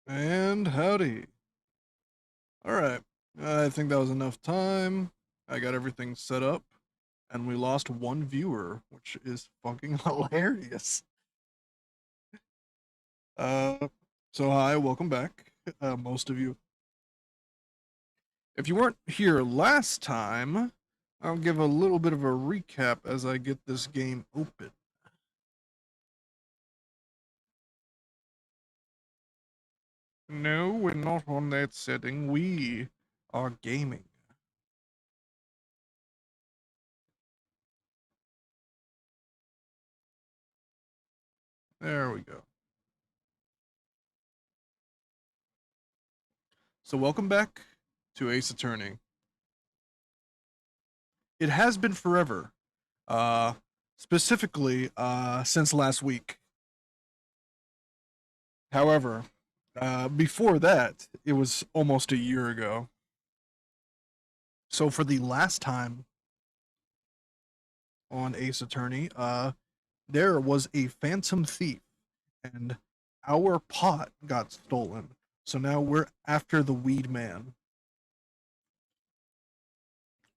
And howdy. Alright, I think that was enough time. I got everything set up, and we lost one viewer, which is fucking hilarious. Uh, so hi, welcome back, most of you. If you weren't here last time, I'll give a little bit of a recap as I get this game open. No, we're not on that setting. We are gaming. There we go. So welcome back to Ace Attorney. It has been forever. Uh, specifically, since last week. However, before that, it was almost a year ago. So for the last time on Ace Attorney, there was a phantom thief, and our pot got stolen. So now we're after the weed man.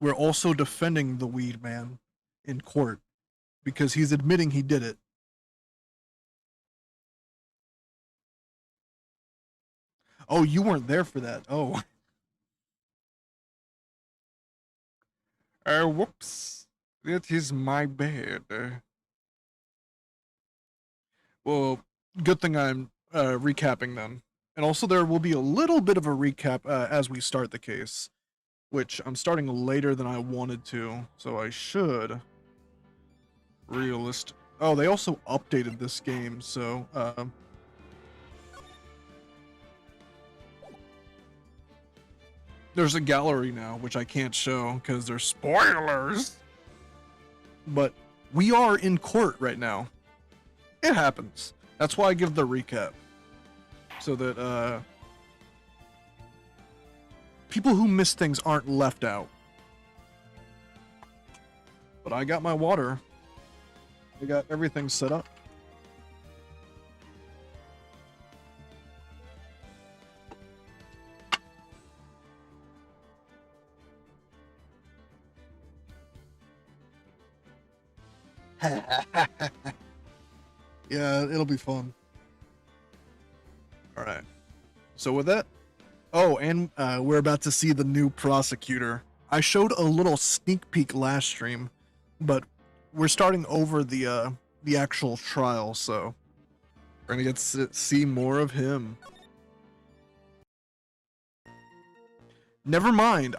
We're also defending the weed man in court because he's admitting he did it. Oh, you weren't there for that. Oh. Whoops. That is my bad. Well, good thing I'm recapping them. And also, there will be a little bit of a recap as we start the case, which I'm starting later than I wanted to, so I should realist. Oh, they also updated this game, so there's a gallery now, which I can't show because there's spoilers. But we are in court right now. It happens. That's why I give the recap. So that people who miss things aren't left out. But I got my water. I got everything set up. Yeah, it'll be fun. All right. So with that, oh, and we're about to see the new prosecutor. I showed a little sneak peek last stream, but we're starting over the actual trial, so we're gonna get to see more of him. Never mind.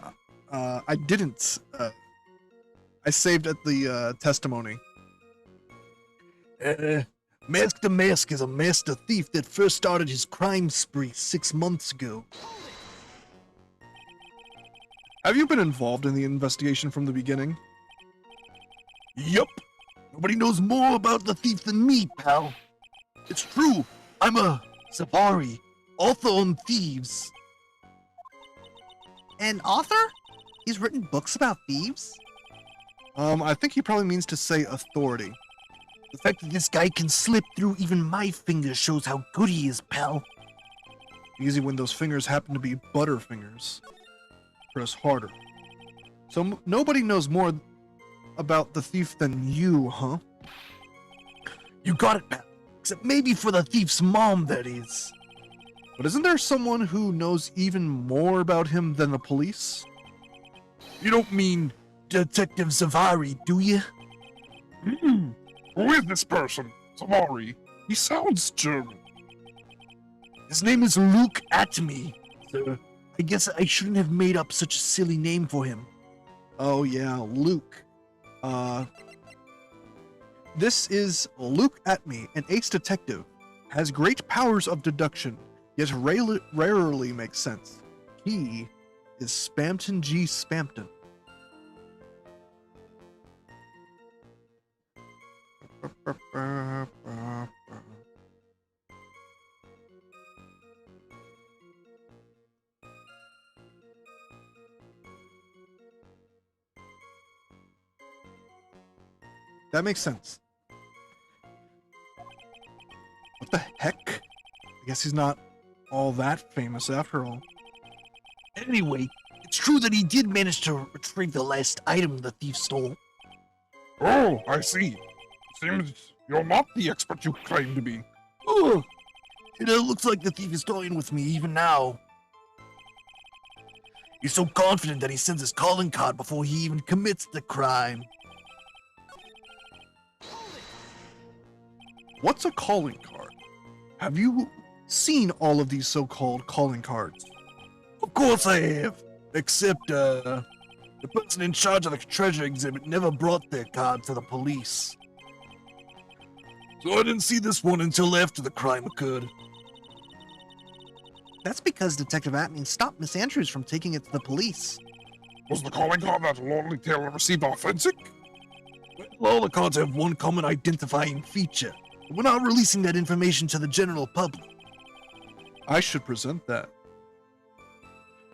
I didn't. I saved at the testimony. Mask the Mask is a master thief that first started his crime spree 6 months ago. Have you been involved in the investigation from the beginning? Yup. Nobody knows more about the thief than me, pal. It's true. I'm a safari, author on thieves. An author? He's written books about thieves? I think he probably means to say authority. The fact that this guy can slip through even my fingers shows how good he is, pal. Easy when those fingers happen to be butterfingers. Press harder. So nobody knows more about the thief than you, huh? You got it, pal. Except maybe for the thief's mom, that is. But isn't there someone who knows even more about him than the police? You don't mean Detective Zavari, do you? Who is this person? Zavari. He sounds German. His name is Luke Atme, sir. I guess I shouldn't have made up such a silly name for him. Oh yeah, Luke. This is Luke Atme, an ace detective. Has great powers of deduction, yet rarely makes sense. He is Spamton G. Spampton. That makes sense. What the heck? I guess he's not all that famous after all. Anyway, it's true that he did manage to retrieve the last item the thief stole. Oh, I see. Seems you're not the expert you claim to be. Ugh. It looks like the thief is toying with me even now. He's so confident that he sends his calling card before he even commits the crime. What's a calling card? Have you seen all of these so-called calling cards? Of course I have. Except, the person in charge of the treasure exhibit never brought their card to the police. So I didn't see this one until after the crime occurred. That's because Detective Atman stopped Miss Andrews from taking it to the police. Was the calling card that Lordly Taylor received authentic? Well, all the cards have one common identifying feature. We're not releasing that information to the general public. I should present that.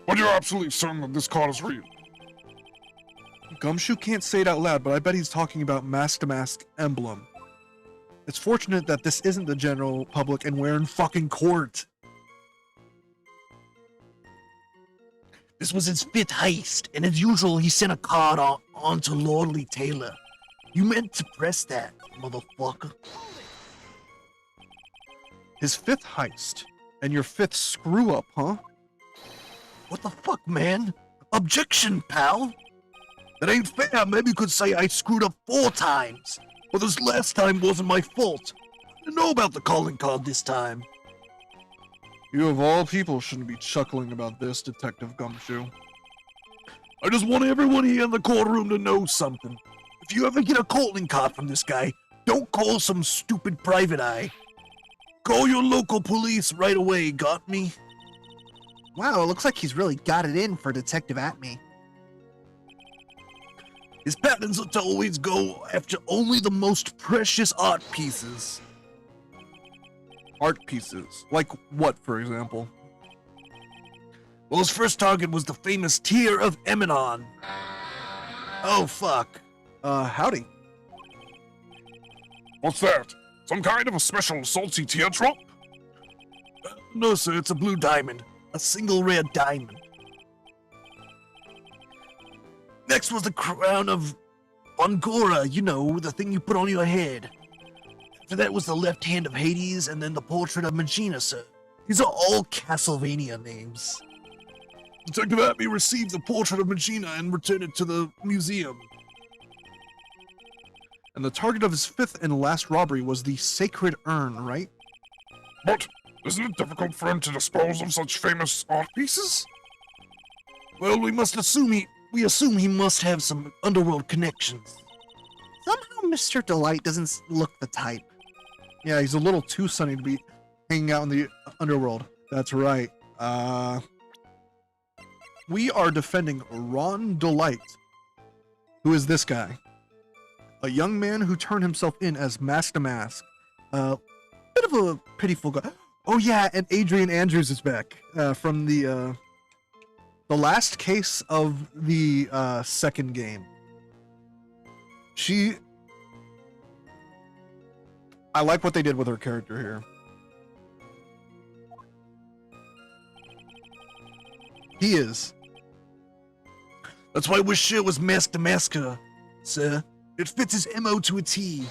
But you're absolutely certain that this card is real. Gumshoe can't say it out loud, but I bet he's talking about mask-to-mask emblem. It's fortunate that this isn't the general public and we're in fucking court. This was his 5th heist, and as usual, he sent a card on to Lordly Taylor. You meant to press that, motherfucker. His 5th heist, and your 5th screw-up, huh? What the fuck, man? Objection, pal! That ain't fair. Maybe you could say I screwed up 4 times. But this last time wasn't my fault. I didn't know about the calling card this time. You of all people shouldn't be chuckling about this, Detective Gumshoe. I just want everyone here in the courtroom to know something. If you ever get a calling card from this guy, don't call some stupid private eye. Call your local police right away, got me? Wow, it looks like he's really got it in for Detective Atman. His patterns are to always go after only the most precious art pieces. Art pieces? Like what, for example? Well, his first target was the famous Tear of Eminon. Oh, fuck. Howdy. What's that? Some kind of a special salty teardrop? No, sir, it's a blue diamond. A single rare diamond. Next was the crown of Bongora, you know, the thing you put on your head. After that was the left hand of Hades, and then the portrait of Magina, sir. These are all Castlevania names. Detective Atman received the portrait of Magina and returned it to the museum. And the target of his 5th and last robbery was the Sacred Urn, right? But isn't it difficult for him to dispose of such famous art pieces? Well, we assume he must have some underworld connections. Somehow Mr. Delight doesn't look the type. Yeah, he's a little too sunny to be hanging out in the underworld. That's right. We are defending Ron Delight. Who is this guy? A young man who turned himself in as Mask to Mask. Bit of a pitiful guy. Oh yeah, and Adrian Andrews is back from the last case of the second game. I like what they did with her character here. He is. That's why I wish it was Mask to Masker, sir. It fits his MO to a T.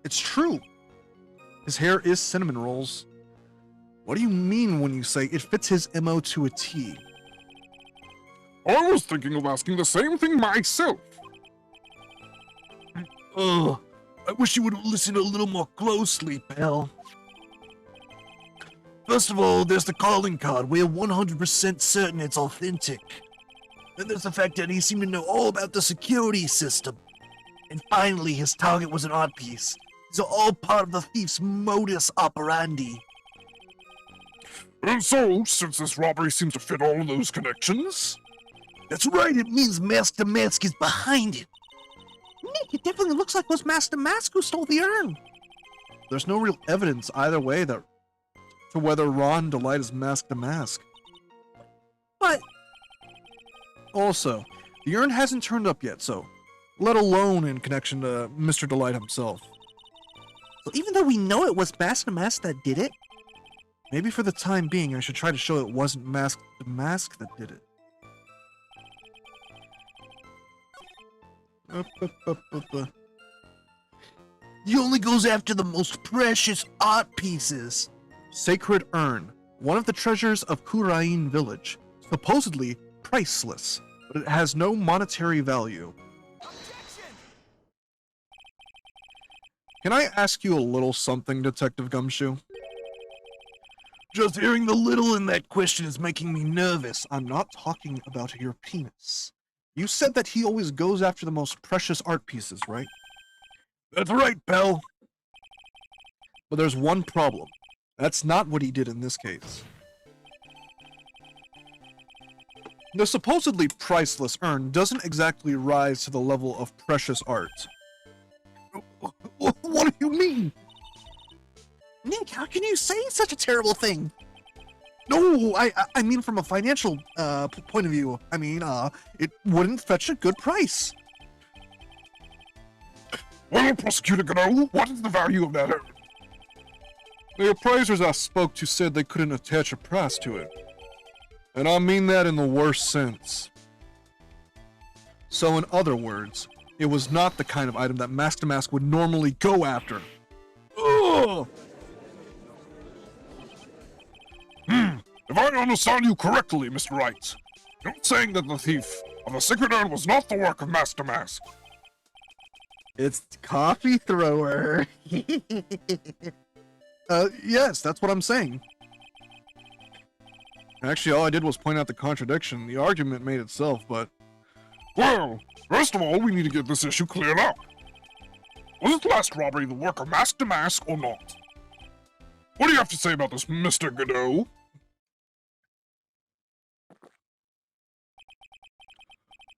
It's true. His hair is cinnamon rolls. What do you mean when you say it fits his MO to a T? I was thinking of asking the same thing myself. Ugh. I wish you would listen a little more closely, pal. First of all, there's the calling card. We're 100% certain it's authentic. Then there's the fact that he seemed to know all about the security system. And finally, his target was an art piece. These are all part of the thief's modus operandi. And so, since this robbery seems to fit all of those connections... That's right, it means Mask to Mask is behind it. Nick, it definitely looks like it was Mask to Mask who stole the urn. There's no real evidence either way to whether Ron Delight is Mask to Mask. But... Also, the urn hasn't turned up yet, so... let alone in connection to Mr. Delight himself. So even though we know it was Mask to Mask that did it, Maybe for the time being, I should try to show it wasn't the mask that did it. He only goes after the most precious art pieces. Sacred Urn, one of the treasures of Kurain village. Supposedly priceless, but it has no monetary value. Can I ask you a little something, Detective Gumshoe? Just hearing the little in that question is making me nervous. I'm not talking about your penis. You said that he always goes after the most precious art pieces, right? That's right, pal. But there's one problem. That's not what he did in this case. The supposedly priceless urn doesn't exactly rise to the level of precious art. What do you mean? Nick, how can you say such a terrible thing? No, I mean from a financial point of view. I mean, it wouldn't fetch a good price. Well, Prosecutor Godot, what is the value of that urn? The appraisers I spoke to said they couldn't attach a price to it. And I mean that in the worst sense. So in other words, it was not the kind of item that Mask to Mask would normally go after. Ugh! If I understand you correctly, Mr. Wright, you're saying that the thief of the sacred urn was not the work of Master Mask. It's coffee thrower. Yes, that's what I'm saying. Actually, all I did was point out the contradiction. The argument made itself, but... Well, first of all, we need to get this issue cleared up. Was this last robbery the work of Mask to Mask or not? What do you have to say about this, Mr. Godot?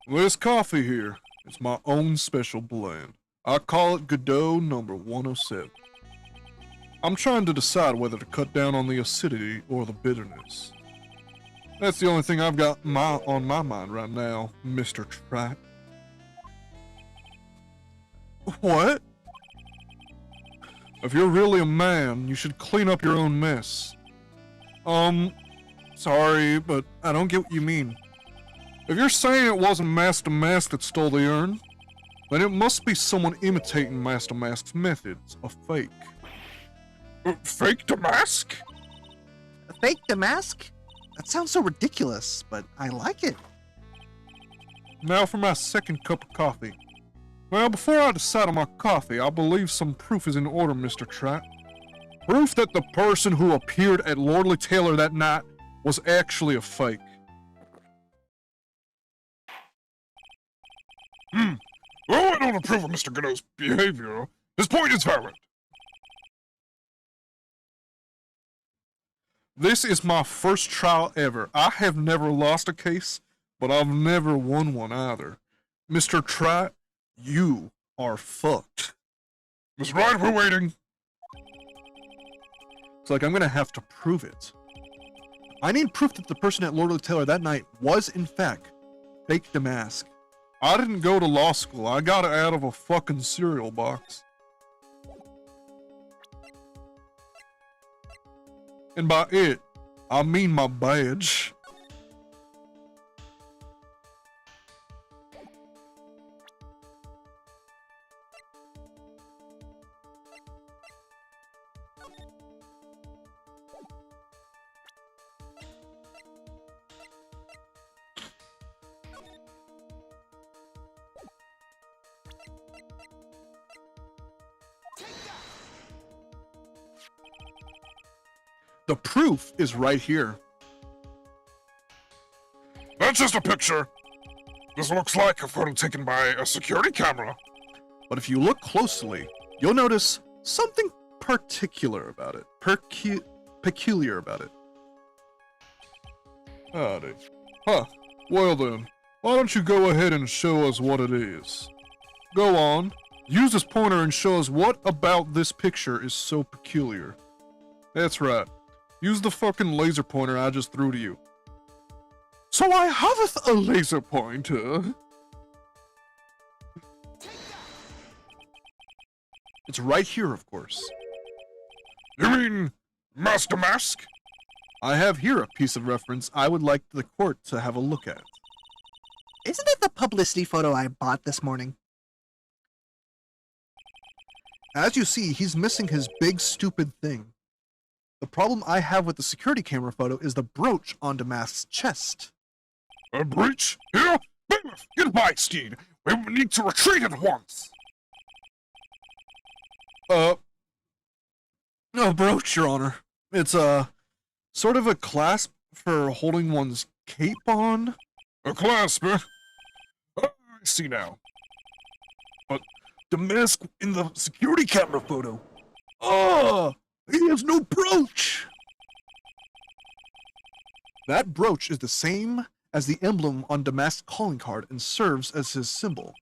This coffee here is my own special blend. I call it Godot number 107. I'm trying to decide whether to cut down on the acidity or the bitterness. That's the only thing I've got on my mind right now, Mr. Track. What? If you're really a man, you should clean up your own mess. Sorry, but I don't get what you mean. If you're saying it wasn't Master Mask that stole the urn, then it must be someone imitating Master Mask's methods, a fake. Fake to Mask? A fake the mask? That sounds so ridiculous, but I like it. Now for my second cup of coffee. Well, before I decide on my coffee, I believe some proof is in order, Mr. Tratt. Proof that the person who appeared at Lordly Taylor that night was actually a fake. Well, I don't approve of Mr. Godot's behavior. His point is valid. This is my first trial ever. I have never lost a case, but I've never won one either. Mr. Tratt, you are fucked. Mr. Wright, we're waiting. It's like I'm gonna have to prove it. I need proof that the person at Lordly Taylor that night was, in fact, Fake the Mask. I didn't go to law school. I got it out of a fucking cereal box. And by it, I mean my badge. The proof is right here. That's just a picture. This looks like a photo taken by a security camera. But if you look closely, you'll notice something particular about it. Peculiar about it. Howdy. Huh. Well then, why don't you go ahead and show us what it is? Go on. Use this pointer and show us what about this picture is so peculiar. That's right. Use the fucking laser pointer I just threw to you. So I have a laser pointer. It's right here, of course. You mean Master Mask? I have here a piece of reference I would like the court to have a look at. Isn't that the publicity photo I bought this morning? As you see, he's missing his big stupid thing. The problem I have with the security camera photo is the brooch on Damask's chest. A breach? Here? Bailiff, get by, Steed. We need to retreat at once. No brooch, Your Honor. It's sort of a clasp for holding one's cape on. A clasp, eh? I see now. But Damask in the security camera photo. Oh, he has no brooch. That brooch is the same as the emblem on Damask's calling card and serves as his symbol.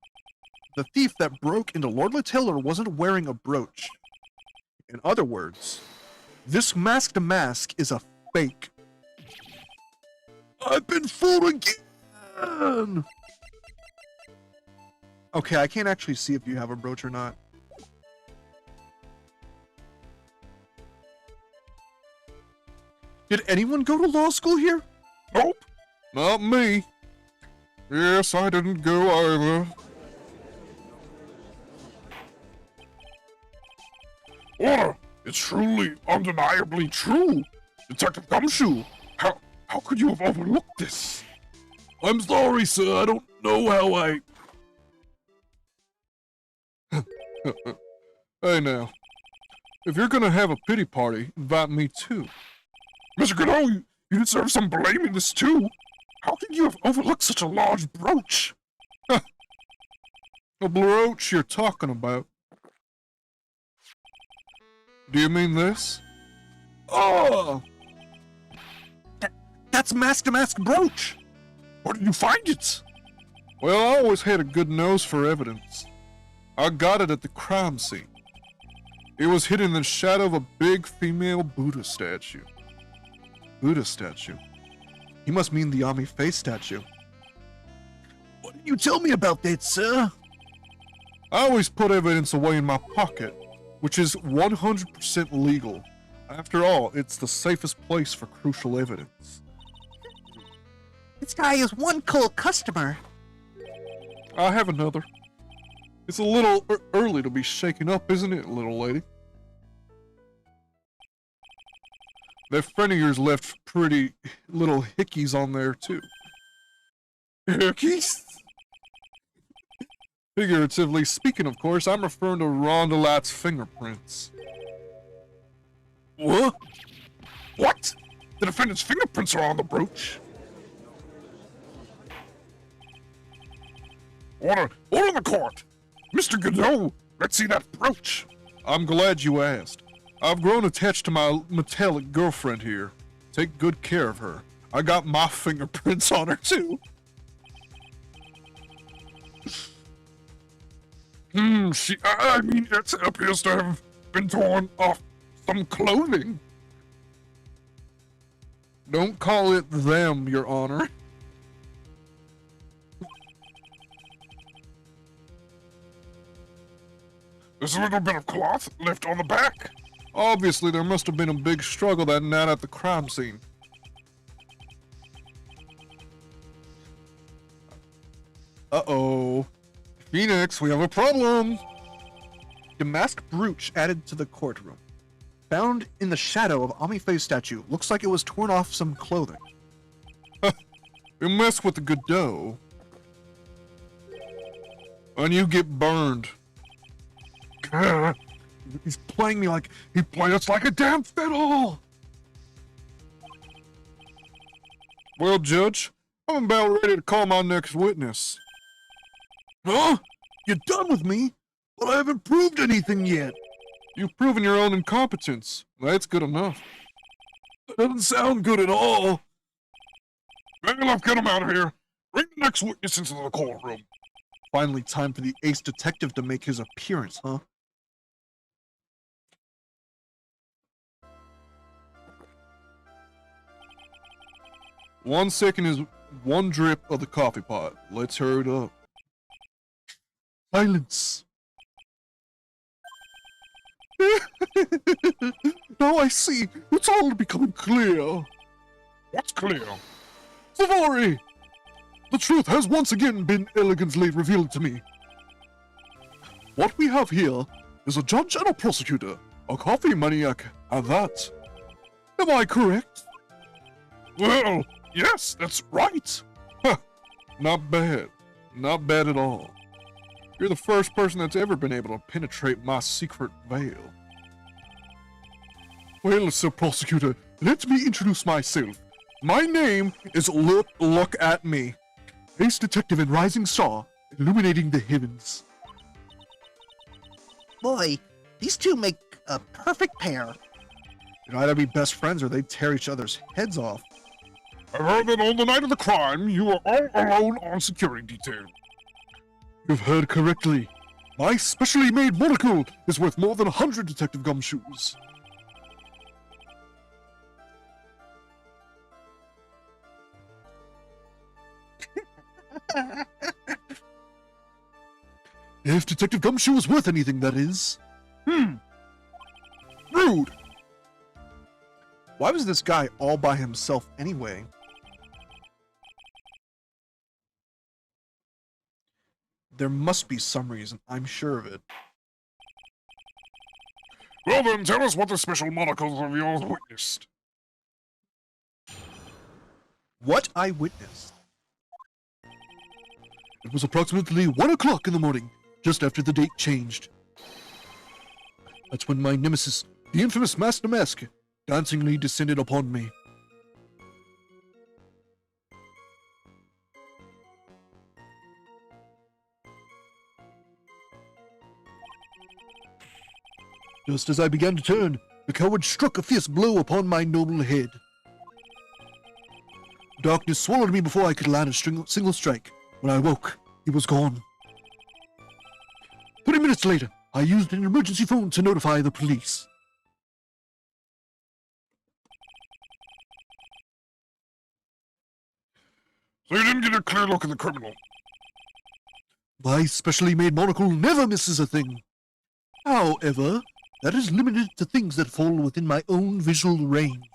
The thief that broke into Lord Lataylor wasn't wearing a brooch. In other words, this masked Damask is a fake. I've been fooled again. Okay, I can't actually see if you have a brooch or not. Did anyone go to law school here? Nope. Not me. Yes, I didn't go either. Order! It's truly, undeniably true. Detective Gumshoe, how could you have overlooked this? I'm sorry, sir. I don't know how I... Hey now, if you're gonna have a pity party, invite me too. Mr. Godot, you deserve some blame in this too. How could you have overlooked such a large brooch? A brooch you're talking about. Do you mean this? Oh! That's Mask to Mask brooch! Where did you find it? Well, I always had a good nose for evidence. I got it at the crime scene. It was hidden in the shadow of a big female Buddha statue. Buddha statue? He must mean the Ami face statue. What did you tell me about that, sir? I always put evidence away in my pocket, which is 100% legal. After all, it's the safest place for crucial evidence. This guy is one cool customer. I have another. It's a little early to be shaken up, isn't it, little lady? That friend of yours left pretty little hickeys on there, too. Hickeys? Figuratively speaking, of course, I'm referring to Rondelat's fingerprints. What? What? The defendant's fingerprints are on the brooch. Order the court! Mr. Godot, let's see that brooch. I'm glad you asked. I've grown attached to my metallic girlfriend here. Take good care of her. I got my fingerprints on her, too. I mean, it appears to have been torn off some clothing. Don't call it them, Your Honor. There's a little bit of cloth left on the back. Obviously, there must have been a big struggle that night at the crime scene. Uh-oh. Phoenix, we have a problem! Damask brooch added to the courtroom. Found in the shadow of Ami Faye's statue. Looks like it was torn off some clothing. You mess with the Godot, and you get burned. He's playing me like he plays us like a damn fiddle! Well, Judge, I'm about ready to call my next witness. Huh? You're done with me? But I haven't proved anything yet. You've proven your own incompetence. That's good enough. That doesn't sound good at all. Bailiff, get him out of here. Bring the next witness into the courtroom. Finally time for the ace detective to make his appearance, huh? One second is one drip of the coffee pot. Let's hurry it up. Silence. Now I see. It's all becoming clear. clear. Safari! The truth has once again been elegantly revealed to me. What we have here is a judge and a prosecutor, a coffee maniac, and that. Am I correct? Well, yes, that's right. Huh. Not bad. Not bad at all. You're the first person that's ever been able to penetrate my secret veil. Well, Sir Prosecutor, let me introduce myself. My name is Look at Me, ace detective and rising star, illuminating the heavens. Boy, these two make a perfect pair. They'd either be best friends or they'd tear each other's heads off. I heard that on the night of the crime, you were all alone on security detail. You've heard correctly. My specially made monocle is worth more than 100 Detective Gumshoes. If Detective Gumshoe is worth anything, that is. Rude. Why was this guy all by himself anyway? There must be some reason, I'm sure of it. Well then, tell us what the special monocles of yours witnessed. What I witnessed. It was approximately 1 o'clock in the morning, just after the date changed. That's when my nemesis, the infamous Master Mask, dancingly descended upon me. Just as I began to turn, the coward struck a fierce blow upon my noble head. Darkness swallowed me before I could land a single strike. When I woke, he was gone. 30 minutes later, I used an emergency phone to notify the police. So you didn't get a clear look at the criminal. My specially made monocle never misses a thing. However, that is limited to things that fall within my own visual range.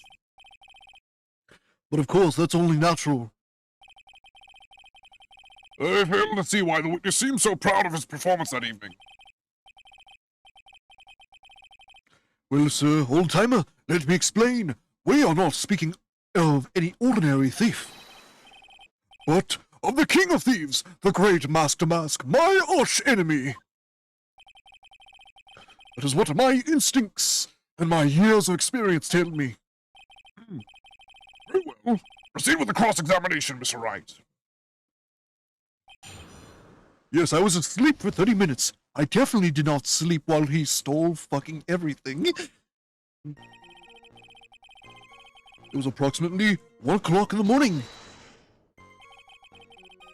But of course, that's only natural. I fail to see why the witness seemed so proud of his performance that evening. Well, sir, old-timer, let me explain. We are not speaking of any ordinary thief, but of the king of thieves, the great Master Mask, my arch-enemy. That is what my instincts and my years of experience tell me. Very well. Proceed with the cross-examination, Mr. Wright. Yes, I was asleep for 30 minutes. I definitely did not sleep while he stole fucking everything. It was approximately 1 o'clock in the morning.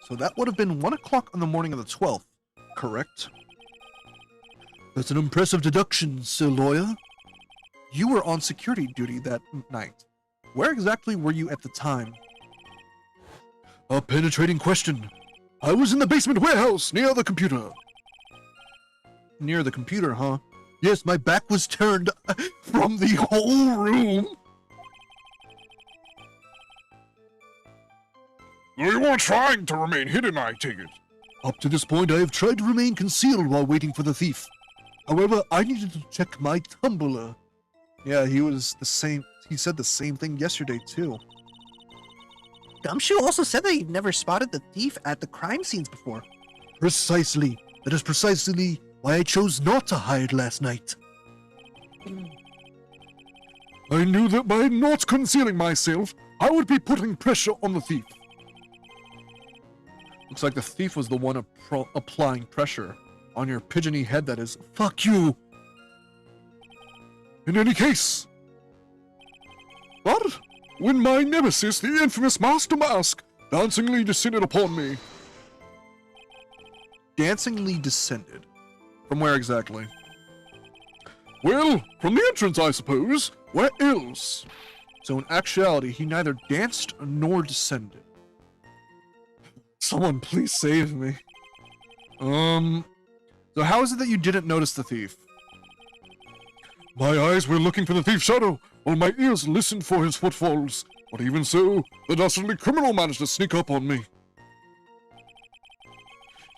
So that would have been 1 o'clock on the morning of the 12th, correct? That's an impressive deduction, Sir Lawyer. You were on security duty that night. Where exactly were you at the time? A penetrating question. I was in the basement warehouse near the computer. Near the computer, huh? Yes, my back was turned from the whole room. Though you weren't trying to remain hidden, I take it. Up to this point, I have tried to remain concealed while waiting for the thief. However, I needed to check my tumbler. Yeah, he was the same. He said the same thing yesterday, too. Gumshoe also said that he'd never spotted the thief at the crime scenes before. Precisely. That is precisely why I chose not to hide last night. I knew that by not concealing myself, I would be putting pressure on the thief. Looks like the thief was the one applying pressure on your pigeony head, that is. Fuck you! In any case, but when my nemesis, the infamous Master Mask, dancingly descended upon me. Dancingly descended? From where exactly? Well, from the entrance, I suppose. Where else? So in actuality, he neither danced nor descended. Someone please save me. So how is it that you didn't notice the thief? My eyes were looking for the thief's shadow, while my ears listened for his footfalls. But even so, the dastardly criminal managed to sneak up on me.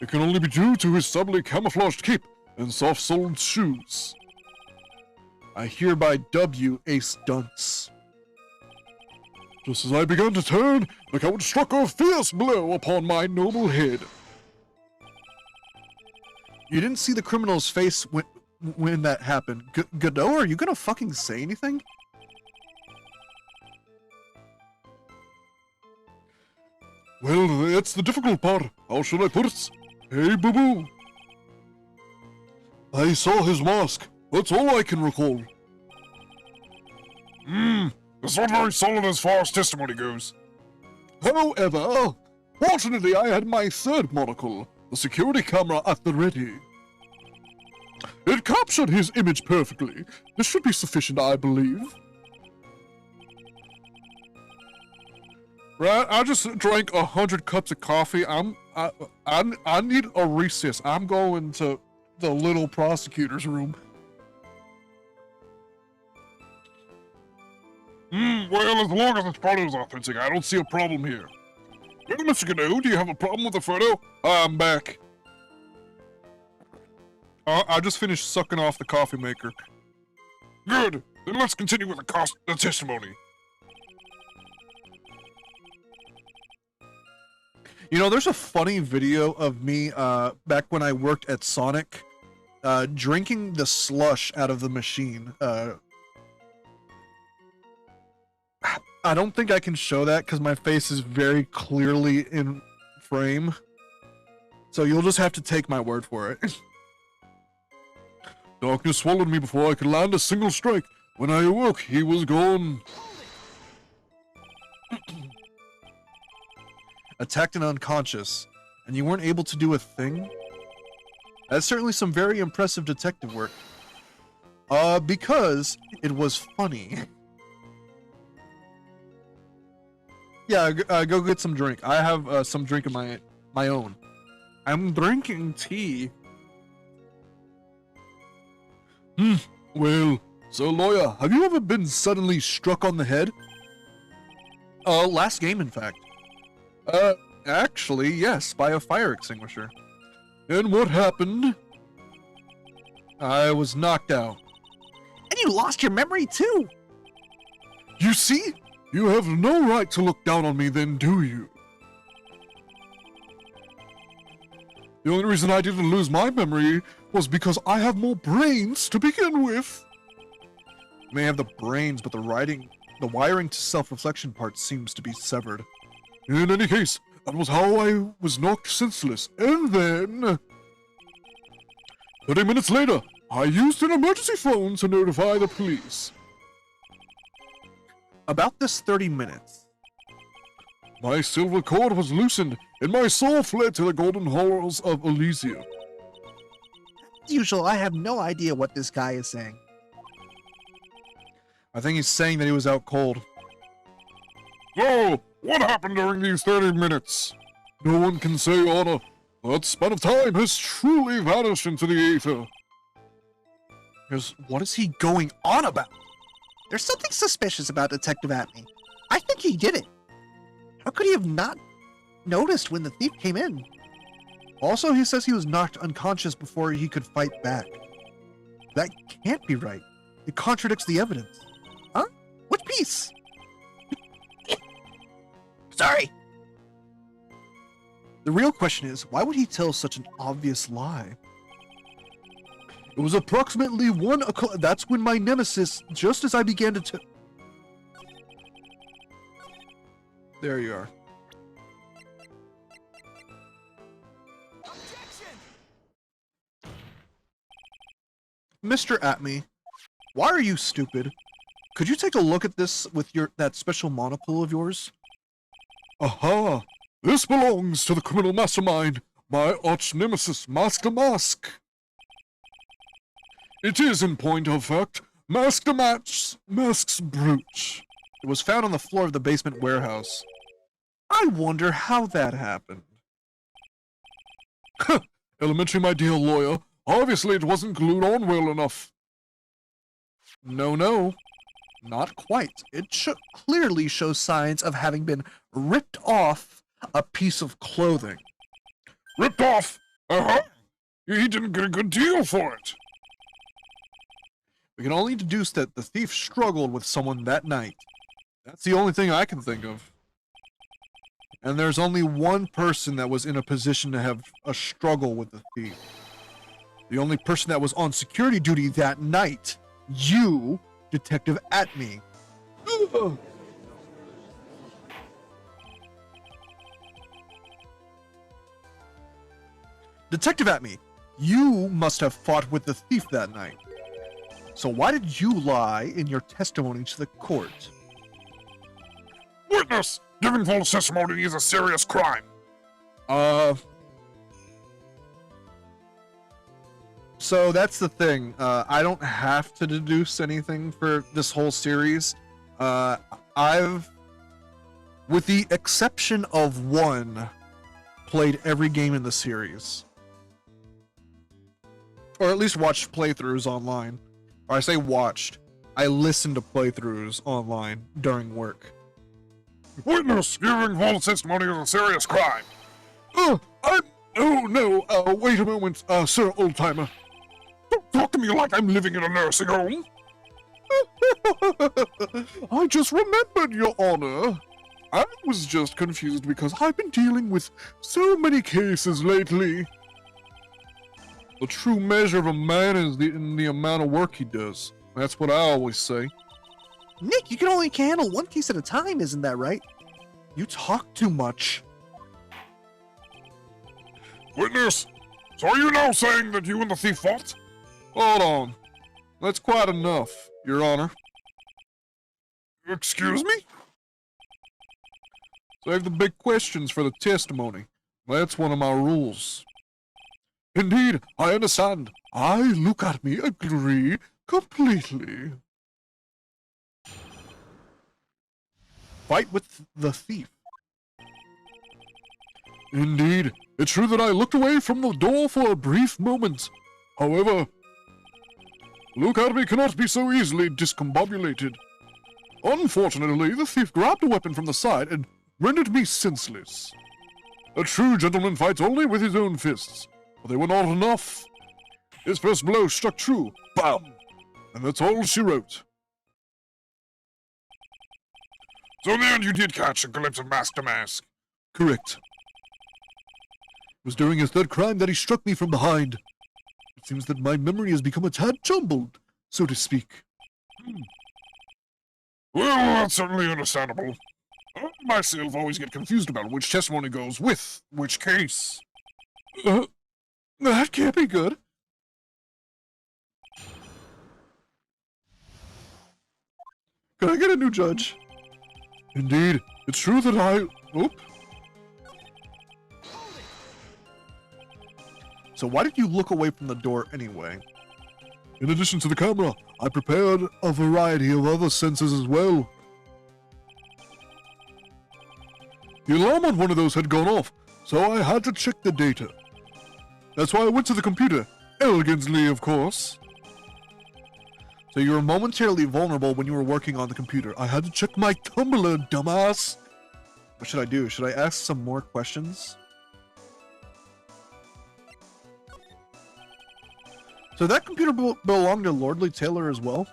It can only be due to his subtly camouflaged cape and soft-soled shoes. I hereby dub you Ace Dunce. Just as I began to turn, the coward struck a fierce blow upon my noble head. You didn't see the criminal's face when that happened. Godot, are you gonna fucking say anything? Well, that's the difficult part. How should I put it? Hey, boo-boo. I saw his mask. That's all I can recall. That's not very solid as far as testimony goes. However, fortunately I had my third monocle, the security camera at the ready. It captured his image perfectly. This should be sufficient, I believe. Right, I just drank 100 cups of coffee. I need a recess. I'm going to the little prosecutor's room. Well, as long as this photo is authentic, I don't see a problem here. Well, Mr. Godot, do you have a problem with the photo? I'm back. I just finished sucking off the coffee maker. Good. Then let's continue with the testimony. You know, there's a funny video of me back when I worked at Sonic, drinking the slush out of the machine. I don't think I can show that because my face is very clearly in frame. So you'll just have to take my word for it. Darkness swallowed me before I could land a single strike. When I awoke, he was gone. Attacked and unconscious, and you weren't able to do a thing? That's certainly some very impressive detective work. Because it was funny. Yeah, go get some drink. I have some drink of my own. I'm drinking tea. Well, so lawyer, have you ever been suddenly struck on the head? Last game, in fact. Actually, yes, by a fire extinguisher. And what happened? I was knocked out. And you lost your memory too. You see? You have no right to look down on me then, do you? The only reason I didn't lose my memory was because I have more brains to begin with. You may have the brains, but the wiring to self-reflection part seems to be severed. In any case, that was how I was knocked senseless. And then 30 minutes later, I used an emergency phone to notify the police. About this 30 minutes. My silver cord was loosened, and my soul fled to the golden halls of Elysia. As usual, I have no idea what this guy is saying. I think he's saying that he was out cold. So, what happened during these 30 minutes? No one can say, Honor. That span of time has truly vanished into the aether. What is he going on about? There's something suspicious about Detective Atney. I think he did it. How could he have not noticed when the thief came in? Also, he says he was knocked unconscious before he could fight back. That can't be right. It contradicts the evidence. Huh? Which piece? Sorry. The real question is, why would he tell such an obvious lie? It was approximately 1 o'clock. That's when my nemesis, just as I began to There you are. Mr. Atme, why are you stupid? Could you take a look at this with that special monocle of yours? Aha! This belongs to the criminal mastermind, my arch-nemesis, Master Mask. It is, in point of fact, Master Mask's brooch. It was found on the floor of the basement warehouse. I wonder how that happened. Elementary, my dear lawyer. Obviously, it wasn't glued on well enough. No. Not quite. It clearly shows signs of having been ripped off a piece of clothing. Ripped off? Uh-huh. He didn't get a good deal for it. We can only deduce that the thief struggled with someone that night. That's the only thing I can think of. And there's only one person that was in a position to have a struggle with the thief. The only person that was on security duty that night. You, Detective Atme. Ugh. Detective Atme, you must have fought with the thief that night. So why did you lie in your testimony to the court? Witness! Giving false testimony is a serious crime. So that's the thing. I don't have to deduce anything for this whole series. I've, with the exception of one, played every game in the series. Or at least watched playthroughs online. Or I say watched. I listened to playthroughs online during work. Witness! Giving false testimony is a serious crime. Oh, no, wait a moment, Sir Oldtimer. Don't talk to me like I'm living in a nursing home. I just remembered, Your Honor. I was just confused because I've been dealing with so many cases lately. The true measure of a man is in the amount of work he does. That's what I always say. Nick, you can only handle one case at a time, isn't that right? You talk too much. Witness! So are you now saying that you and the thief fought? Hold on. That's quite enough, Your Honor. Excuse me? Save the big questions for the testimony. That's one of my rules. Indeed, I understand. Look at me, agree completely. Fight with the thief. Indeed, it's true that I looked away from the door for a brief moment. However, Luke Adamy cannot be so easily discombobulated. Unfortunately, the thief grabbed a weapon from the side and rendered me senseless. A true gentleman fights only with his own fists, but they were not enough. His first blow struck true, bam, and that's all she wrote. So in the end you did catch a glimpse of Master Mask. Correct. It was during his third crime that he struck me from behind. It seems that my memory has become a tad jumbled, so to speak. Well, that's certainly understandable. I myself always get confused about which testimony goes with which case. That can't be good. Could I get a new judge? Indeed, it's true that Oop. So why did you look away from the door anyway? In addition to the camera, I prepared a variety of other sensors as well. The alarm on one of those had gone off, so I had to check the data. That's why I went to the computer. Elegantly, of course. So you were momentarily vulnerable when you were working on the computer. I had to check my tumbler, dumbass. What should I do? Should I ask some more questions? So that computer belonged to Lordly Taylor as well?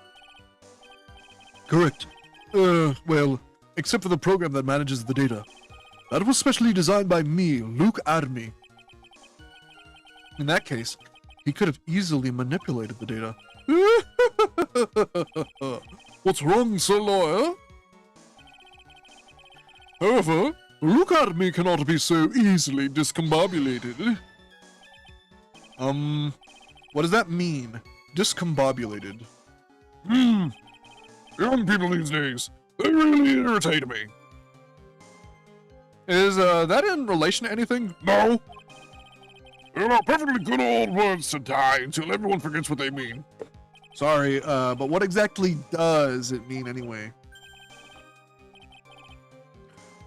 Correct. Well, except for the program that manages the data. That was specially designed by me, Luke Adamy. In that case, he could have easily manipulated the data. What's wrong, Sir Lawyer? However, Luke Adamy cannot be so easily discombobulated. What does that mean? Discombobulated. Young people these days, they really irritate me. Is that in relation to anything? No. They're not perfectly good old words to die until everyone forgets what they mean. Sorry, but what exactly does it mean anyway?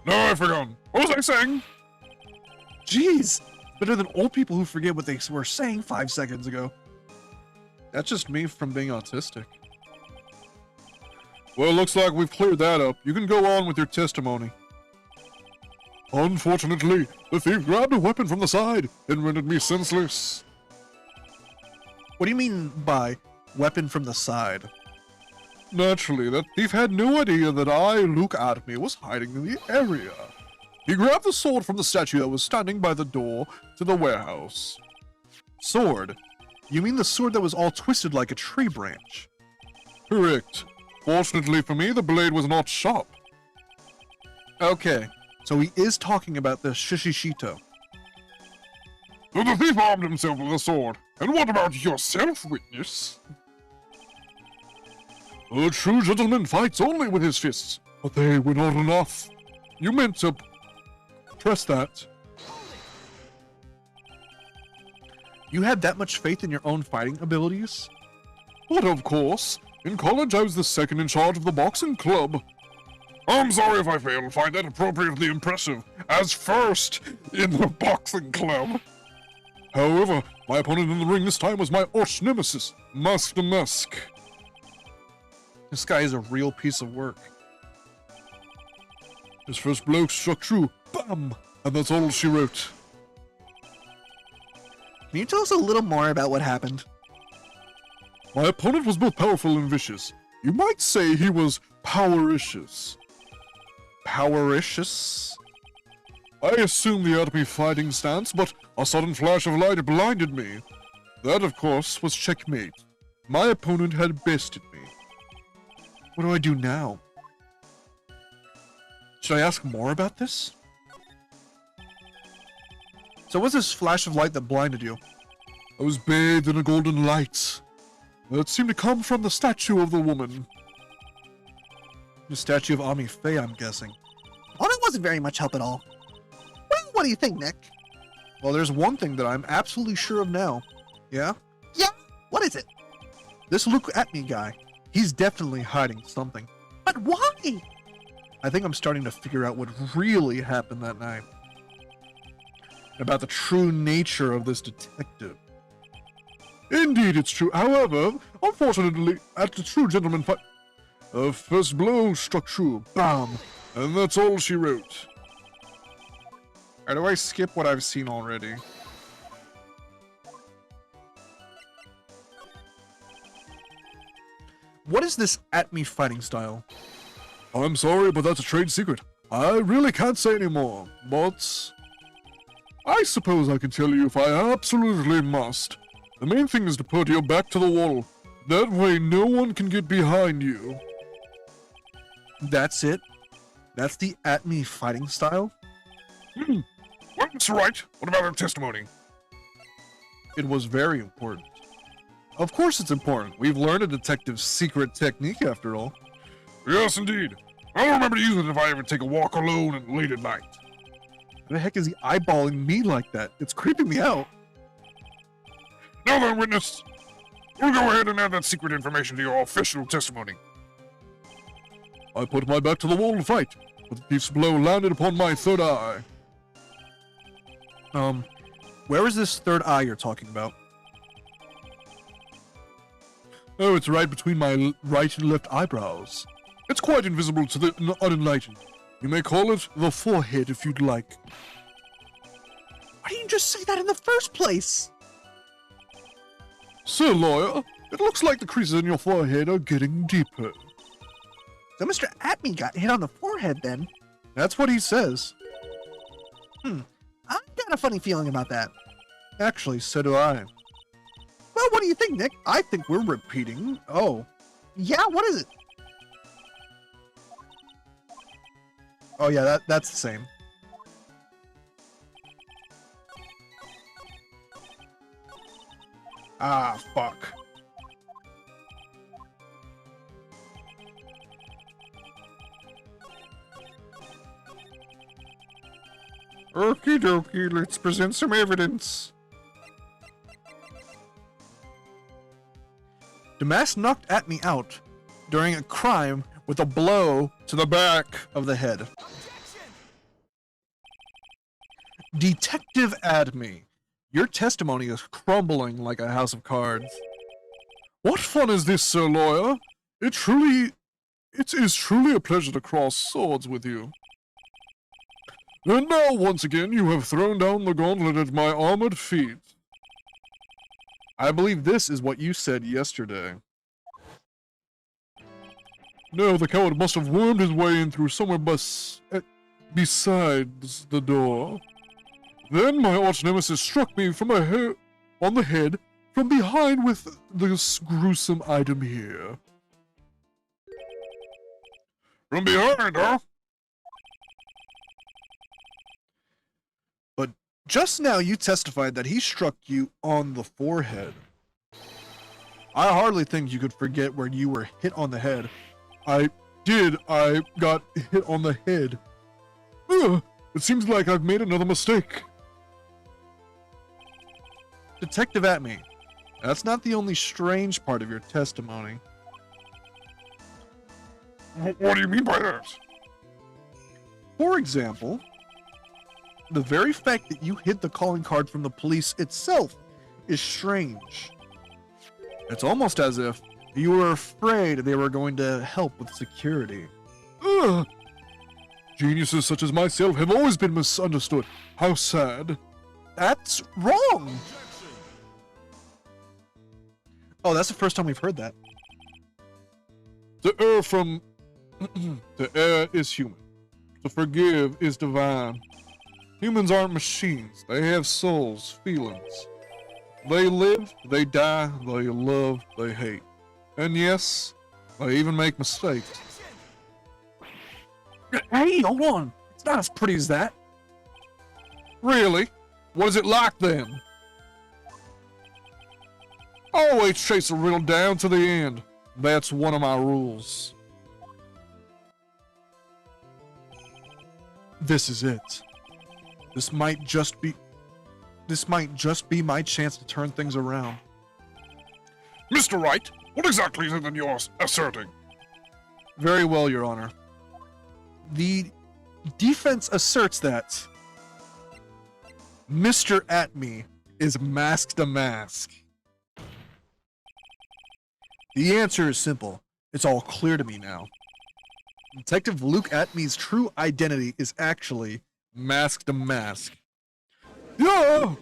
No, I've forgotten. What was I saying? Jeez! Better than old people who forget what they were saying 5 seconds ago. That's just me from being autistic. Well, looks like we've cleared that up. You can go on with your testimony. Unfortunately, the thief grabbed a weapon from the side and rendered me senseless. What do you mean by weapon from the side? Naturally, that thief had no idea that I, Luke Adamy, was hiding in the area. He grabbed the sword from the statue that was standing by the door to the warehouse. Sword? You mean the sword that was all twisted like a tree branch? Correct. Fortunately for me, the blade was not sharp. Okay, so he is talking about the Shishishito. So the thief armed himself with a sword. And what about yourself, witness? A true gentleman fights only with his fists, but they were not enough. You meant to press that. You had that much faith in your own fighting abilities? But of course, in college I was the second in charge of the boxing club. I'm sorry if I fail to find that appropriately impressive, as first in the boxing club. However, my opponent in the ring this time was my arch nemesis, Master Mask. This guy is a real piece of work. His first blow struck true, bam, and that's all she wrote. Can you tell us a little more about what happened? My opponent was both powerful and vicious. You might say he was powericious. Powericious? I assumed the enemy fighting stance, but a sudden flash of light blinded me. That, of course, was checkmate. My opponent had bested me. What do I do now? Should I ask more about this? So what's this flash of light that blinded you? I was bathed in a golden light that seemed to come from the statue of the woman. The statue of Ami Faye, I'm guessing. Oh, that wasn't very much help at all. Well, what do you think, Nick? Well, there's one thing that I'm absolutely sure of now. Yeah? Yeah? What is it? This look at me guy. He's definitely hiding something. But why? I think I'm starting to figure out what really happened that night. About the true nature of this detective. Indeed, it's true. However, unfortunately, at the true gentleman fight, the first blow struck true, bam, and that's all she wrote. Or do I skip what I've seen already? What is this at-me fighting style? I'm sorry, but that's a trade secret. I really can't say anymore, but I suppose I can tell you if I absolutely must. The main thing is to put your back to the wall. That way no one can get behind you. That's it? That's the at-me fighting style? Well, that's right. What about our testimony? It was very important. Of course it's important. We've learned a detective's secret technique after all. Yes, indeed. I'll remember to use it if I ever take a walk alone and late at night. Why the heck is he eyeballing me like that? It's creeping me out. Now then, witness, we'll go ahead and add that secret information to your official testimony. I put my back to the wall to fight, but the thief's blow landed upon my third eye. Where is this third eye you're talking about? Oh, it's right between my right and left eyebrows. It's quite invisible to the unenlightened. You may call it the forehead if you'd like. Why didn't you just say that in the first place? Sir Lawyer, it looks like the creases in your forehead are getting deeper. So Mr. Atme got hit on the forehead then. That's what he says. I've got a funny feeling about that. Actually, so do I. Well, what do you think, Nick? I think we're repeating. Oh. Yeah, what is it? Oh yeah, that's the same. Ah, fuck. Okie dokie, let's present some evidence. Damas knocked at me out during a crime with a blow to the back of the head. Detective Adme, your testimony is crumbling like a house of cards. What fun is this, Sir Lawyer? It truly It is truly a pleasure to cross swords with you. And now, once again, you have thrown down the gauntlet at my armored feet. I believe this is what you said yesterday. No, the coward must have wormed his way in through somewhere besides the door. Then my arch-nemesis struck me from on the head from behind with this gruesome item here. From behind, huh? But just now you testified that he struck you on the forehead. I hardly think you could forget where you were hit on the head. I did. I got hit on the head. Ugh, it seems like I've made another mistake. Detective Atme, that's not the only strange part of your testimony. What do you mean by that? For example, the very fact that you hid the calling card from the police itself is strange. It's almost as if you were afraid they were going to help with security. Ugh. Geniuses such as myself have always been misunderstood. How sad. That's wrong! Oh, that's the first time we've heard that. To err from... to err is human. To forgive is divine. Humans aren't machines. They have souls, feelings. They live, they die, they love, they hate. And yes, they even make mistakes. Hey, hold on. It's not as pretty as that. Really? What is it like then? Always chase a riddle down to the end. That's one of my rules. This is it. This might just be my chance to turn things around. Mr. Wright, what exactly is it that you're asserting? Very well, Your Honor. The defense asserts that Mr. Atme is masked a mask. The answer is simple. It's all clear to me now. Detective Luke Atme's true identity is actually masked a mask. Yeah!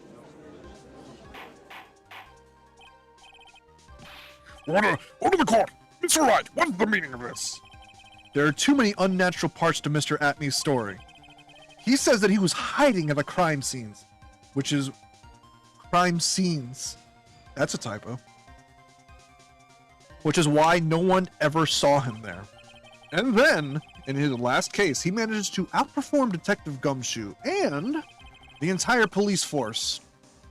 Order the court! Mr. Wright, what is the meaning of this? There are too many unnatural parts to Mr. Atme's story. He says that he was hiding at the crime scenes, which is crime scenes. That's a typo. Which is why no one ever saw him there. And then, in his last case, he manages to outperform Detective Gumshoe and the entire police force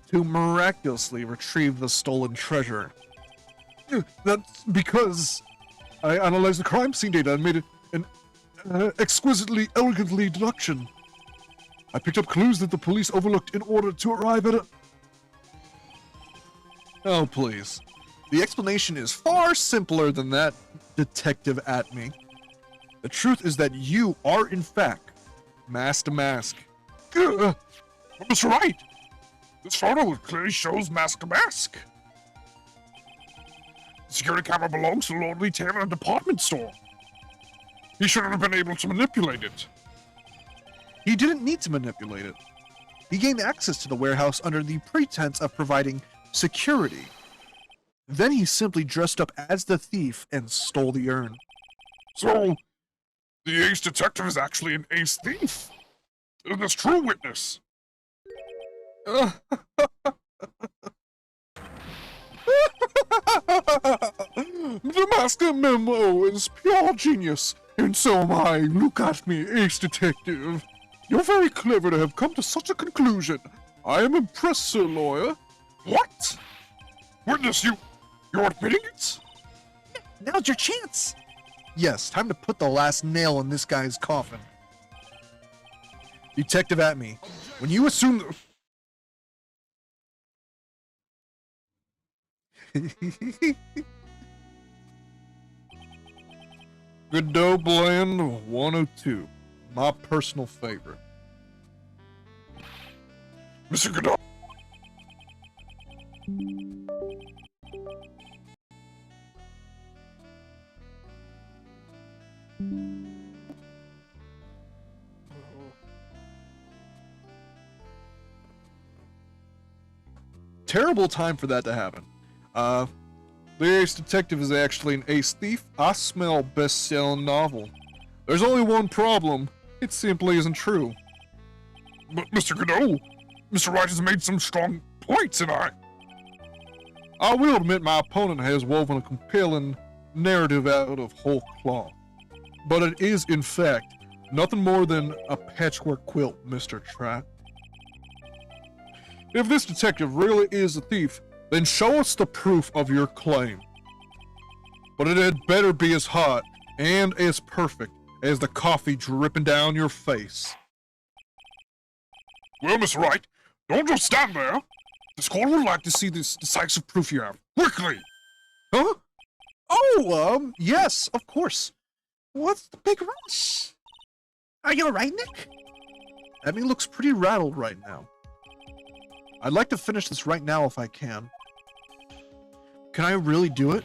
to miraculously retrieve the stolen treasure. That's because I analyzed the crime scene data and made an exquisitely, elegantly deduction. I picked up clues that the police overlooked in order to arrive at a... Oh, please. The explanation is far simpler than that, Detective Atme. The truth is that you are, in fact, masked a mask. But Mr. Wright, this photo clearly shows mask to mask. The security camera belongs to Lord Lee Taylor department store. He shouldn't have been able to manipulate it. He didn't need to manipulate it. He gained access to the warehouse under the pretense of providing security. Then he simply dressed up as the thief and stole the urn. So, the ace detective is actually an ace thief. This true witness. The master memo is pure genius, and so am I. Look at me, ace detective. You're very clever to have come to such a conclusion. I am impressed, sir lawyer. What? Witness, you're admitting it? Now's your chance. Yes, time to put the last nail in this guy's coffin. Detective Atme, when you assume Godot Blend 102, my personal favorite. Mr. Godot. Terrible time for that to happen. The ace detective is actually an ace thief. I smell best-selling novel. There's only one problem. It simply isn't true. But Mr. Godot, Mr. Wright has made some strong points tonight. I will admit my opponent has woven a compelling narrative out of whole cloth. But it is, in fact, nothing more than a patchwork quilt, Mr. Trapp. If this detective really is a thief, then show us the proof of your claim. But it had better be as hot and as perfect as the coffee dripping down your face. Well, Mr. Wright, don't just stand there. This court would like to see this decisive proof you have. Quickly! Huh? Oh, yes, of course. What's the big rush? Are you alright, Nick? Abby looks pretty rattled right now. I'd like to finish this right now if I can. Can I really do it?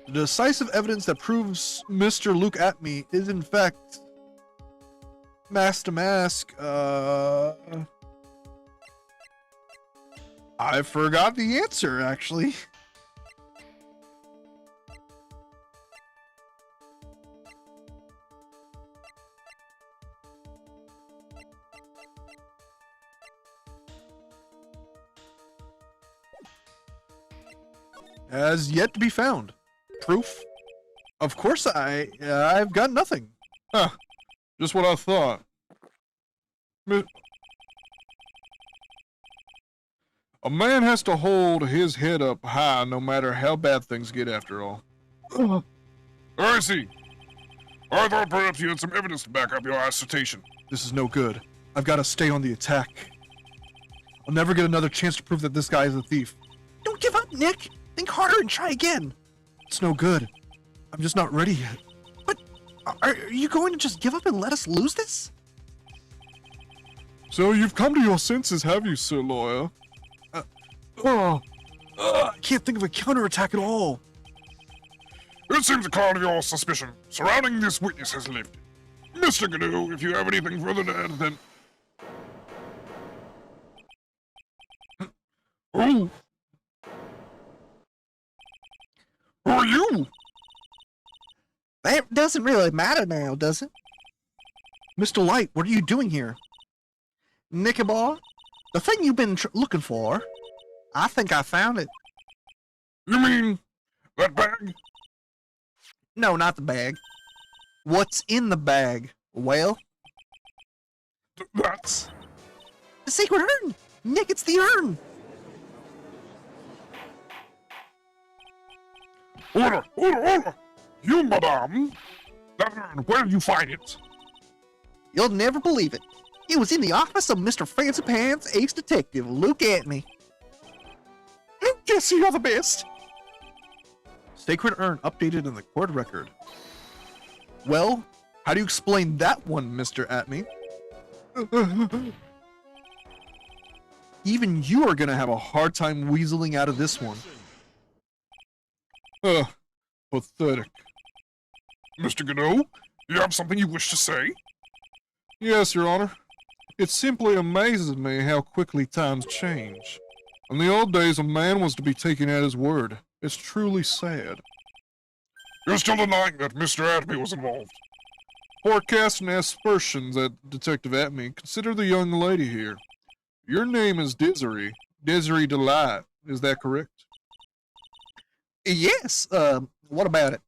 The decisive evidence that proves Mr. Luke Atme is in fact mask to mask. I forgot the answer, actually. Has yet to be found. Proof? Of course I've got nothing. Huh. Just what I thought. A man has to hold his head up high no matter how bad things get after all. I see. I thought perhaps you had some evidence to back up your assertion. This is no good. I've got to stay on the attack. I'll never get another chance to prove that this guy is a thief. Don't give up, Nick. Think harder and try again. It's no good. I'm just not ready yet. But are you going to just give up and let us lose this? So you've come to your senses, have you, Sir Lawyer? I can't think of a counterattack at all. It seems the cloud of your suspicion surrounding this witness has lifted. Mr. Godot, if you have anything further to add, then... Oh! Who are you? That doesn't really matter now, does it? Mr. Light, what are you doing here? Nicky boy, the thing you've been looking for, I think I found it. You mean that bag? No, not the bag. What's in the bag? Well, That's... the secret urn! Nick, it's the urn! Order! You, madame! That urn, where did you find it? You'll never believe it. It was in the office of Mr. Fancy Pants, ace detective, Luke Atme. Guess you're the best. Sacred urn updated in the court record. Well, how do you explain that one, Mr. Atme? Even you are gonna have a hard time weaseling out of this one. Pathetic. Mr. Godot, you have something you wish to say? Yes, Your Honor. It simply amazes me how quickly times change. In the old days, a man was to be taken at his word. It's truly sad. You're still denying that Mr. Atme was involved. Forecasting aspersions at Detective Atme, consider the young lady here. Your name is Desiree. Desiree Delight. Is that correct? Yes, what about it?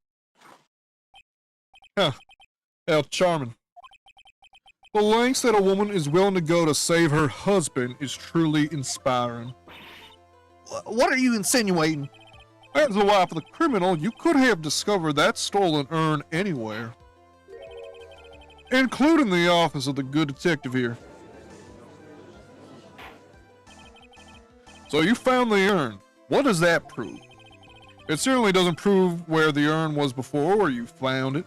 How charming. The lengths that a woman is willing to go to save her husband is truly inspiring. What are you insinuating? As the wife of the criminal, you could have discovered that stolen urn anywhere. Including the office of the good detective here. So you found the urn. What does that prove? It certainly doesn't prove where the urn was before or you found it.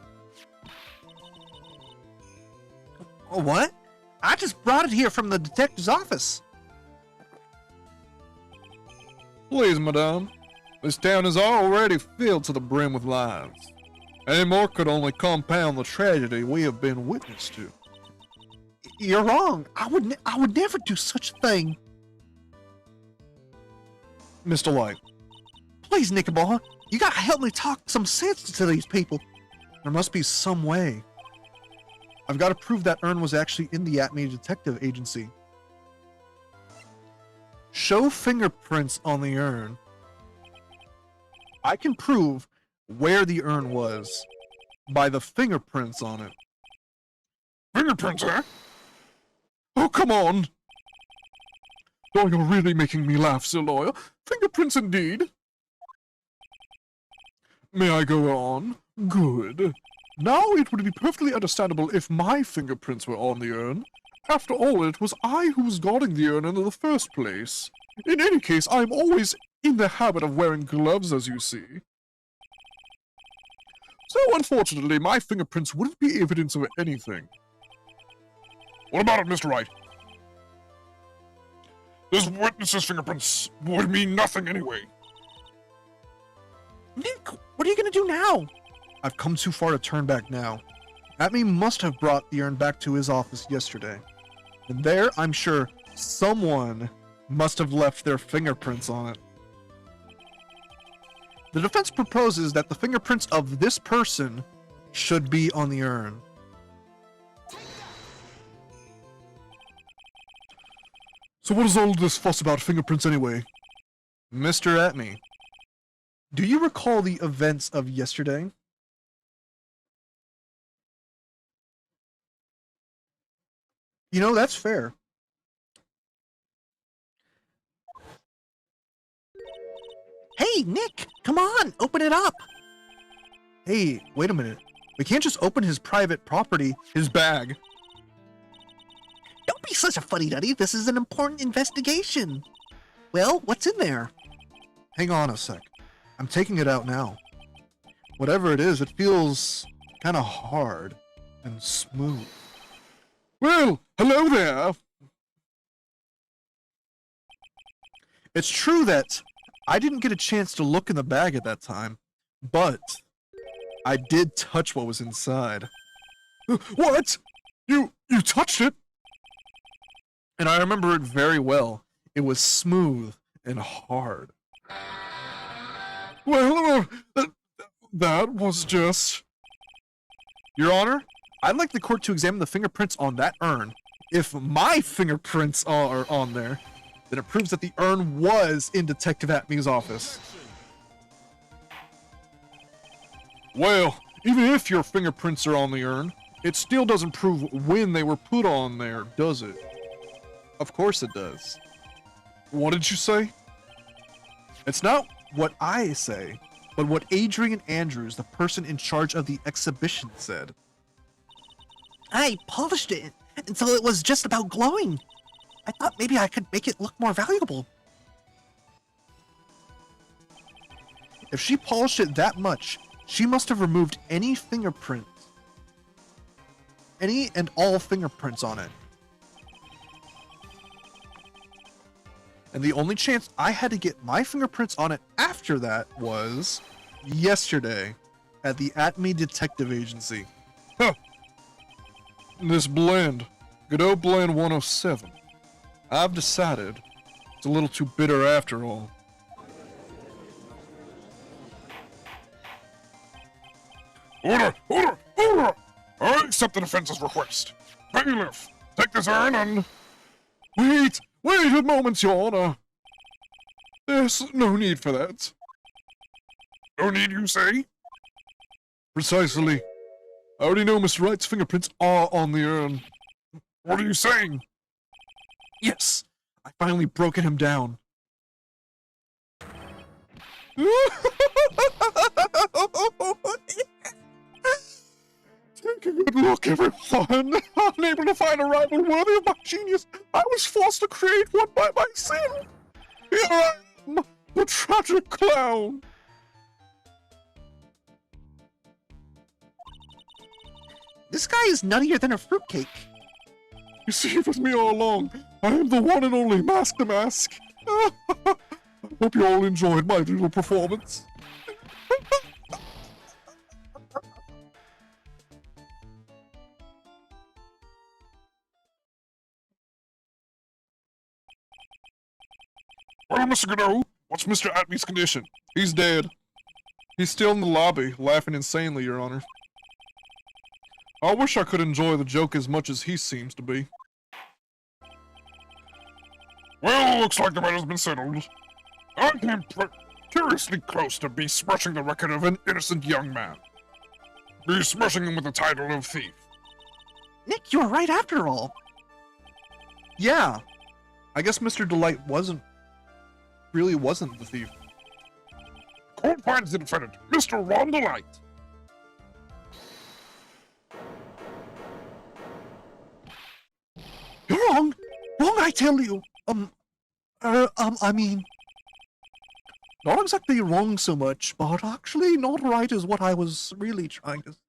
What? I just brought it here from the detective's office. Please, madame. This town is already filled to the brim with lies. Any more could only compound the tragedy we have been witness to. You're wrong. I would never do such a thing. Mr. Light, Please, Knickerbocker, you gotta help me talk some sense to these people. there must be some way. I've got to prove that urn was actually in the Atme Detective Agency. Show fingerprints on the urn. I can prove where the urn was by the fingerprints on it. Fingerprints, eh? Oh, come on! Oh, you're really making me laugh, Sir Lawyer. Fingerprints indeed. May I go on? Good. Now it would be perfectly understandable if my fingerprints were on the urn. After all, it was I who was guarding the urn in the first place. In any case, I am always in the habit of wearing gloves, as you see. So, unfortunately, my fingerprints wouldn't be evidence of anything. What about it, Mr. Wright? This witness's fingerprints would mean nothing anyway. Nick, what are you gonna do now? I've come too far to turn back now. Atme must have brought the urn back to his office yesterday. And there, I'm sure, someone must have left their fingerprints on it. The defense proposes that the fingerprints of this person should be on the urn. So what is all this fuss about fingerprints anyway? Mr. Atme, do you recall the events of yesterday? You know, that's fair. Hey, Nick, come on, open it up. Hey, wait a minute. We can't just open his private property, his bag. Don't be such a fuddy-duddy. This is an important investigation. Well, what's in there? Hang on a sec. I'm taking it out now. Whatever it is, it feels kind of hard and smooth. Well, hello there. It's true that I didn't get a chance to look in the bag at that time, but I did touch what was inside. What? You touched it? And I remember it very well. It was smooth and hard. Well, that was just... Your Honor, I'd like the court to examine the fingerprints on that urn. If my fingerprints are on there, then it proves that the urn was in Detective Atme's office. Well, even if your fingerprints are on the urn, it still doesn't prove when they were put on there, does it? Of course it does. What did you say? It's not what I say, but what Adrian Andrews, the person in charge of the exhibition, said. I polished it until it was just about glowing. I thought maybe I could make it look more valuable. If she polished it that much, she must have removed any fingerprints. Any and all fingerprints on it. And the only chance I had to get my fingerprints on it after that was yesterday at the Atme Detective Agency. Huh. This blend, Godot Blend 107. I've decided it's a little too bitter after all. Order! Order! Order! I accept the defense's request. Bailiff, take this urn and... Wait a moment, Your Honor. There's no need for that. No need, you say? Precisely. I already know Mr. Wright's fingerprints are on the urn. What are you saying? Yes, I finally broken him down. Take a good look, everyone. Unable to find a rival worthy of my genius, I was forced to create one by myself. Here I am, the tragic clown. This guy is nuttier than a fruitcake. You see, it was me all along. I am the one and only Mask the Mask. I hope you all enjoyed my little performance. Well, Mr. Godot, what's Mr. Atmy's condition? He's dead. He's still in the lobby, laughing insanely, Your Honor. I wish I could enjoy the joke as much as he seems to be. Well, looks like the matter's been settled. I came curiously close to besmirching the record of an innocent young man. Besmirching him with the title of thief. Nick, you were right after all. Yeah. I guess Mr. Delight really wasn't the thief. Court finds the defendant, Mr. Ron Delight. You're wrong. Wrong, I tell you. I mean, not exactly wrong so much, but actually not right is what I was really trying to say.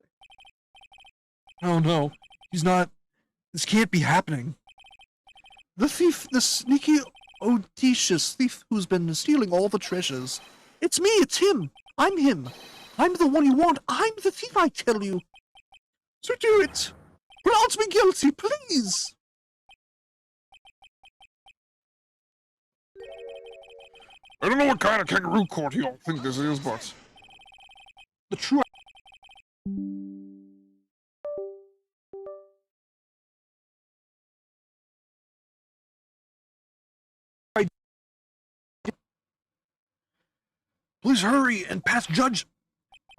Oh no, he's not. This can't be happening. The thief, the sneaky, audacious thief who's been stealing all the treasures. It's me, it's him. I'm him. I'm the one you want. I'm the thief, I tell you. So do it. Pronounce me guilty, please. I don't know what kind of kangaroo court y'all think this is, but the true Please hurry and pass judge.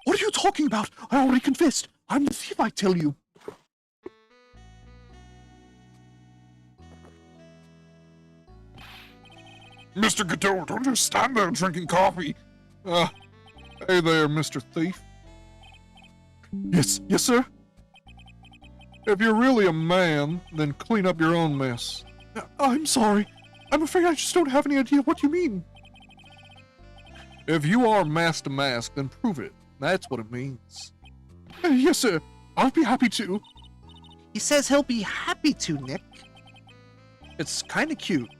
What are you talking about? I already confessed. I'm the thief, I tell you. Mr. Godot, don't just stand there drinking coffee. Hey there, Mr. Thief. Yes, sir. If you're really a man, then clean up your own mess. I'm sorry. I'm afraid I just don't have any idea what you mean. If you are mask to mask, then prove it. That's what it means. Yes, sir. I'll be happy to. He says he'll be happy to, Nick. It's kinda cute.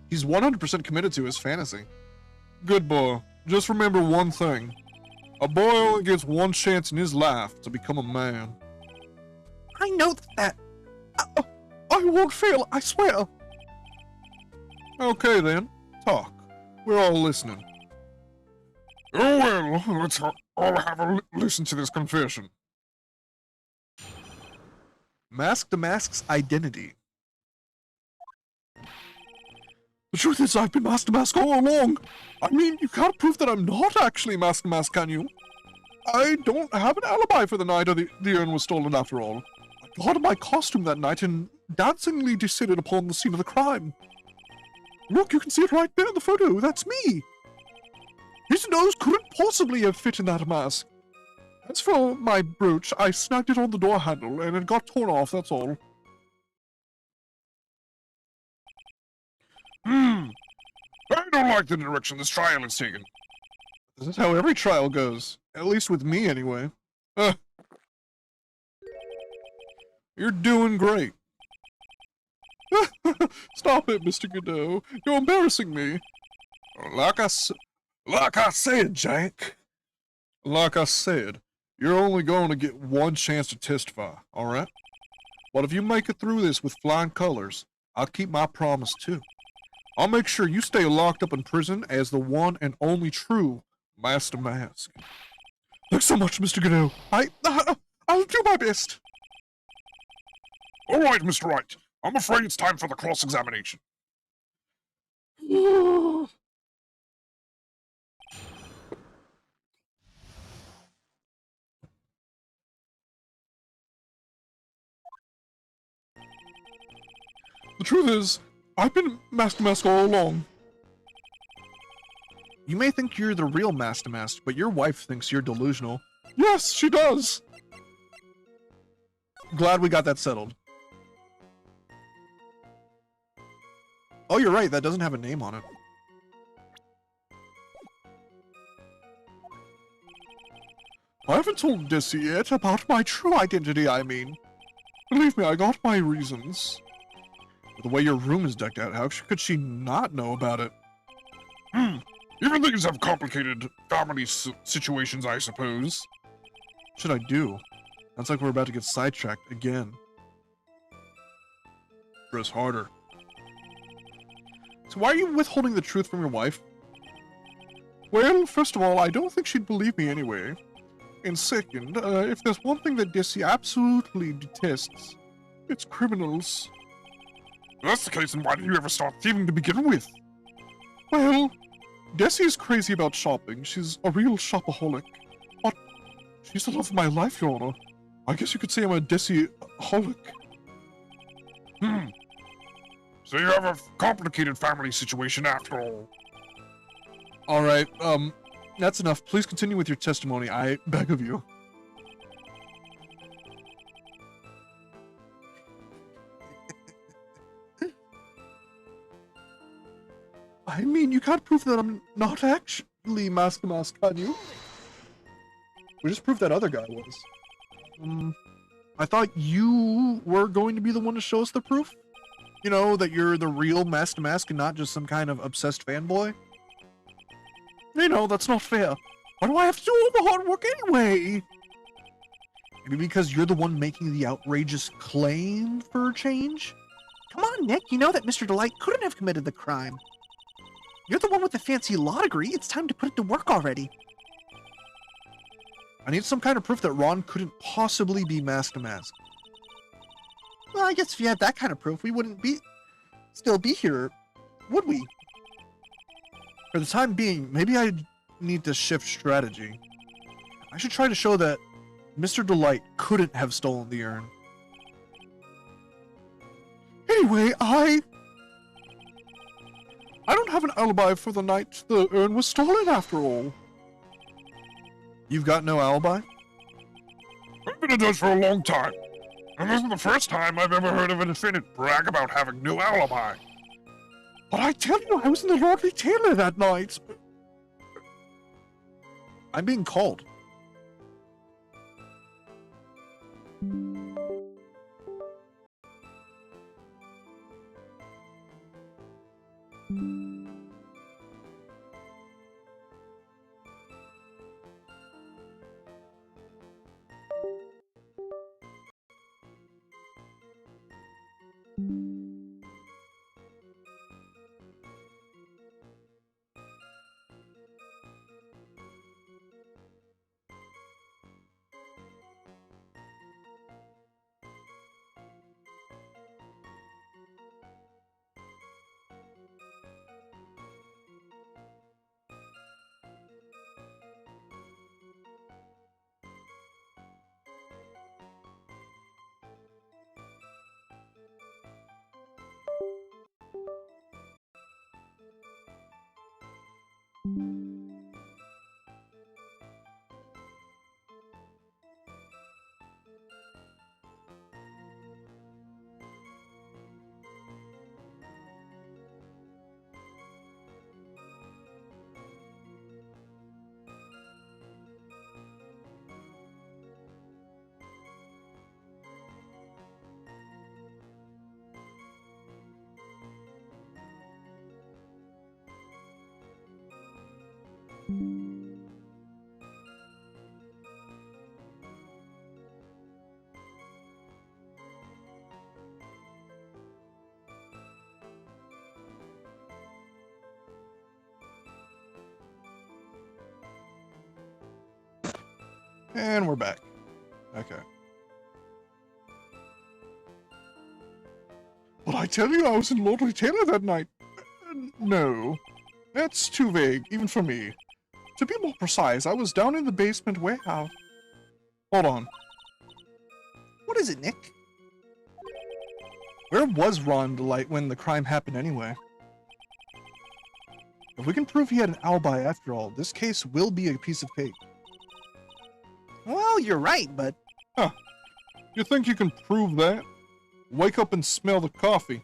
He's 100% committed to his fantasy. Good boy. Just remember one thing. A boy only gets one chance in his life to become a man. I know that. I won't fail, I swear. Okay then. Talk. We're all listening. Oh well, let's all have a listen to this confession. Mask to Mask's identity. The truth is, I've been Mask to Mask all along. I mean, you can't prove that I'm not actually Mask to Mask, can you? I don't have an alibi for the night the urn was stolen after all. I got in my costume that night and dancingly descended upon the scene of the crime. Look, you can see it right there in the photo. That's me. His nose couldn't possibly have fit in that mask. As for my brooch, I snagged it on the door handle and it got torn off, that's all. I don't like the direction this trial is taking. This is how every trial goes. At least with me, anyway. You're doing great. Stop it, Mr. Godot. You're embarrassing me. Like I said, Jack. Like I said, you're only going to get one chance to testify, alright? But if you make it through this with flying colors, I'll keep my promise too. I'll make sure you stay locked up in prison as the one and only true Master Mask. Thanks so much, Mr. Godot. I'll do my best. All right, Mr. Wright. I'm afraid it's time for the cross-examination. The truth is, I've been Master Mask all along. You may think you're the real Master Mask, but your wife thinks you're delusional. Yes, she does. Glad we got that settled. Oh, you're right, that doesn't have a name on it. I haven't told Dissy yet about my true identity, I mean. Believe me, I got my reasons. The way your room is decked out, how could she not know about it? Even these have complicated family situations, I suppose. What should I do? Sounds like we're about to get sidetracked again. Press harder. So why are you withholding the truth from your wife? Well, first of all, I don't think she'd believe me anyway. And second, if there's one thing that Desi absolutely detests, it's criminals. If that's the case, then why did you ever start thieving to begin with? Well, Desi is crazy about shopping. She's a real shopaholic. But she's the love of my life, Your Honor. I guess you could say I'm a Desi-holic. So you have a complicated family situation after all. Alright, that's enough. Please continue with your testimony, I beg of you. I mean, you can't prove that I'm not actually Mask, can you? We just proved that other guy was. I thought you were going to be the one to show us the proof? You know, that you're the real Mask and not just some kind of obsessed fanboy? You know, that's not fair. Why do I have to do all the hard work anyway? Maybe because you're the one making the outrageous claim for change? Come on, Nick. You know that Mr. Delight couldn't have committed the crime. You're the one with the fancy law degree. It's time to put it to work already. I need some kind of proof that Ron couldn't possibly be Mask. Well, I guess if you had that kind of proof, we wouldn't still be here, would we? For the time being, maybe I need to shift strategy. I should try to show that Mr. Delight couldn't have stolen the urn. Anyway, I don't have an alibi for the night the urn was stolen after all. You've got no alibi? I've been a judge for a long time, and this is the first time I've ever heard of a defendant brag about having no alibi. But I tell you, I was in the laundry tailor that night. I'm being called. And we're back. Okay. But I tell you, I was in Laundry Tailor that night. No. That's too vague, even for me. To be more precise, I was down in the basement warehouse. Hold on. What is it, Nick? Where was Ron Delight when the crime happened anyway? If we can prove he had an alibi after all, this case will be a piece of cake. Well, you're right, but... Huh. You think you can prove that? Wake up and smell the coffee.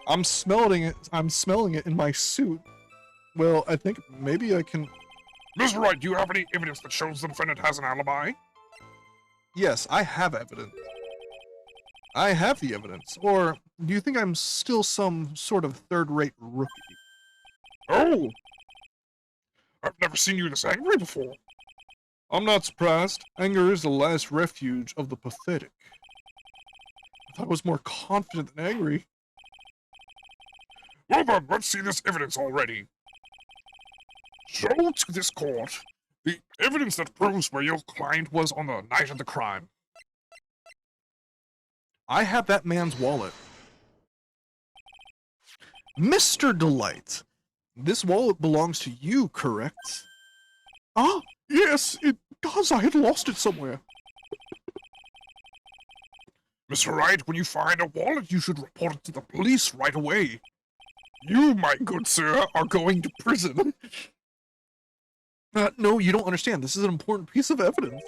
I'm smelling it in my suit. Well, I think maybe I can... Mr. Wright, do you have any evidence that shows the defendant has an alibi? Yes, I have evidence. I have the evidence. Or do you think I'm still some sort of third-rate rookie? Oh! I've never seen you this angry before. I'm not surprised. Anger is the last refuge of the pathetic. I thought I was more confident than angry. Well then, let's see this evidence already. Show to this court the evidence that proves where your client was on the night of the crime. I have that man's wallet. Mr. Delight, this wallet belongs to you, correct? Ah, yes, it does. I had lost it somewhere. Mr. Wright, when you find a wallet, you should report it to the police right away. You, my good sir, are going to prison. No, you don't understand. This is an important piece of evidence.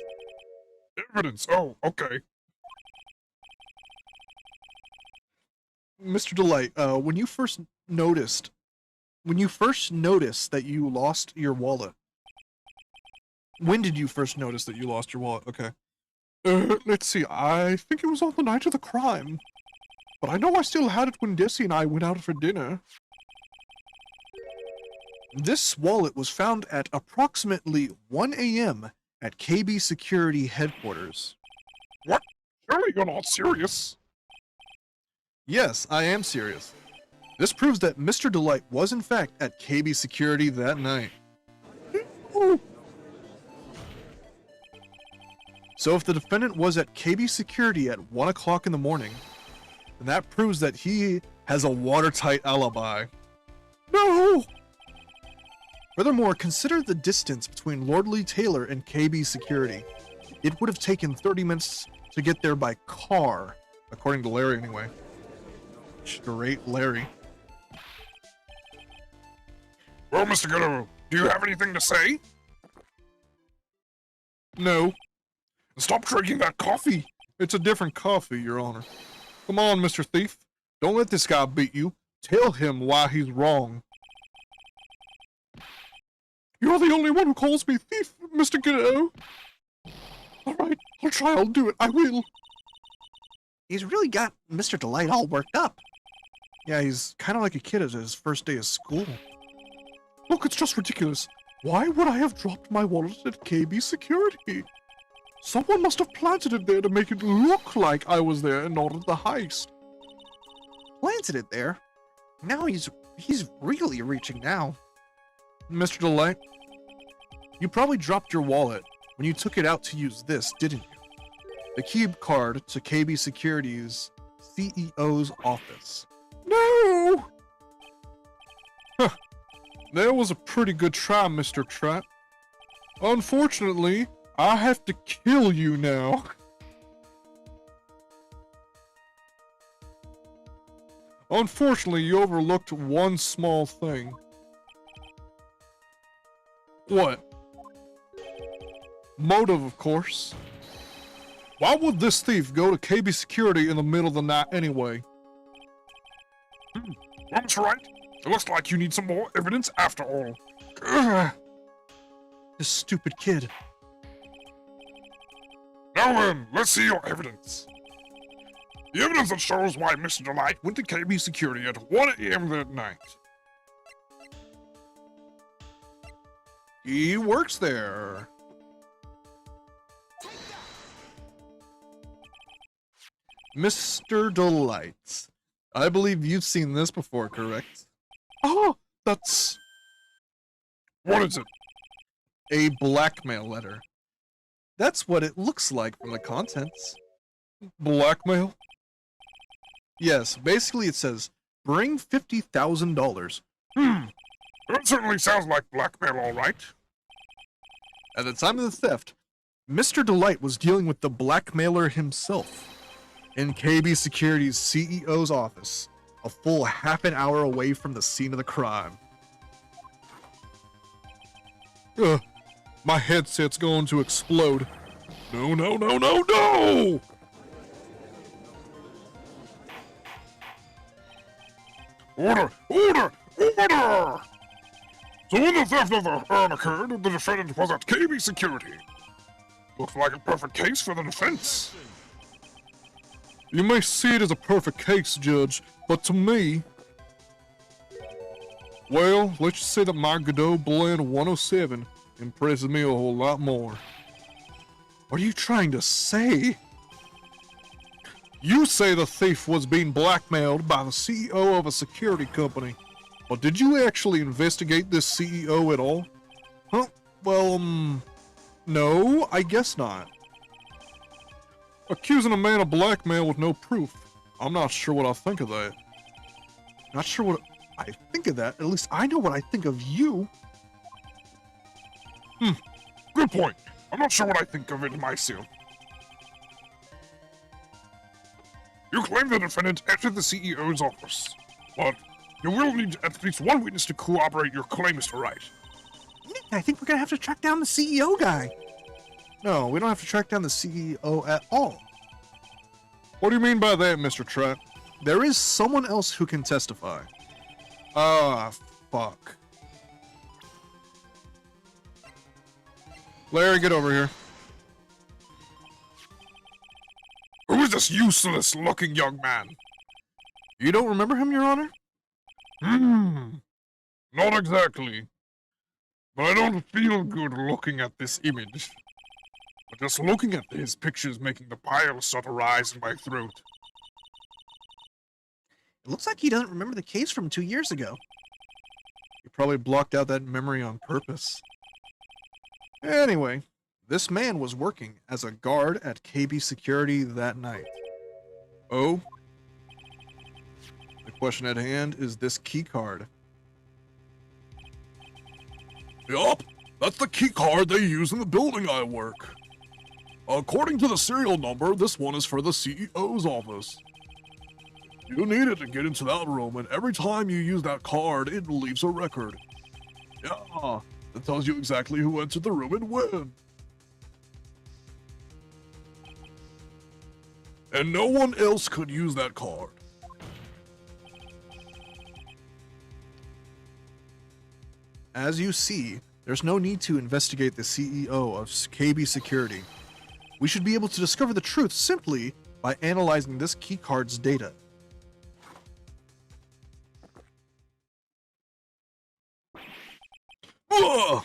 Evidence? Oh, okay. Mr. Delight, when you first noticed that you lost your wallet, when did you first notice that you lost your wallet? Okay. Let's see, I think it was on the night of the crime. But I know I still had it when Desi and I went out for dinner. This wallet was found at approximately 1 a.m. at KB Security Headquarters. What? Surely you're not serious. Yes, I am serious. This proves that Mr. Delight was in fact at KB Security that night. So if the defendant was at KB Security at 1 o'clock in the morning, then that proves that he has a watertight alibi. No! Furthermore, consider the distance between Lord Lee Taylor and KB Security. It would have taken 30 minutes to get there by car, according to Larry anyway. Straight Larry. Well, Mr. Goodo, do you have anything to say? No. Stop drinking that coffee. It's a different coffee, Your Honor. Come on, Mr. Thief. Don't let this guy beat you. Tell him why he's wrong. You're the only one who calls me thief, Mr. Goodo. Alright, I'll try, I'll do it, I will. He's really got Mr. Delight all worked up. Yeah, he's kind of like a kid at his first day of school. Look, it's just ridiculous. Why would I have dropped my wallet at KB Security? Someone must have planted it there to make it look like I was there and not at the heist. Planted it there. Now he's really reaching now. Mr. Delight, you probably dropped your wallet when you took it out to use this, didn't you? The key card to KB Security's CEO's office. No! Huh. That was a pretty good try, Mr. Trapp. Unfortunately, I have to kill you now. Unfortunately, you overlooked one small thing. What? Motive, of course. Why would this thief go to KB Security in the middle of the night anyway? That's right. It looks like you need some more evidence after all. Ugh. This stupid kid. Now then, let's see your evidence. The evidence that shows why Mr. Delight went to KB Security at 1 a.m. that night. He works there. Mr. Delight. I believe you've seen this before, correct? Oh, that's... What is it? a blackmail letter. That's what it looks like from the contents. Blackmail? Yes, basically it says, bring $50,000. That certainly sounds like blackmail, all right. At the time of the theft, Mr. Delight was dealing with the blackmailer himself in KB Security's CEO's office, a full half an hour away from the scene of the crime. My headset's going to explode. No, no, no, no, no! Order! Order! Order! So when the theft of the urn occurred, the defendant was at KB Security. Looks like a perfect case for the defense. You may see it as a perfect case, Judge, but to me... Well, let's just say that my Godot Blend 107 impresses me a whole lot more. What are you trying to say? You say the thief was being blackmailed by the CEO of a security company, but did you actually investigate this CEO at all? Huh? Well, no, I guess not. Accusing a man of blackmail with no proof. I'm not sure what I think of that. Not sure what I think of that. At least I know what I think of you. Good point. I'm not sure what I think of it myself. You claim the defendant entered the CEO's office, but you will need at least one witness to corroborate your claim, Mr. Wright. I think we're gonna have to track down the CEO guy. No, we don't have to track down the CEO at all. What do you mean by that, Mr. Trent? There is someone else who can testify. Ah, fuck. Larry, get over here. Who is this useless-looking young man? You don't remember him, Your Honor? Not exactly. But I don't feel good looking at this image. But just looking at his pictures making the pile start to rise in my throat. It looks like he doesn't remember the case from 2 years ago. You probably blocked out that memory on purpose. Anyway, this man was working as a guard at KB Security that night. Oh? The question at hand is this key card. Yup, that's the key card they use in the building I work. According to the serial number, this one is for the CEO's office. You need it to get into that room, and every time you use that card, it leaves a record. Yeah, it tells you exactly who entered the room and when. And no one else could use that card. As you see, there's no need to investigate the CEO of KB Security. We should be able to discover the truth simply by analyzing this keycard's data. Ugh!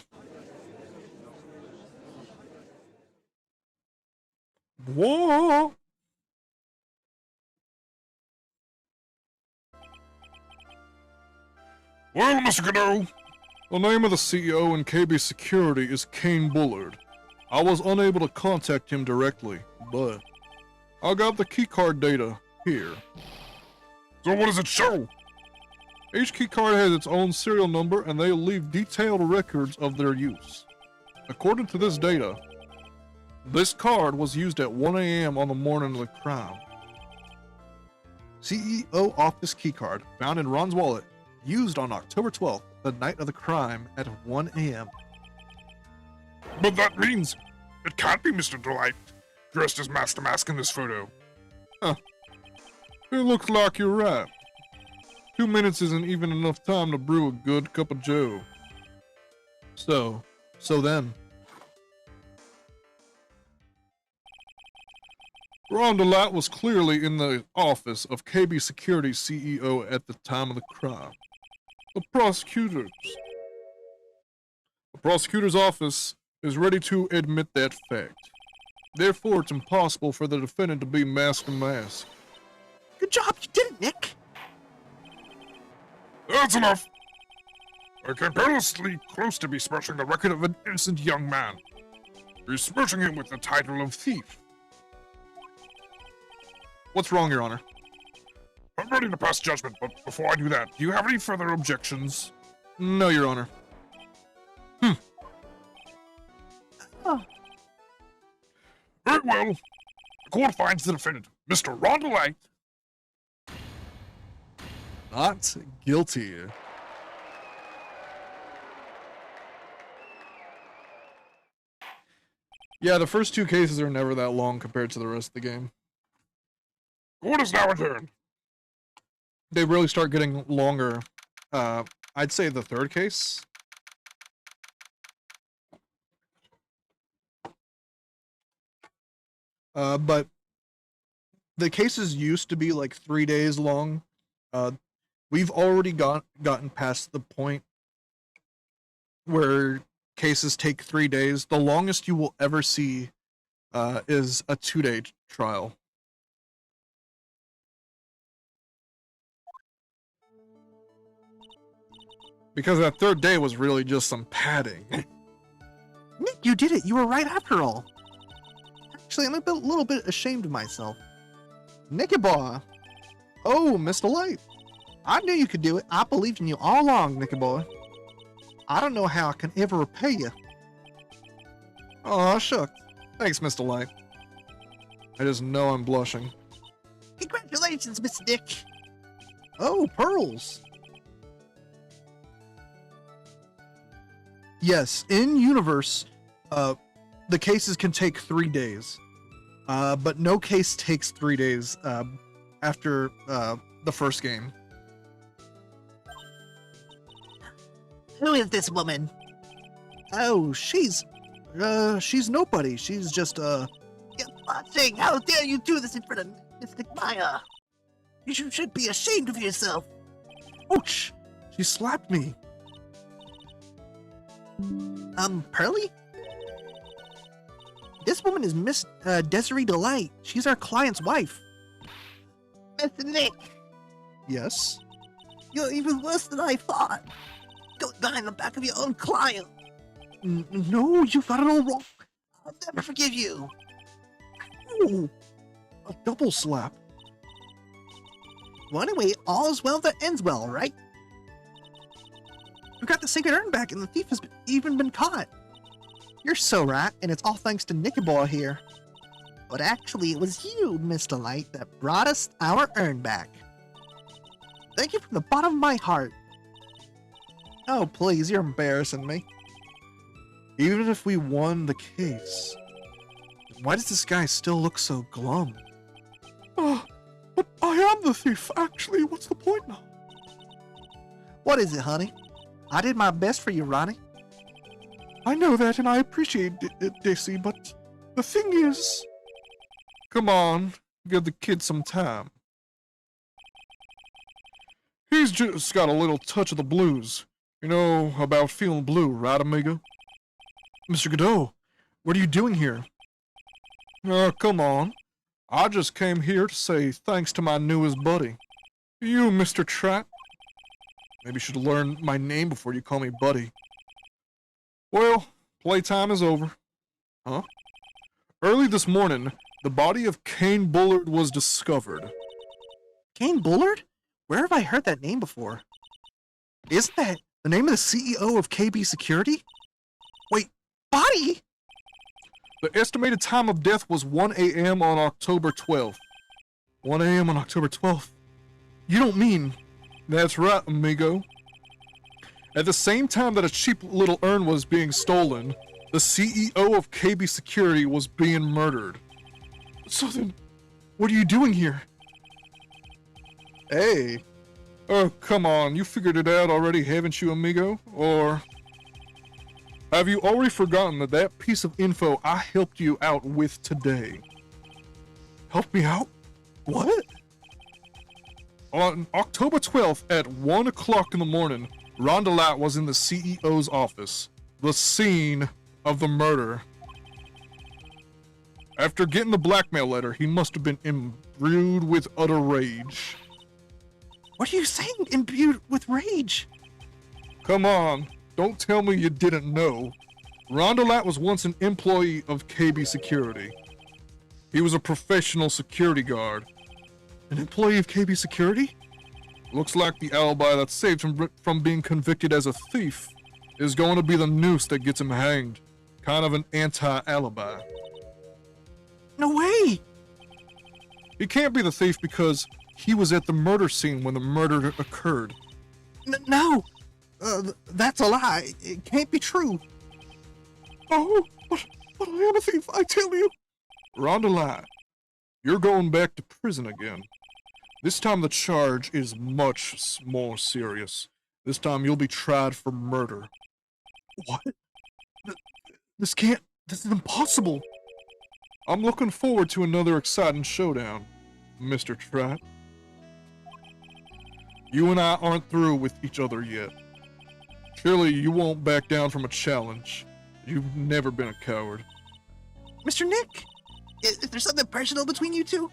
Whoa! Well, Mr. Godot, The name of the CEO in KB Security is Kane Bullard. I was unable to contact him directly, but I got the keycard data here. so what does it show? Each keycard has its own serial number and they leave detailed records of their use. According to this data, this card was used at 1 a.m. on the morning of the crime. CEO office keycard found in Ron's wallet, used on October 12th, the night of the crime at 1 a.m. But that means it can't be Mr. Delight dressed as Master Mask in this photo. It looks like you're right. 2 minutes isn't even enough time to brew a good cup of joe. So then, Ron DeLight was clearly in the office of KB Security's CEO at the time of the crime. The prosecutor's office is ready to admit that fact. Therefore, it's impossible for the defendant to be Master Mask. Good job, you did it, Nick. That's enough. I came perilously close to besmirching the record of an innocent young man. Besmirching him with the title of thief. what's wrong, Your Honor? I'm ready to pass judgment, but before I do that, do you have any further objections? No, Your Honor. Very well. The court finds the defendant, Mr. Ron DeLight, Not guilty. Yeah, the first two cases are never that long compared to the rest of the game. Court is now adjourned. They really start getting longer. I'd say the third case. But the cases used to be like 3 days long. We've already gotten past the point where cases take 3 days. The longest you will ever see is a 2-day trial. Because that third day was really just some padding. Nick, you did it. You were right after all. Actually, I'm little bit ashamed of myself. Nicky boy. Oh, Mr. Light. I knew you could do it. I believed in you all along, Nicky boy. I don't know how I can ever repay you. Aw, shucks. Thanks, Mr. Light. I just know I'm blushing. Congratulations, Mr. Nick. Oh, pearls. Yes, in universe, the cases can take 3 days. But no case takes 3 days after the first game. Who is this woman? Oh, she's nobody. She's just, You're blushing. How dare you do this in front of Miss Maya? You should be ashamed of yourself. ouch! She slapped me. Pearly? This woman is Miss Desiree Delight. She's our client's wife. Mr. Nick, Yes? you're even worse than I thought. Going behind the back of your own client. No, you got it all wrong. I'll never forgive you. Ooh, a double slap. Well, anyway, all's well that ends well, right? We got the secret urn back and the thief has even been caught. You're so right, and it's all thanks to Nicky Boy here. But actually, it was you, Mr. Light, that brought us our urn back. Thank you from the bottom of my heart. Oh, please, you're embarrassing me. Even if we won the case, why does this guy still look so glum? But I am the thief, actually. What's the point now? What is it, honey? I did my best for you, Ronnie. I know that, and I appreciate it, Daisy, but the thing is... Come on, give the kid some time. He's just got a little touch of the blues. You know about feeling blue, right, amigo? Mr. Godot, what are you doing here? Come on. I just came here to say thanks to my newest buddy. You, Mr. Trapp. Maybe you should learn my name before you call me buddy. Well, playtime is over. Huh? Early this morning, the body of Kane Bullard was discovered. Kane Bullard? Where have I heard that name before? Isn't that the name of the CEO of KB Security? Wait, body? The estimated time of death was 1 a.m. on October 12th. 1 a.m. on October 12th? You don't mean... That's right, amigo. At the same time that a cheap little urn was being stolen, the CEO of KB Security was being murdered. So then, what are you doing here? Hey. Oh, come on, you figured it out already, haven't you, amigo? Or have you already forgotten that piece of info I helped you out with today? Help me out? What? On October 12th at 1 o'clock in the morning, Rondelat was in the CEO's office, the scene of the murder. After getting the blackmail letter, he must have been imbued with utter rage. What are you saying, imbued with rage? Come on, don't tell me you didn't know. Rondelat was once an employee of KB Security. He was a professional security guard. An employee of KB Security? Looks like the alibi that saved him from being convicted as a thief is going to be the noose that gets him hanged. Kind of an anti-alibi. No way! He can't be the thief because he was at the murder scene when the murder occurred. No! That's a lie. It can't be true. Oh, but I am a thief, I tell you. Rondelat, you're going back to prison again. This time the charge is much more serious. This time you'll be tried for murder. What? This is impossible. I'm looking forward to another exciting showdown, Mr. Trapp. You and I aren't through with each other yet. Surely you won't back down from a challenge. You've never been a coward. Mr. Nick! Is there something personal between you two?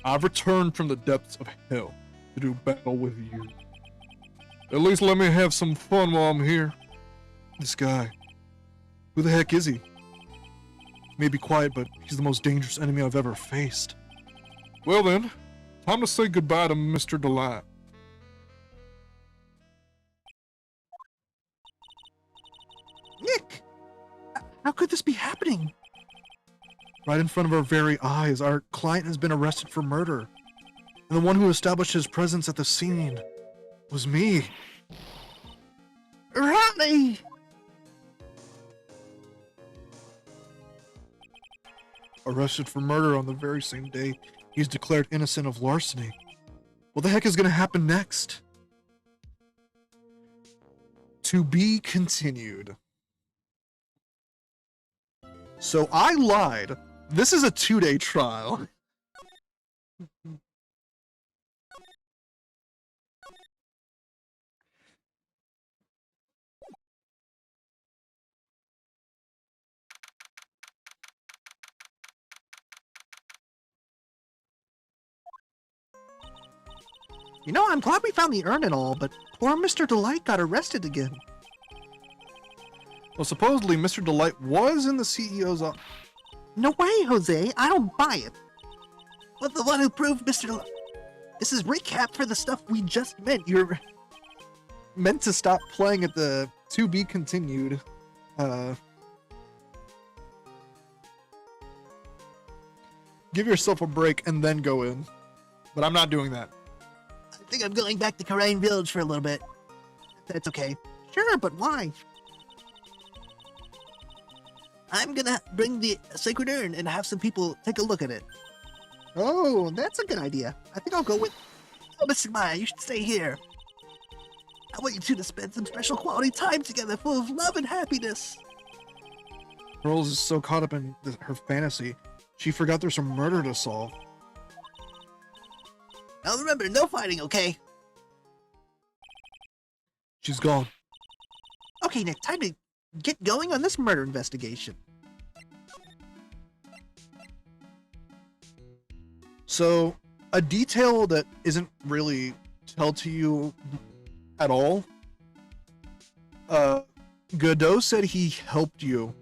I've returned from the depths of hell to do battle with you. At least let me have some fun while I'm here. This guy, Who the heck is he? He may be quiet, but he's the most dangerous enemy I've ever faced. Well then, time to say goodbye to Mr. Delight. Nick! How could this be happening? Right in front of our very eyes, our client has been arrested for murder. And the one who established his presence at the scene was me. Ronnie! Arrested for murder on the very same day he's declared innocent of larceny. What the heck is gonna happen next? To be continued. So I lied. This is a 2-day trial. You know, I'm glad we found the urn and all, but poor Mr. Delight got arrested again. Well, supposedly Mr. Delight was in the CEO's office. No way, Jose. I don't buy it. But the one who proved Mr. This is recap for the stuff we just meant. You're meant to stop playing at the to be continued. Give yourself a break and then go in. But I'm not doing that. I think I'm going back to Karain Village for a little bit. That's okay. Sure, but why? I'm gonna bring the sacred urn and have some people take a look at it. Oh, that's a good idea. I think I'll go with... Oh, Mr. Maya, you should stay here. I want you two to spend some special quality time together full of love and happiness. Pearls is so caught up in her fantasy, she forgot there's some murder to solve. Now remember, no fighting, okay? She's gone. Okay, Nick, time to get going on this murder investigation. So, a detail that isn't really told to you at all. Godot said he helped you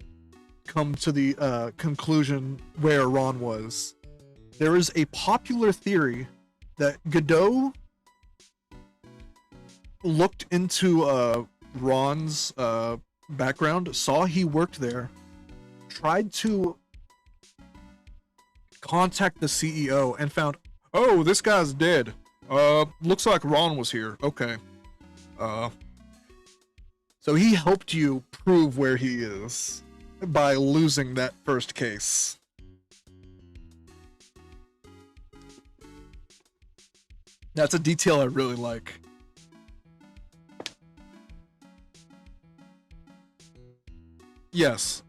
come to the conclusion where Ron was. There is a popular theory that Godot looked into Ron's background, saw he worked there, tried to contact the CEO and found, oh, this guy's dead. Looks like Ron was here. Okay. So he helped you prove where he is by losing that first case. That's a detail I really like. Yes.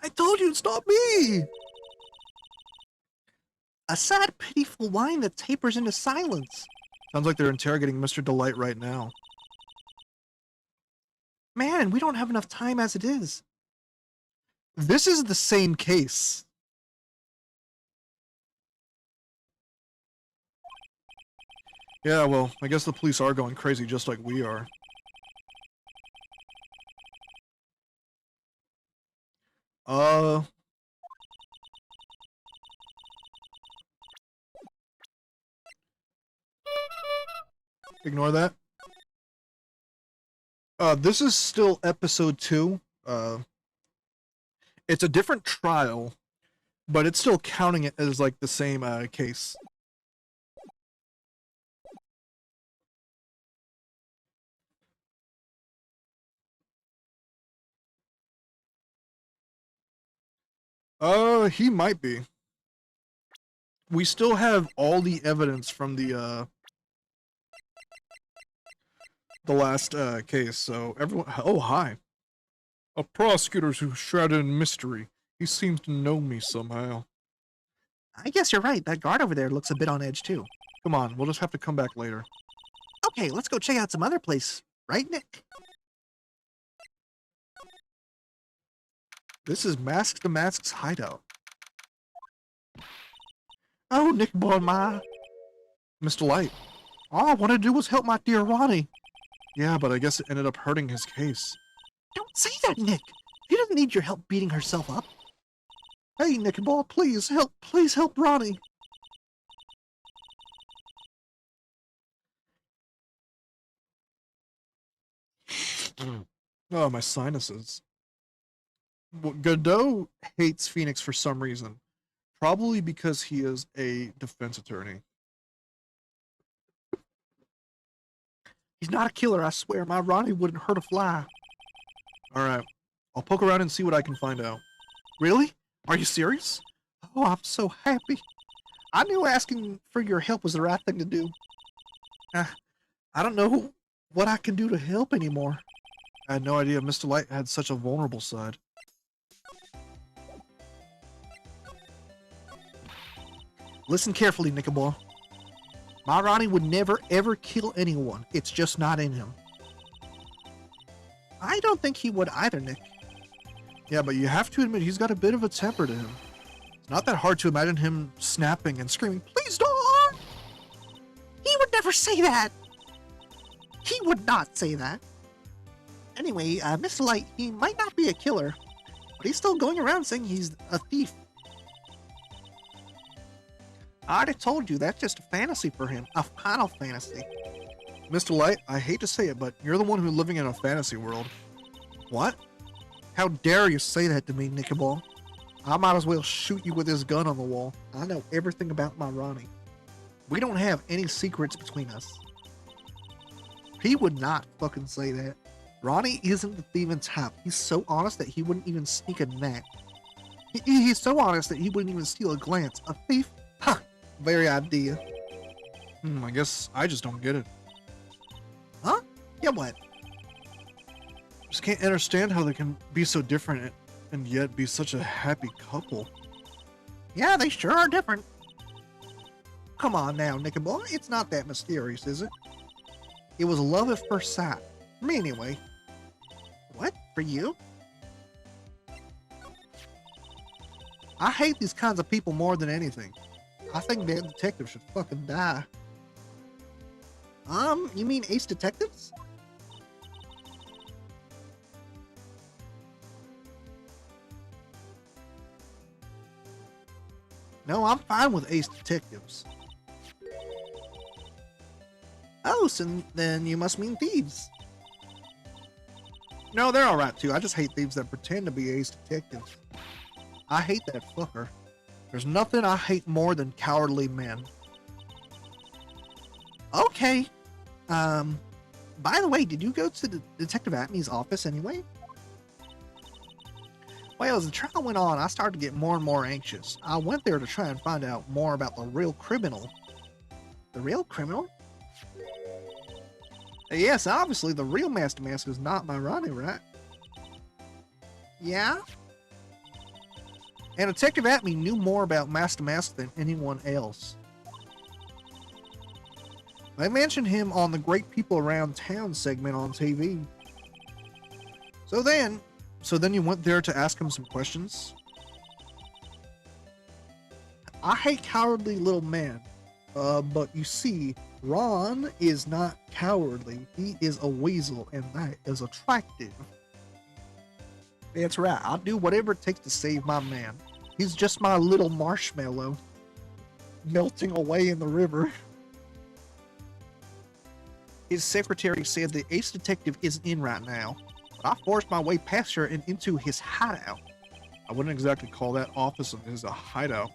I told you it's not me! A sad, pitiful whine that tapers into silence. Sounds like they're interrogating Mr. Delight right now. Man, we don't have enough time as it is. This is the same case. Yeah, well, I guess the police are going crazy just like we are. Ignore that. This is still episode 2. It's a different trial, but it's still counting it as like the same case. He might be. We still have all the evidence from the last case, so everyone... Oh, hi. A prosecutor who's shrouded in mystery. He seems to know me somehow. I guess you're right. That guard over there looks a bit on edge, too. Come on, we'll just have to come back later. Okay, let's go check out some other place. Right, Nick? This is Mask to Mask's hideout. Oh, Nick Bonma. Mr. Light. All I wanted to do was help my dear Ronnie. Yeah, but I guess it ended up hurting his case. Don't say that, Nick. He doesn't need your help beating herself up. Hey, Nick and Ball, please help Ronnie. Oh, my sinuses. Well, Godot hates Phoenix for some reason. Probably because he is a defense attorney. He's not a killer, I swear. My Ronnie wouldn't hurt a fly. Alright, I'll poke around and see what I can find out. Really? Are you serious? Oh, I'm so happy. I knew asking for your help was the right thing to do. I don't know what I can do to help anymore. I had no idea Mr. Light had such a vulnerable side. Listen carefully, Nickaball. My Ronnie would never ever kill anyone. It's just not in him. I don't think he would either, Nick. Yeah, but you have to admit he's got a bit of a temper to him. It's not that hard to imagine him snapping and screaming, "Please don't!" He would never say that. He would not say that. Anyway, Mr. Light, he might not be a killer, but he's still going around saying he's a thief. I already told you, that's just a fantasy for him. A final fantasy. Mr. Light, I hate to say it, but you're the one who's living in a fantasy world. What? How dare you say that to me, Nickaball? I might as well shoot you with this gun on the wall. I know everything about my Ronnie. We don't have any secrets between us. He would not fucking say that. Ronnie isn't the thieving type. He's so honest that he wouldn't even sneak a gnat. He's so honest that he wouldn't even steal a glance. A thief? Ha! Very idea. I guess I just don't get it. Huh? Yeah, what? Just can't understand how they can be so different and yet be such a happy couple. Yeah, they sure are different. Come on now, Nickaball. It's not that mysterious, is it? It was love at first sight. For me, anyway. What? For you? I hate these kinds of people more than anything. I think that detective should fucking die. You mean Ace Detectives? No, I'm fine with Ace Detectives. Oh, so then you must mean thieves. No, they're alright too. I just hate thieves that pretend to be Ace Detectives. I hate that fucker. There's nothing I hate more than cowardly men. Okay. By the way, did you go to Detective Atney's office anyway? Well, as the trial went on, I started to get more and more anxious. I went there to try and find out more about the real criminal. The real criminal? Yes, obviously, the real Master Mask is not my Ronnie, right? Yeah? And Detective Atney knew more about Master Mask than anyone else. They mentioned him on the Great People Around Town segment on TV. So then you went there to ask him some questions? I hate cowardly little men. But you see, Ron is not cowardly. He is a weasel, and that is attractive. That's right. I'll do whatever it takes to save my man. He's just my little marshmallow melting away in the river. His secretary said the Ace Detective isn't in right now, but I forced my way past her and into his hideout. I wouldn't exactly call that office of his a hideout.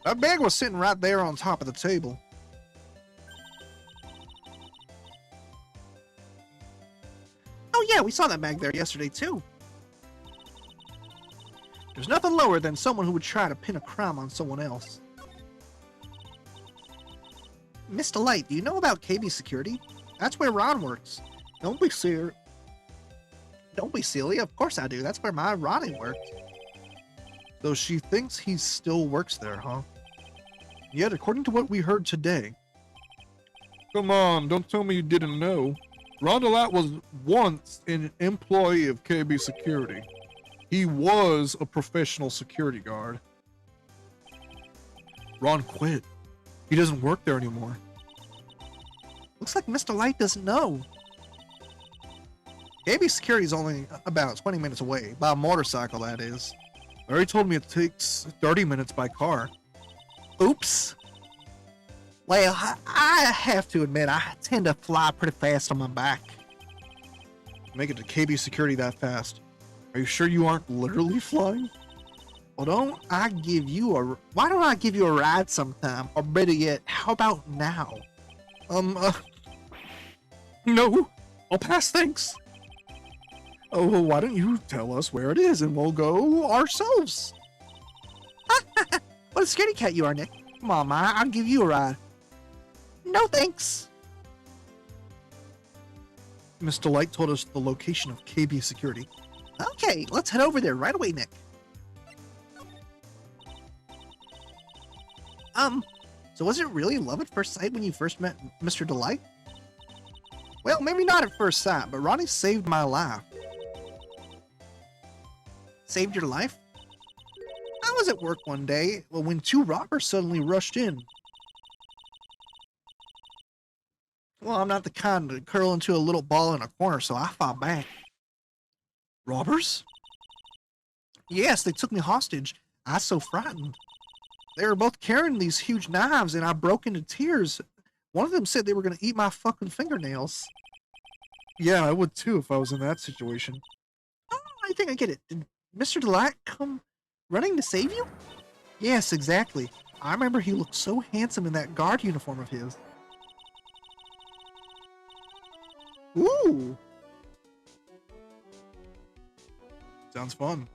That bag was sitting right there on top of the table. Oh yeah, we saw that bag there yesterday too. There's nothing lower than someone who would try to pin a crime on someone else. Mr. Light, do you know about KB Security? That's where Ron works. Don't be silly. Don't be silly. Of course I do. That's where my Ronnie works. So she thinks he still works there, huh? Yet, according to what we heard today... Come on, don't tell me you didn't know. Rondelat was once an employee of KB Security. He was a professional security guard. Ron quit. He doesn't work there anymore. Looks like Mr. Light doesn't know. KB Security is only about 20 minutes away, by a motorcycle, that is. Larry told me it takes 30 minutes by car. Oops. Well, I have to admit, I tend to fly pretty fast on my back. Make it to KB Security that fast. Are you sure you aren't literally flying? Well, why don't I give you a ride sometime? Or better yet, how about now? No. I'll pass, thanks. Oh, well, why don't you tell us where it is and we'll go ourselves? What a scaredy cat you are, Nick. Come on, Ma, I'll give you a ride. No thanks. Mr. Light told us the location of KB Security. Okay, let's head over there right away, Nick. So was it really love at first sight when you first met Mr. Delight? Well, maybe not at first sight, but Ronnie saved my life. Saved your life? I was at work one day when two robbers suddenly rushed in. Well, I'm not the kind to curl into a little ball in a corner, so I fought back. Robbers? Yes, they took me hostage. I was so frightened. They were both carrying these huge knives, and I broke into tears. One of them said they were going to eat my fucking fingernails. Yeah, I would too if I was in that situation. Oh, I think I get it. Did Mr. Delight come running to save you? Yes, exactly. I remember he looked so handsome in that guard uniform of his. Ooh! Sounds fun.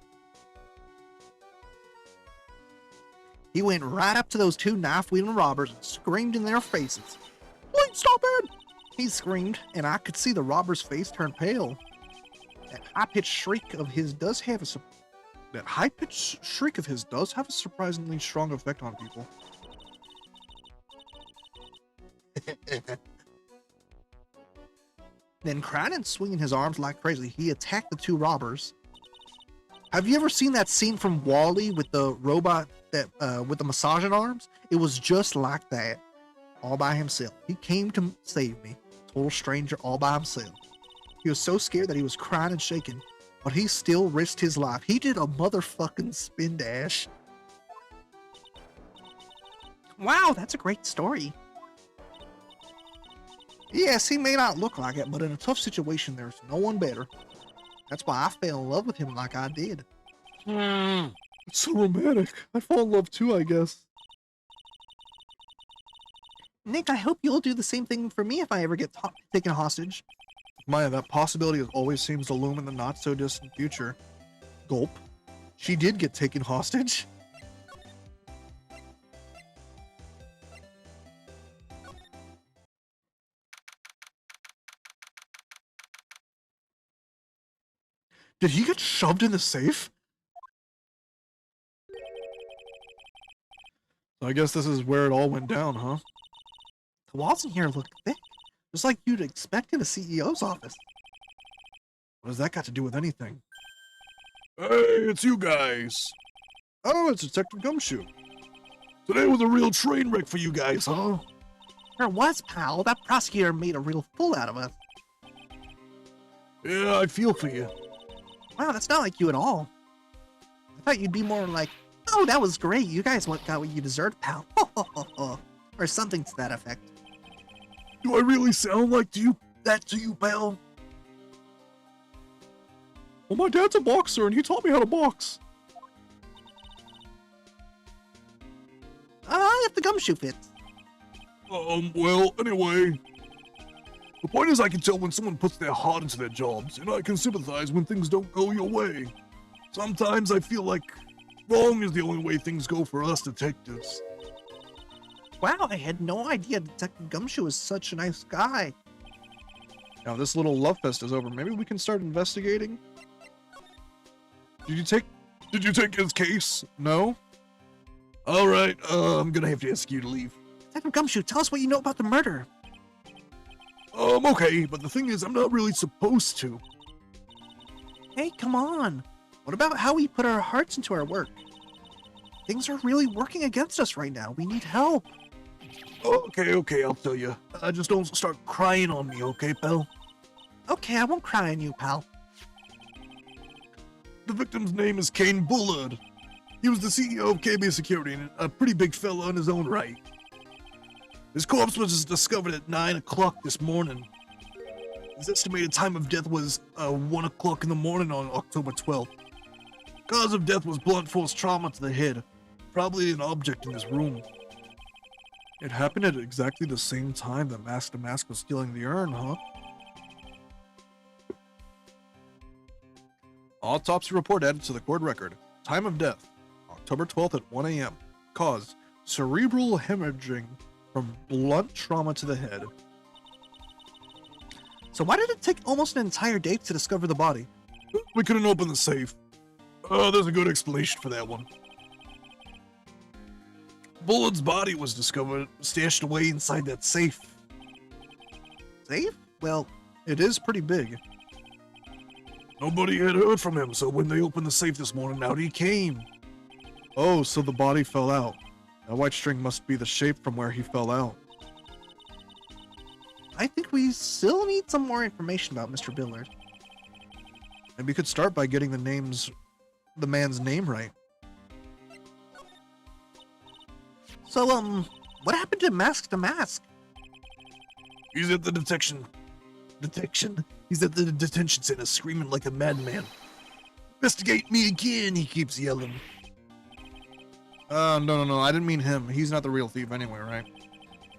He went right up to those two knife-wielding robbers and screamed in their faces. "Wait, stop it!" He screamed, and I could see the robber's face turn pale. That high-pitched shriek of his does have a surprisingly strong effect on people. Then crying and swinging his arms like crazy, he attacked the two robbers. Have you ever seen that scene from WALL-E with the robot that with the massaging arms? It was just like that, all by himself. He came to save me, total stranger, all by himself. He was so scared that he was crying and shaking, but he still risked his life. He did a motherfucking spin dash. Wow, that's a great story. Yes, he may not look like it, but in a tough situation, there's no one better. That's why I fell in love with him like I did. It's so romantic. I'd fall in love too, I guess. Nick, I hope you'll do the same thing for me if I ever get taken hostage. Maya, that possibility always seems to loom in the not-so-distant future. Gulp. She did get taken hostage. Did he get shoved in the safe? So I guess this is where it all went down, huh? The walls in here look thick, just like you'd expect in a CEO's office. What does that got to do with anything? Hey, it's you guys. Oh, it's Detective Gumshoe. Today was a real train wreck for you guys, huh? There was, pal. That prosecutor made a real fool out of us. Yeah, I feel for you. Wow, that's not like you at all. I thought you'd be more like, "Oh, that was great. You guys got what you deserved, pal." Or something to that effect. Do I really sound like that to you, pal? Well, my dad's a boxer and he taught me how to box. If the gumshoe fits. Well, anyway. The point is I can tell when someone puts their heart into their jobs, and I can sympathize when things don't go your way. Sometimes I feel like wrong is the only way things go for us detectives. Wow, I had no idea Detective Gumshoe was such a nice guy. Now this little love fest is over. Maybe we can start investigating? Did you take his case? No? Alright, I'm gonna have to ask you to leave. Detective Gumshoe, tell us what you know about the murder. Okay, but the thing is, I'm not really supposed to. Hey, come on. What about how we put our hearts into our work? Things are really working against us right now. We need help. Okay, I'll tell you. Just don't start crying on me, okay, pal? Okay, I won't cry on you, pal. The victim's name is Kane Bullard. He was the CEO of KB Security and a pretty big fella in his own right. His corpse was discovered at 9 o'clock this morning. His estimated time of death was 1 o'clock in the morning on October 12th. Cause of death was blunt force trauma to the head, probably an object in his room. It happened at exactly the same time that Mask to Mask was stealing the urn, huh? Autopsy report added to the court record. Time of death, October 12th at 1 a.m. Cause, cerebral hemorrhaging from blunt trauma to the head. So why did it take almost an entire day to discover the body? We couldn't open the safe. There's a good explanation for that one. Bullard's body was discovered stashed away inside that safe. Safe? Well, It is pretty big. Nobody had heard from him, so when they opened the safe this morning, out he came. Oh, so the body fell out. That white string must be the shape from where he fell out. I think we still need some more information about Mr. Billard. And we could start by getting the man's name right. So, what happened to Mask? He's at the detection. He's at the detention center screaming like a madman. Investigate me again, he keeps yelling. No, I didn't mean him. He's not the real thief anyway, right?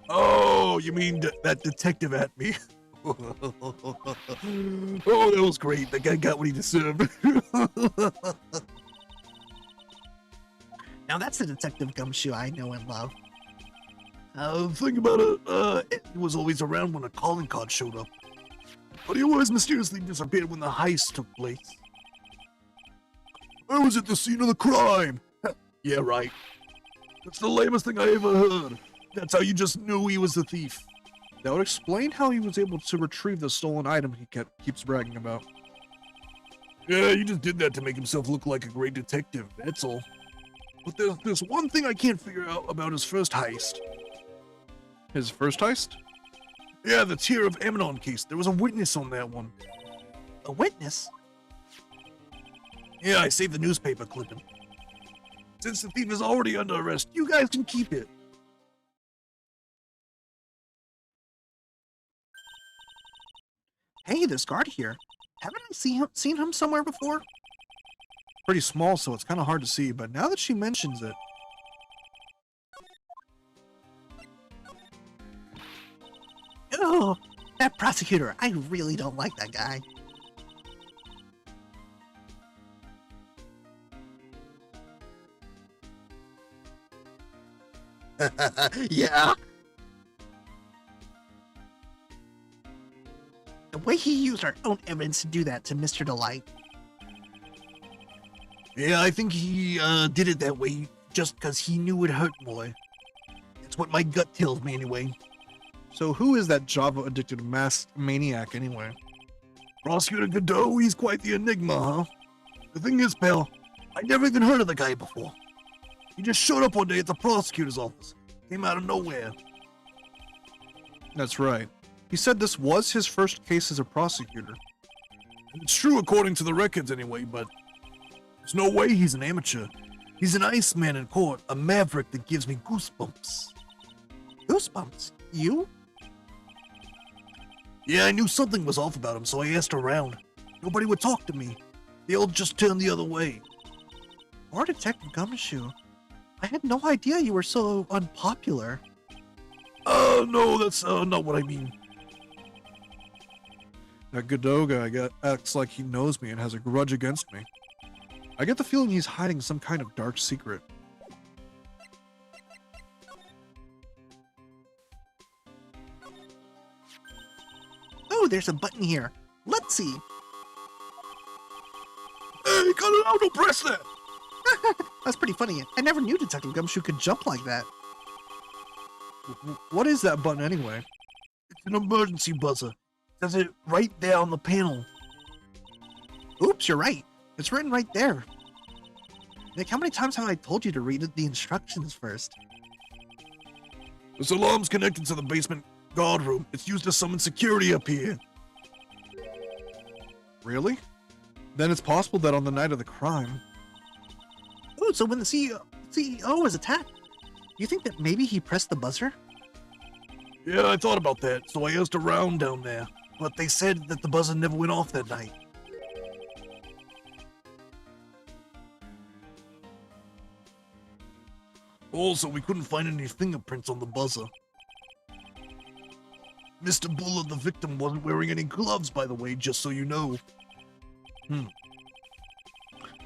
Oh, you mean that detective at me? Oh, that was great. That guy got what he deserved. Now that's a Detective Gumshoe I know and love. Think about it. He was always around when a calling card showed up. But he always mysteriously disappeared when the heist took place. I was at the scene of the crime. Yeah, right. That's the lamest thing I ever heard. That's how you just knew he was the thief. That would explain how he was able to retrieve the stolen item he keeps bragging about. Yeah, he just did that to make himself look like a great detective, that's all. But there's one thing I can't figure out about his first heist. His first heist? Yeah, the Tear of Amnon case. There was a witness on that one. A witness? Yeah, I saved the newspaper clipping. Since the thief is already under arrest, you guys can keep it. Hey, this guard here. Haven't I seen him somewhere before? Pretty small, so it's kind of hard to see, but now that she mentions it... Oh, that prosecutor. I really don't like that guy. Yeah? The way he used our own evidence to do that to Mr. Delight. Yeah, I think he did it that way just because he knew it hurt more. That's what my gut tells me anyway. So who is that Java-addicted masked maniac anyway? Prosecutor Godot, he's quite the enigma, huh? The thing is, pal, I never even heard of the guy before. He just showed up one day at the prosecutor's office. Came out of nowhere. That's right. He said this was his first case as a prosecutor. It's true according to the records anyway, but there's no way he's an amateur. He's an Iceman in court, a maverick that gives me goosebumps. Goosebumps? You? Yeah, I knew something was off about him, so I asked around. Nobody would talk to me. They all just turned the other way. Or Detective Gumshoe. I had no idea you were so unpopular. No, that's not what I mean. That Godot guy acts like he knows me and has a grudge against me. I get the feeling he's hiding some kind of dark secret. Oh, there's a button here. Let's see. Hey, cut it out, don't press that! That's pretty funny. I never knew Detective Gumshoe could jump like that. What is that button anyway? It's an emergency buzzer. It says it right there on the panel. Oops, you're right. It's written right there. Nick, how many times have I told you to read the instructions first? This alarm's connected to the basement guard room. It's used to summon security up here. Really? Then it's possible that on the night of the crime... Oh, so when the CEO was attacked, you think that maybe he pressed the buzzer? Yeah, I thought about that, so I asked around down there. But they said that the buzzer never went off that night. Also, we couldn't find any fingerprints on the buzzer. Mr. Buller, the victim, wasn't wearing any gloves, by the way, just so you know.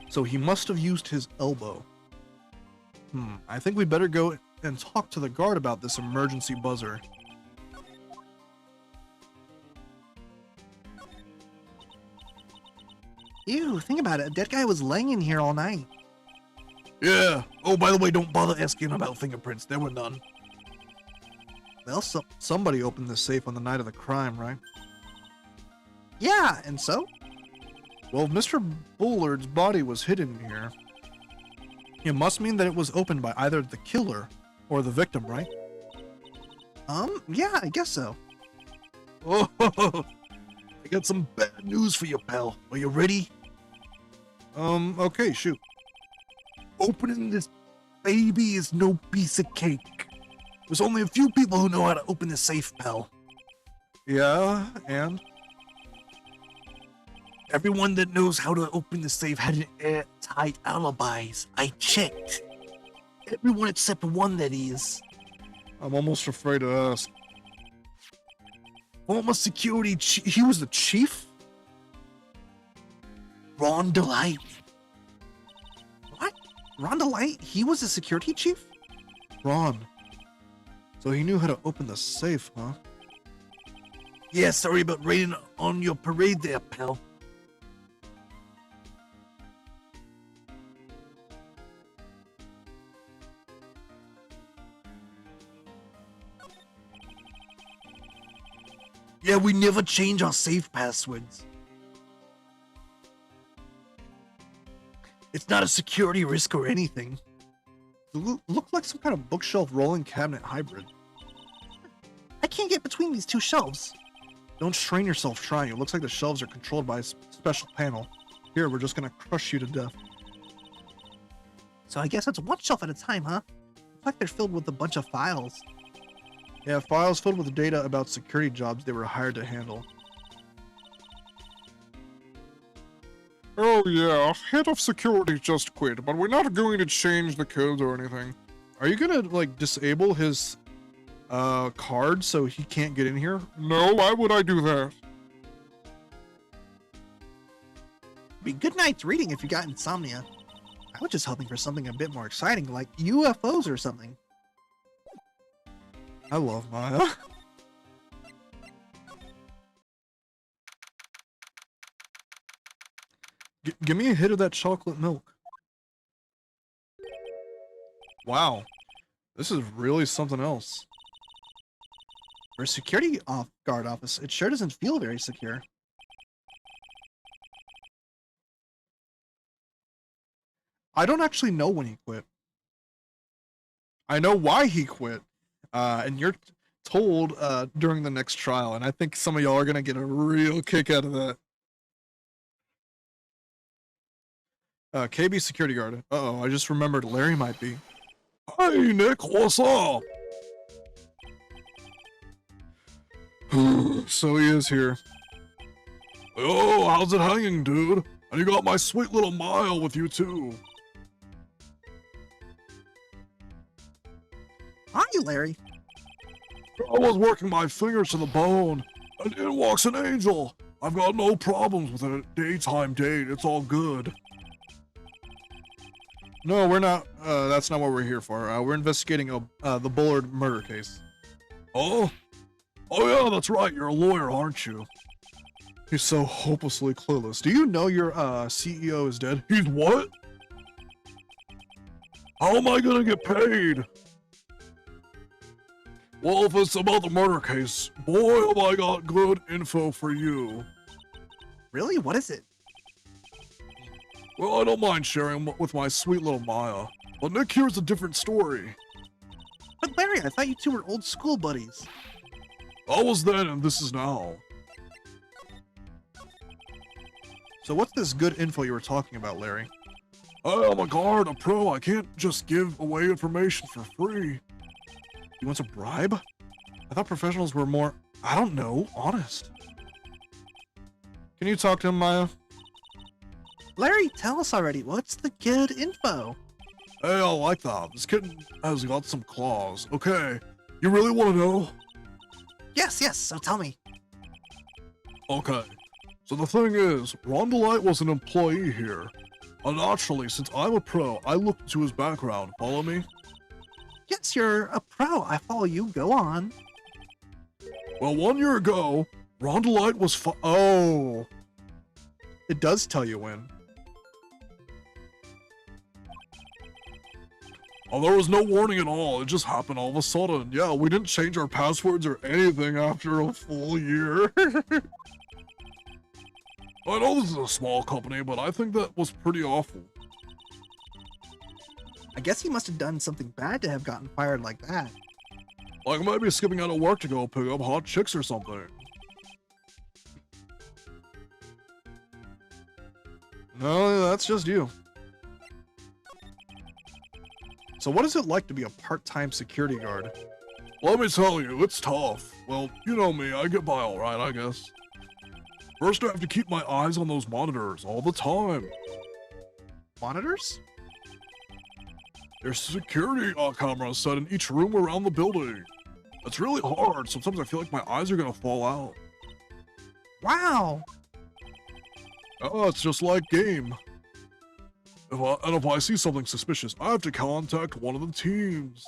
So he must have used his elbow. I think we better go and talk to the guard about this emergency buzzer. Ew, think about it. That guy was laying in here all night. Yeah. Oh, by the way, don't bother asking about fingerprints. There were none. Well, somebody opened this safe on the night of the crime, right? Yeah, and so? Well, if Mr. Bullard's body was hidden here, it must mean that it was opened by either the killer or the victim, right? Yeah, I guess so. Oh, I got some bad news for you, pal. Are you ready? Okay, shoot. Opening this baby is no piece of cake. There's only a few people who know how to open the safe, pal. Yeah, and? Everyone that knows how to open the safe had an airtight alibis. I checked. Everyone except one, that is. I'm almost afraid to ask. Former security He was the chief? Ron Delight. What? Ron Delight? He was a security chief? Ron. So he knew how to open the safe, huh? Yeah, sorry about raining on your parade there, pal. Yeah, we never change our safe passwords. It's not a security risk or anything. It looked like some kind of bookshelf rolling cabinet hybrid. I can't get between these two shelves. Don't strain yourself trying. It looks like the shelves are controlled by a special panel. Here, we're just gonna crush you to death. So I guess it's one shelf at a time, huh? Looks like they're filled with a bunch of files. Yeah, files filled with data about security jobs they were hired to handle. Oh yeah, head of security just quit, but we're not going to change the codes or anything. Are you gonna, like, disable his, card so he can't get in here? No, why would I do that? Be good night's reading if you got insomnia. I was just hoping for something a bit more exciting, like UFOs or something. I love Maya. Give me a hit of that chocolate milk. Wow. This is really something else. For a security guard office, it sure doesn't feel very secure. I don't actually know when he quit. I know why he quit. And you're told during the next trial, and I think some of y'all are gonna get a real kick out of that. KB security guard. Uh-oh, I just remembered Larry might be. Hey, Nick, what's up? So he is here. Oh, how's it hanging, dude? And you got my sweet little Maya with you, too. Hi, Larry. I was working my fingers to the bone, and in walks an angel. I've got no problems with a daytime date. It's all good. No, we're not. That's not what we're here for. We're investigating the Bullard murder case. Oh? Oh, yeah, that's right. You're a lawyer, aren't you? He's so hopelessly clueless. Do you know your CEO is dead? He's what? How am I gonna get paid? Well, if it's about the murder case, boy, have I got good info for you. Really? What is it? Well, I don't mind sharing with my sweet little Maya, but Nick here's a different story. But Larry, Larry, I thought you two were old school buddies. I was then and this is now. So what's this good info you were talking about, Larry? I'm a guard, a pro. I can't just give away information for free. You want a bribe? I thought professionals were more, I don't know, honest. Can you talk to him, Maya? Larry, tell us already. What's the good info? Hey, I like that. This kitten has got some claws. Okay, you really want to know? Yes, so tell me. Okay, so the thing is, Rondolite was an employee here. Naturally, since I'm a pro, I looked into his background. Follow me? Yes, you're a pro. I follow you. Go on. Well, 1 year ago, Rondolite was Oh. It does tell you when. Oh, there was no warning at all. It just happened all of a sudden. Yeah, we didn't change our passwords or anything after a full year. I know this is a small company, but I think that was pretty awful. I guess he must have done something bad to have gotten fired like that. Like maybe skipping out of work to go pick up hot chicks or something. No, that's just you. So what is it like to be a part-time security guard? Let me tell you, it's tough. Well, you know me, I get by alright, I guess. First, I have to keep my eyes on those monitors all the time. Monitors? There's security cameras set in each room around the building. It's really hard. Sometimes I feel like my eyes are gonna fall out. Wow. Oh, it's just like game. If I see something suspicious, I have to contact one of the teams.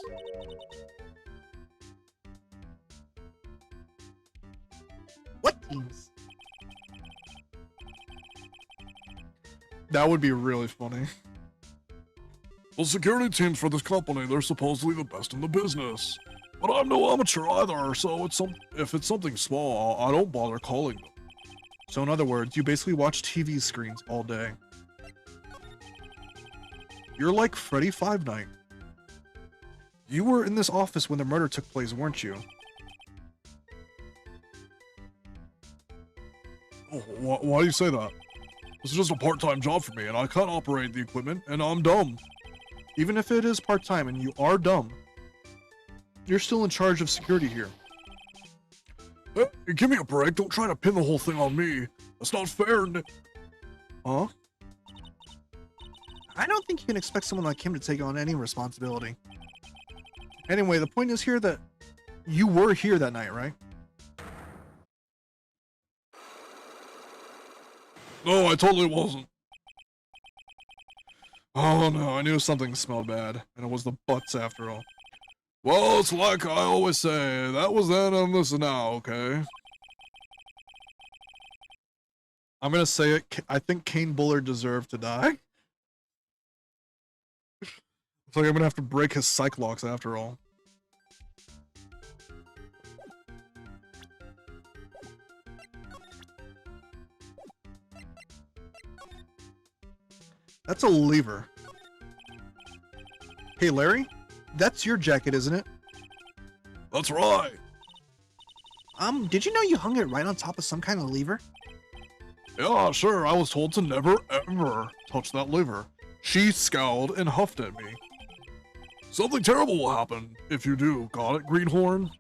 What teams? That would be really funny. The security teams for this company, they're supposedly the best in the business. But I'm no amateur either, so if it's something small, I don't bother calling them. So in other words, you basically watch TV screens all day. You're like Freddy Five Night. You were in this office when the murder took place, weren't you? Oh, why do you say that? This is just a part-time job for me, and I can't operate the equipment, and I'm dumb. Even if it is part-time and you are dumb, you're still in charge of security here. Hey, give me a break. Don't try to pin the whole thing on me. That's not fair. Huh? I don't think you can expect someone like him to take on any responsibility. Anyway, the point is here that you were here that night, right? No, I totally wasn't. Oh no, I knew something smelled bad, and it was the butts after all. Well, it's like I always say, that was then and this is now, okay? I'm gonna say it, I think Kane Bullard deserved to die. It's like I'm gonna have to break his psych locks after all. That's a lever. Hey Larry, that's your jacket, isn't it? That's right. Did you know you hung it right on top of some kind of lever? Yeah, sure, I was told to never, ever touch that lever. She scowled and huffed at me. Something terrible will happen if you do. Got it, Greenhorn?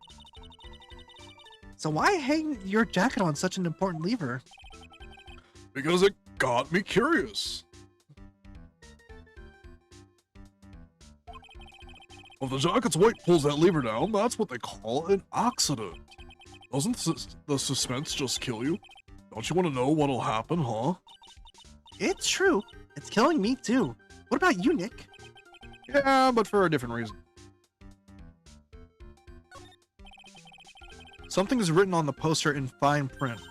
So why hang your jacket on such an important lever? Because it got me curious. If the jacket's weight pulls that lever down, that's what they call an accident. Doesn't the suspense just kill you? Don't you want to know what'll happen, huh? It's true. It's killing me too. What about you, Nick? Yeah, but for a different reason. Something is written on the poster in fine print.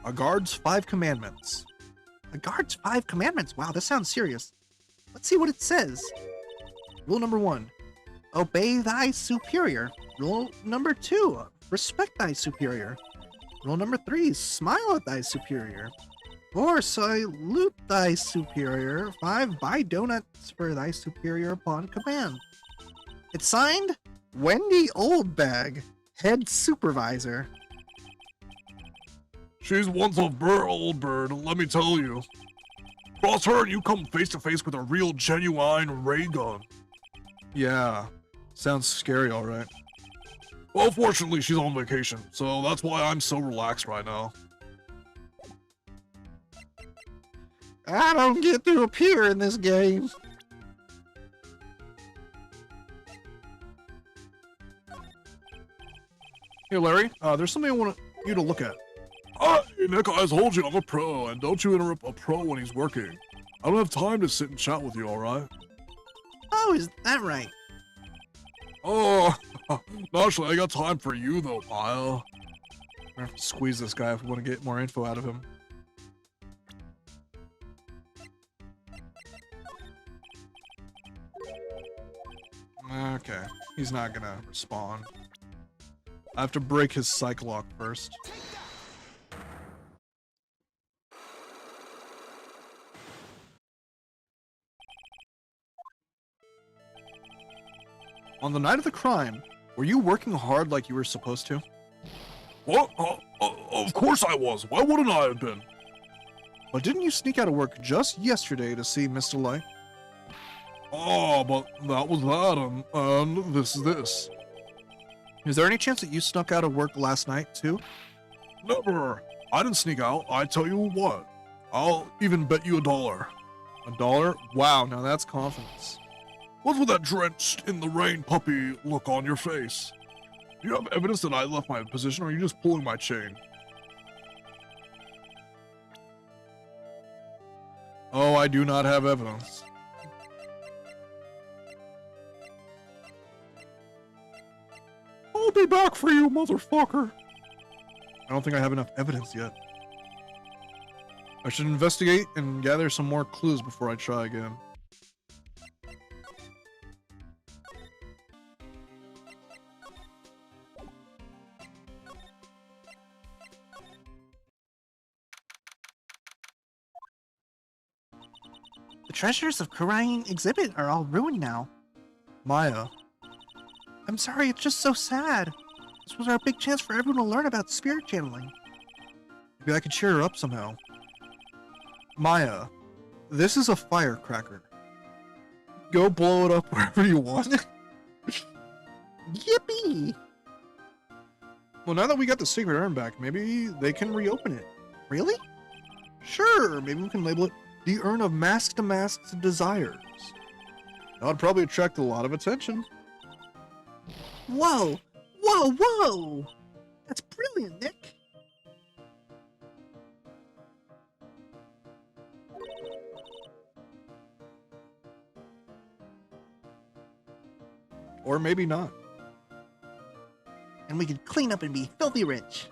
A guard's 5 commandments. A guard's 5 commandments. Wow, this sounds serious. Let's see what it says. Rule number 1. Obey thy superior. Rule number 2. Respect thy superior. Rule number 3. Smile at thy superior. 4. Salute thy superior. 5. Buy donuts for thy superior upon command. It's signed Wendy Oldbag, head supervisor. She's one tough old bird, let me tell you. Cross her and you come face to face with a real genuine ray gun. Yeah, sounds scary, alright. Well, fortunately, she's on vacation, so that's why I'm so relaxed right now. I don't get to appear in this game. Here, Larry, there's something I want you to look at. Hey, Nick, I told you I'm a pro, and don't you interrupt a pro when he's working. I don't have time to sit and chat with you, alright? Oh, is that right? Oh, naturally, I got time for you, though, Maya. We're gonna have to squeeze this guy if we want to get more info out of him. Okay, he's not gonna respond. I have to break his psych lock first. On the night of the crime, were you working hard like you were supposed to? What? Of course I was. Why wouldn't I have been? But didn't you sneak out of work just yesterday to see Mr. Light? Oh, but that was that, and this is this. Is there any chance that you snuck out of work last night, too? Never. I didn't sneak out. I tell you what. I'll even bet you $1. $1? Wow, now that's confidence. What's with that drenched in the rain puppy look on your face? Do you have evidence that I left my position, or are you just pulling my chain? Oh, I do not have evidence. I'll be back for you, motherfucker. I don't think I have enough evidence yet. I should investigate and gather some more clues before I try again. The treasures of Kurain exhibit are all ruined now. Maya, I'm sorry, it's just so sad. This was our big chance for everyone to learn about spirit channeling. maybe I could cheer her up somehow. Maya, this is a firecracker. Go blow it up wherever you want. Yippee! Well, now that we got the secret urn back, maybe they can reopen it. Really? Sure, maybe we can label it the Urn of Mask to Mask's Desires. That would probably attract a lot of attention. Whoa! Whoa, whoa! That's brilliant, Nick! Or maybe not. And we could clean up and be filthy rich.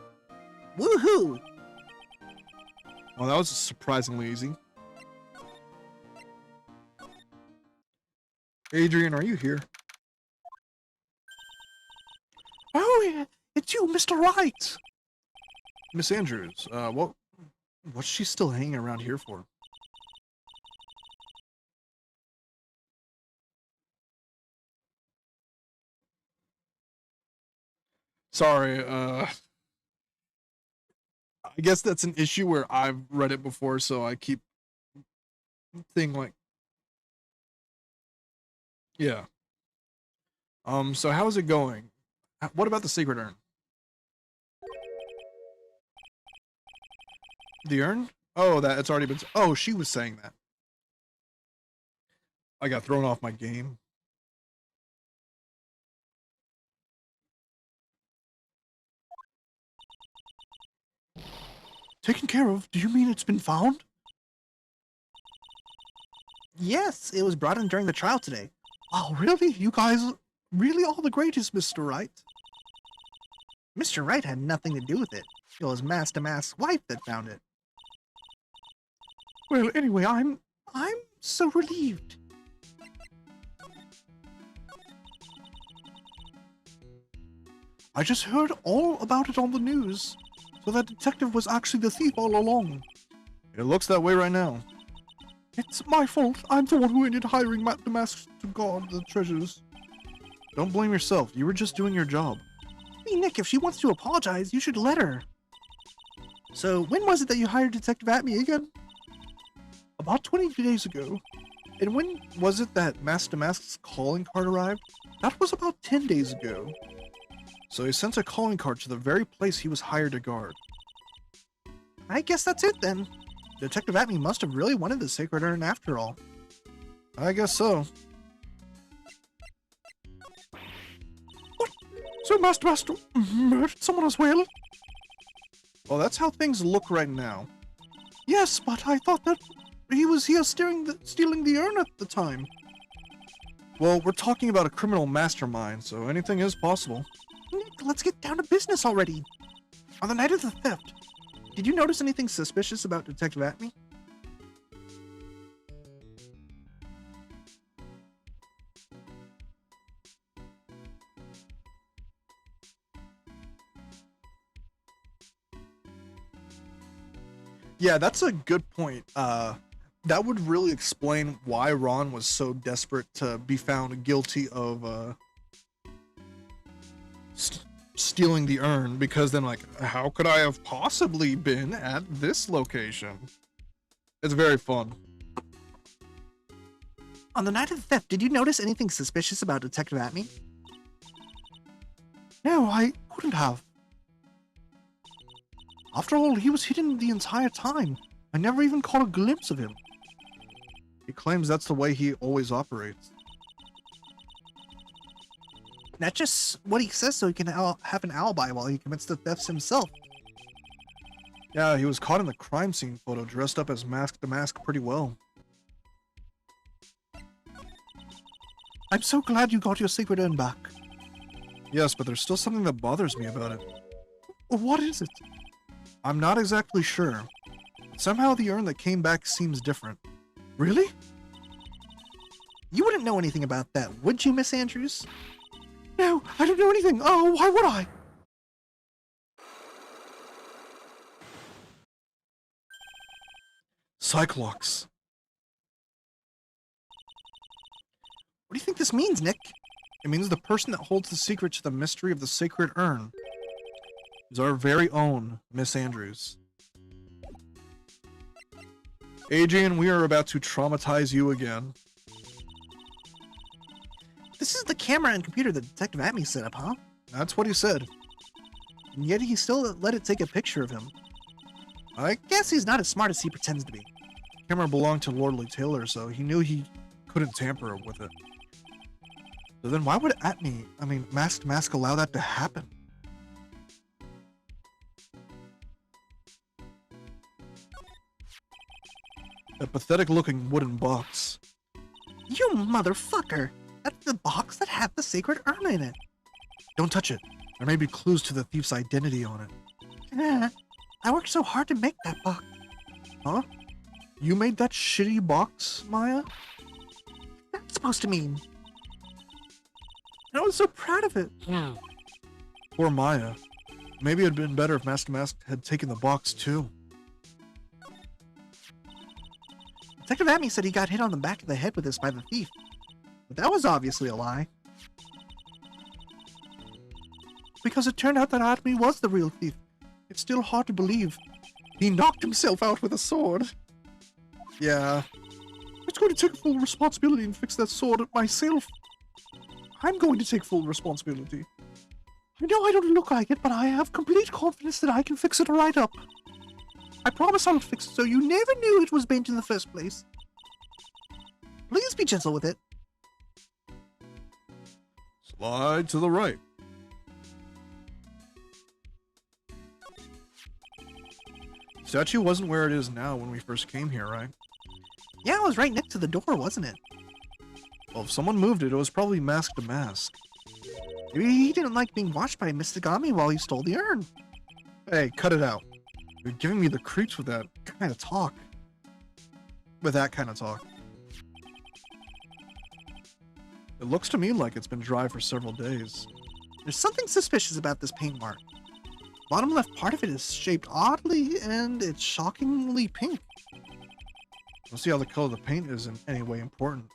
Woohoo! Well, that was surprisingly easy. Adrian, are you here? Oh, yeah, it's you, Mr. Right! Miss Andrews, what's she still hanging around here for? Sorry, I guess that's an issue where I've read it before, so I keep thinking like, yeah. So how's it going? What about the secret urn? The urn? Oh, it's already been. Oh, she was saying that. I got thrown off my game. Taken care of? Do you mean it's been found? Yes, it was brought in during the trial today. Oh, really? You guys really all the greatest, Mr. Wright? Mr. Wright had nothing to do with it. It was Master Mask's wife that found it. Well, anyway, I'm so relieved. I just heard all about it on the news. So that detective was actually the thief all along. It looks that way right now. It's my fault. I'm the one who ended hiring Matt the Mask to guard the treasures. Don't blame yourself. You were just doing your job. Hey, Nick, if she wants to apologize, you should let her. So, when was it that you hired Detective Atme again? About 20 days ago. And when was it that Mask to Mask's calling card arrived? That was about 10 days ago. So he sent a calling card to the very place he was hired to guard. I guess that's it then. Detective Atme must have really wanted the Sacred Urn after all. I guess so. What? So Master murdered someone as well? Well, that's how things look right now. Yes, but I thought that he was here stealing the urn at the time. Well, we're talking about a criminal mastermind, so anything is possible. Nick, let's get down to business already. On the night of the theft, did you notice anything suspicious about Detective Atme? Yeah, that's a good point. That would really explain why Ron was so desperate to be found guilty of stealing the urn, because then, like, how could I have possibly been at this location? It's very fun. On the night of the theft, did you notice anything suspicious about Detective Atme? No, I couldn't have. After all, he was hidden the entire time. I never even caught a glimpse of him. He claims that's the way he always operates. That's just what he says so he can have an alibi while he commits the thefts himself. Yeah, he was caught in the crime scene photo dressed up as Mask to Mask pretty well. I'm so glad you got your Sacred Urn back. Yes, but there's still something that bothers me about it. What is it? I'm not exactly sure. Somehow the urn that came back seems different. Really? You wouldn't know anything about that, would you, Miss Andrews? No, I don't know anything. Oh, why would I? Cyclops. What do you think this means, Nick? It means the person that holds the secret to the mystery of the Sacred Urn is our very own Miss Andrews. Adrian, we are about to traumatize you again. This is the camera and computer that Detective Atme set up, huh? That's what he said. And yet he still let it take a picture of him. I guess he's not as smart as he pretends to be. The camera belonged to Lordly Taylor, so he knew he couldn't tamper with it. So then why would Mask to Mask allow that to happen? That pathetic-looking wooden box. You motherfucker! That's the box that had the Sacred Urn in it. Don't touch it. There may be clues to the thief's identity on it. I worked so hard to make that box. Huh? You made that shitty box, Maya? What's that supposed to mean? I was so proud of it. Poor Maya. Maybe it'd been better if Mask to Mask had taken the box too. Detective Atme said he got hit on the back of the head with this by the thief. But that was obviously a lie. Because it turned out that Atme was the real thief. It's still hard to believe. He knocked himself out with a sword. Yeah. It's going to take full responsibility and fix that sword myself. I'm going to take full responsibility. I know I don't look like it, but I have complete confidence that I can fix it right up. I promise I'll fix it so you never knew it was bent in the first place. Please be gentle with it. Slide to the right. Statue wasn't where it is now when we first came here, right? Yeah, it was right next to the door, wasn't it? Well, if someone moved it, it was probably Mask to Mask. Maybe he didn't like being watched by Mistigami while he stole the urn. Hey, cut it out. You're giving me the creeps with that kind of talk. With that kind of talk. It looks to me like it's been dry for several days. There's something suspicious about this paint mark. Bottom left part of it is shaped oddly, and it's shockingly pink. We'll see how the color of the paint is in any way important.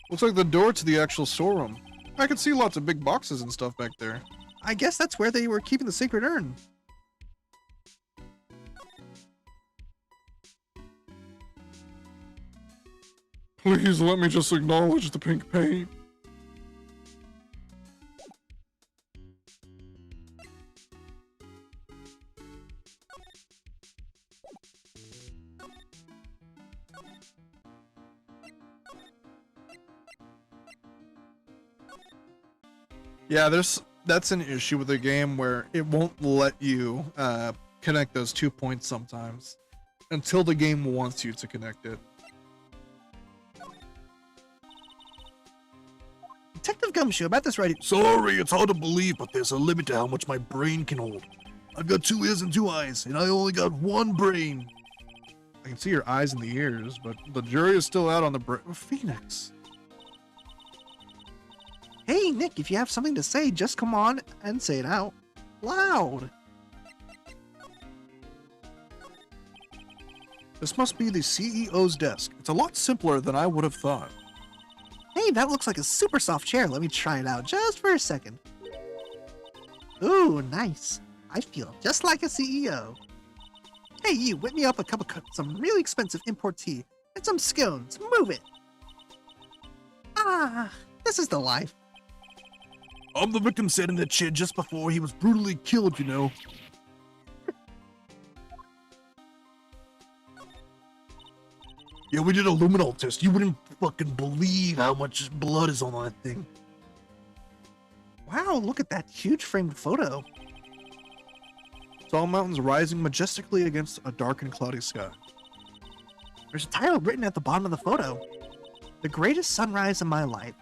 Looks like the door to the actual storeroom. I can see lots of big boxes and stuff back there. I guess that's where they were keeping the sacred urn. Please let me just acknowledge the pink paint. Yeah, that's an issue with the game where it won't let you connect those 2 points sometimes until the game wants you to connect it. Detective Gumshoe, about this right. Sorry, it's hard to believe, but there's a limit to how much my brain can hold. I've got 2 ears and 2 eyes, and I only got 1 brain. I can see your eyes and the ears, but the jury is still out on the Phoenix. Hey, Nick, if you have something to say, just come on and say it out loud. This must be the CEO's desk. It's a lot simpler than I would have thought. Hey, that looks like a super soft chair. Let me try it out just for a second. Ooh, nice. I feel just like a CEO. Hey, you, whip me up a cup of some really expensive import tea and some scones. Move it. Ah, this is the life. I'm the victim sat in that chair just before he was brutally killed, you know. Yeah, we did a luminol test. You wouldn't fucking believe how much blood is on that thing. Wow, look at that huge framed photo. Tall mountains rising majestically against a dark and cloudy sky. There's a title written at the bottom of the photo. The greatest sunrise in my life.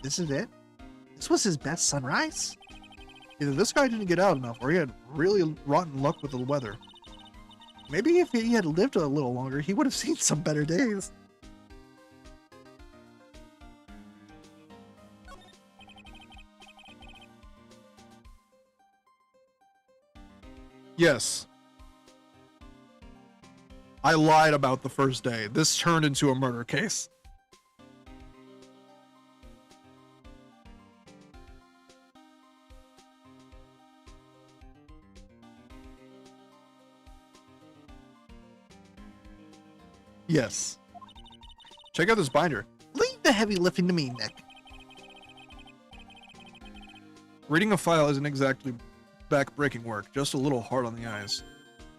This is it? This was his best sunrise? Either this guy didn't get out enough, or he had really rotten luck with the weather. Maybe if he had lived a little longer, he would have seen some better days. Yes. I lied about the first day. This turned into a murder case. Yes. Check out this binder. Leave the heavy lifting to me, Nick. Reading a file isn't exactly back-breaking work, just a little hard on the eyes.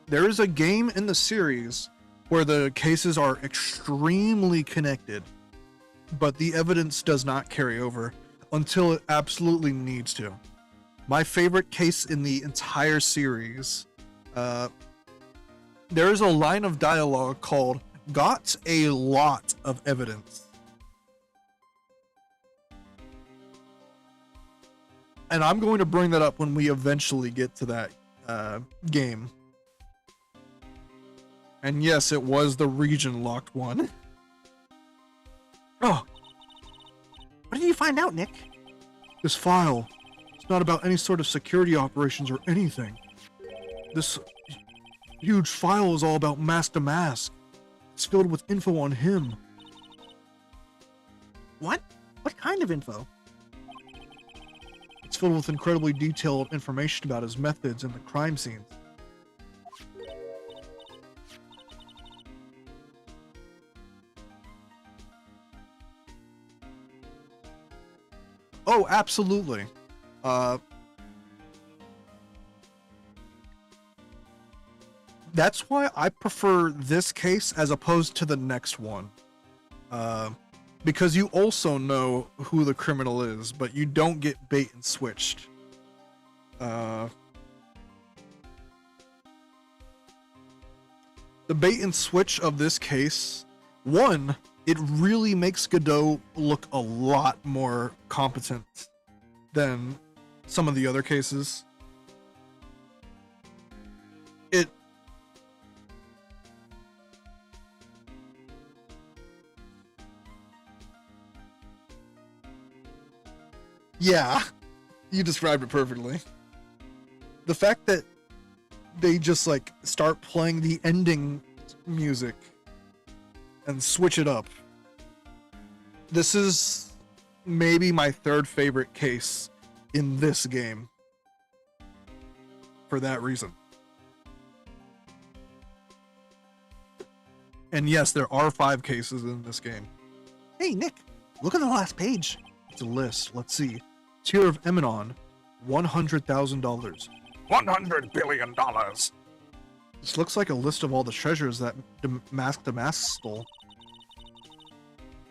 There is a game in the series where the cases are extremely connected, but the evidence does not carry over until it absolutely needs to. My favorite case in the entire series, there is a line of dialogue called "Got a lot of evidence." And I'm going to bring that up when we eventually get to that game. And yes, it was the region locked one. Oh. What did you find out, Nick? This file, it's not about any sort of security operations or anything. This huge file is all about Mask to Mask. It's filled with info on him. What? What kind of info? It's filled with incredibly detailed information about his methods and the crime scenes. Oh, absolutely. That's why I prefer this case as opposed to the next one. Because you also know who the criminal is, but you don't get bait and switched. The bait and switch of this case, one, it really makes Godot look a lot more competent than some of the other cases. Yeah, you described it perfectly. The fact that they just like start playing the ending music and switch it up. This is maybe my third favorite case in this game. For that reason. And yes, there are 5 cases in this game. Hey, Nick, look at the last page. It's a list. Let's see. Tier of Eminon, $100,000. $100 billion. This looks like a list of all the treasures that Mask the Mask stole.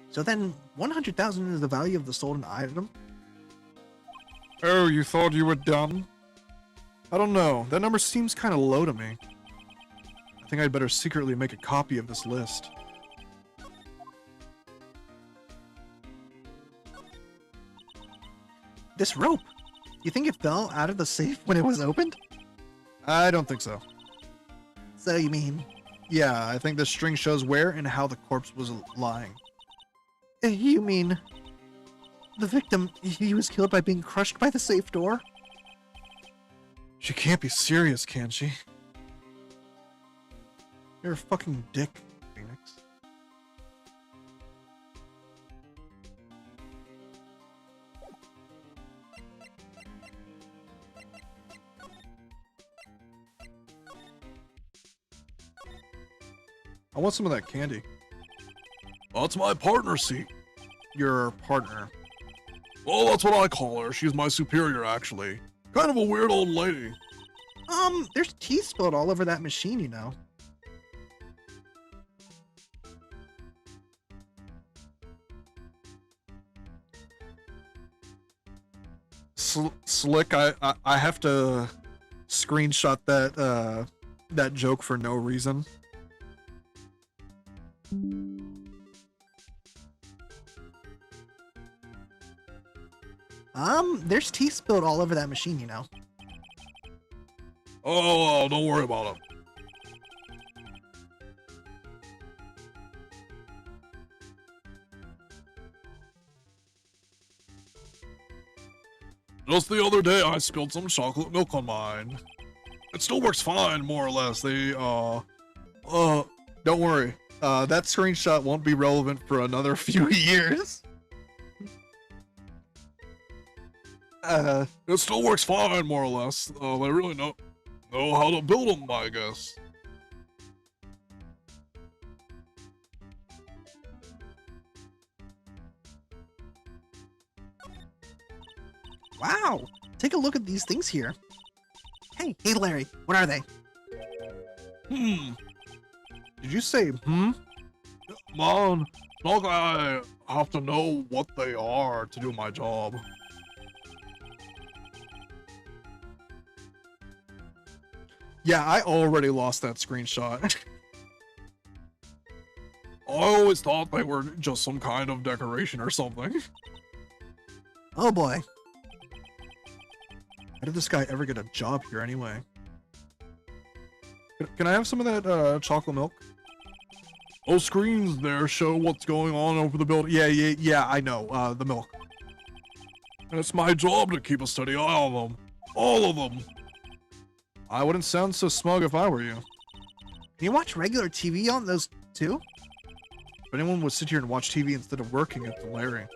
So then, 100,000 is the value of the stolen item? Oh, you thought you were done? I don't know. That number seems kind of low to me. I think I'd better secretly make a copy of this list. This rope, you think it fell out of the safe when it was opened? I don't think so. So you mean... Yeah, I think the string shows where and how the corpse was lying. You mean... the victim, he was killed by being crushed by the safe door? She can't be serious, can she? You're a fucking dick, Phoenix. I want some of that candy. That's my partner seat. Your partner. Well, that's what I call her. She's my superior, actually. Kind of a weird old lady. There's tea spilled all over that machine, you know. Slick, I have to screenshot that that joke for no reason. There's tea spilled all over that machine, you know. Oh, don't worry about it. Just the other day, I spilled some chocolate milk on mine. It still works fine, more or less. Don't worry. That screenshot won't be relevant for another few years. It still works fine, more or less. They really know how to build them, I guess. Wow! Take a look at these things here. Hey, Larry, what are they? Did you say, Man, not like I have to know what they are to do my job. Yeah, I already lost that screenshot. I always thought they were just some kind of decoration or something. Oh boy. How did this guy ever get a job here anyway? Can I have some of that chocolate milk? Those screens there show what's going on over the building. Yeah, I know. The milk. And it's my job to keep a steady eye on them. All of them. I wouldn't sound so smug if I were you. Can you watch regular TV on those too? If anyone would sit here and watch TV instead of working, it's Larry.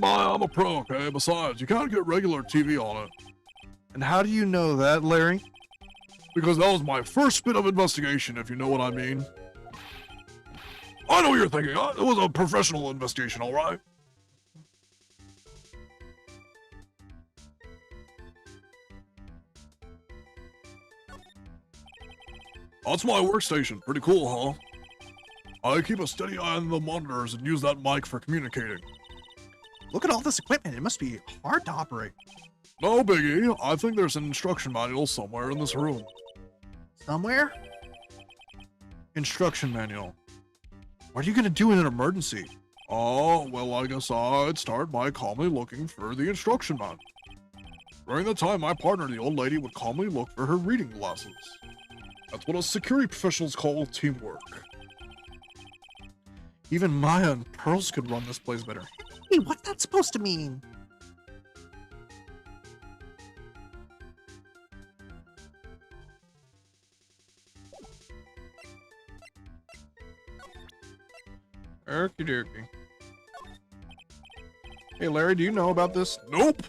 I'm a pro, okay? Besides, you can't get regular TV on it. And how do you know that, Larry? Because that was my first bit of investigation, if you know what I mean. I know what you're thinking. It was a professional investigation, alright? That's my workstation. Pretty cool, huh? I keep a steady eye on the monitors and use that mic for communicating. Look at all this equipment. It must be hard to operate. No biggie. I think there's an instruction manual somewhere in this room. Somewhere? Instruction manual. What are you gonna do in an emergency? Oh, well, I guess I'd start by calmly looking for the instruction manual. During the time, my partner, the old lady, would calmly look for her reading glasses. That's what us security professionals call teamwork. Even Maya and Pearls could run this place better. Hey, what's that supposed to mean? Okie dokie. Hey, Larry, do you know about this? Nope.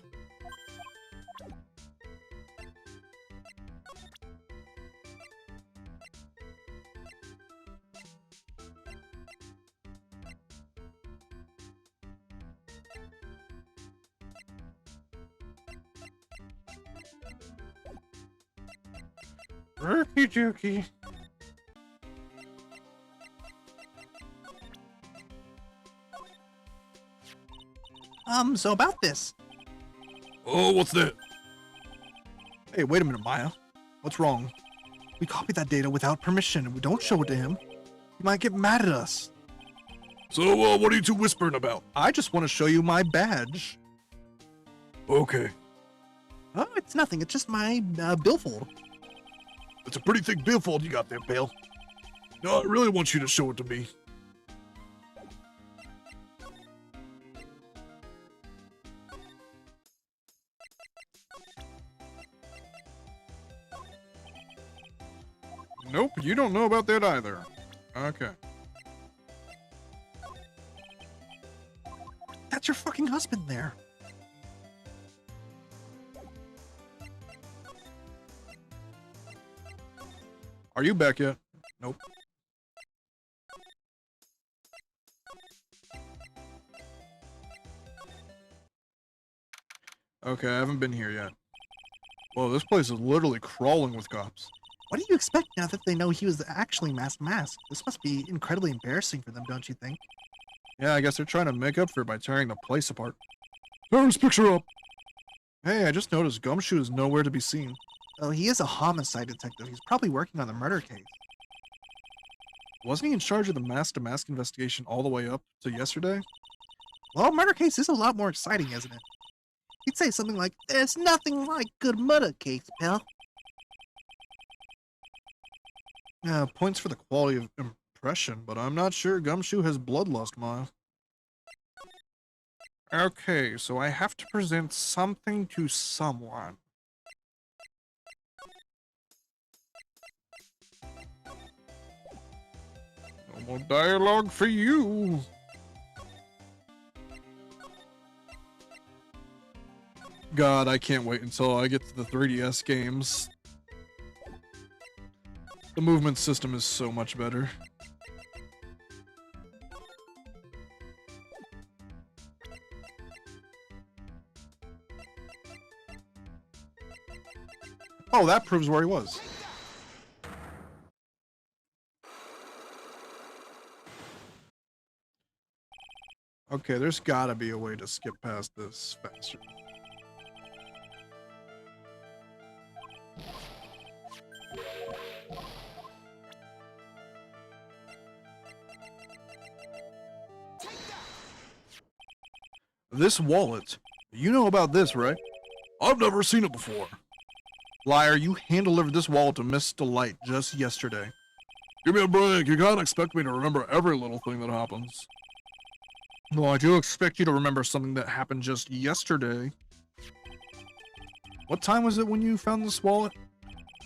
Rookie Jookie. So about this. Oh, what's that? Hey, wait a minute, Maya. What's wrong? We copied that data without permission, and we don't show it to him. He might get mad at us. So, what are you two whispering about? I just want to show you my badge. Okay. Oh, it's nothing. It's just my billfold. It's a pretty thick billfold you got there, pal. No, I really want you to show it to me. Nope, you don't know about that either. Okay. That's your fucking husband there. Are you back yet? Nope. Okay, I haven't been here yet. Whoa, this place is literally crawling with cops. What do you expect now that they know he was actually masked? This must be incredibly embarrassing for them, don't you think? Yeah, I guess they're trying to make up for it by tearing the place apart. There's picture up. Hey, I just noticed Gumshoe is nowhere to be seen. Oh, he is a homicide detective. He's probably working on the murder case. Wasn't he in charge of the mask-to-mask investigation all the way up to yesterday? Well, murder case is a lot more exciting, isn't it? He'd say something like, "There's nothing like good murder case, pal." Yeah, points for the quality of impression, but I'm not sure Gumshoe has bloodlust, Maya. Okay, so I have to present something to someone. No more dialogue for you. God, I can't wait until I get to the 3DS games. The movement system is so much better. Oh, that proves where he was. Okay, there's gotta be a way to skip past this faster. This wallet. You know about this, right? I've never seen it before. Liar, you hand-delivered this wallet to Miss Delight just yesterday. Give me a break. You can't expect me to remember every little thing that happens. Well, I do expect you to remember something that happened just yesterday. What time was it when you found this wallet?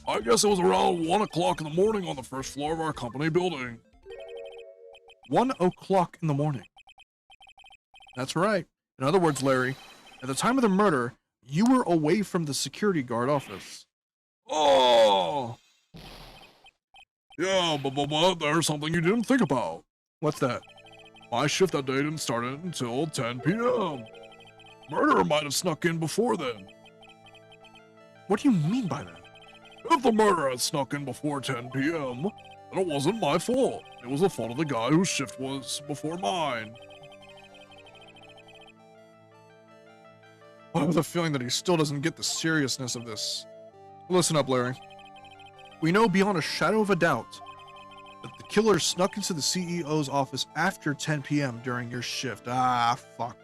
I guess it was around 1 o'clock in the morning on the first floor of our company building. 1 o'clock in the morning. That's right. In other words, Larry, at the time of the murder, you were away from the security guard office. Oh! Yeah, but there's something you didn't think about. What's that? My shift that day didn't start until 10 p.m. Murderer might have snuck in before then. What do you mean by that? If the murderer had snuck in before 10 p.m., then it wasn't my fault. It was the fault of the guy whose shift was before mine. I have a feeling that he still doesn't get the seriousness of this. Listen up, Larry. We know beyond a shadow of a doubt that the killer snuck into the CEO's office after 10 p.m. during your shift. Ah, fuck.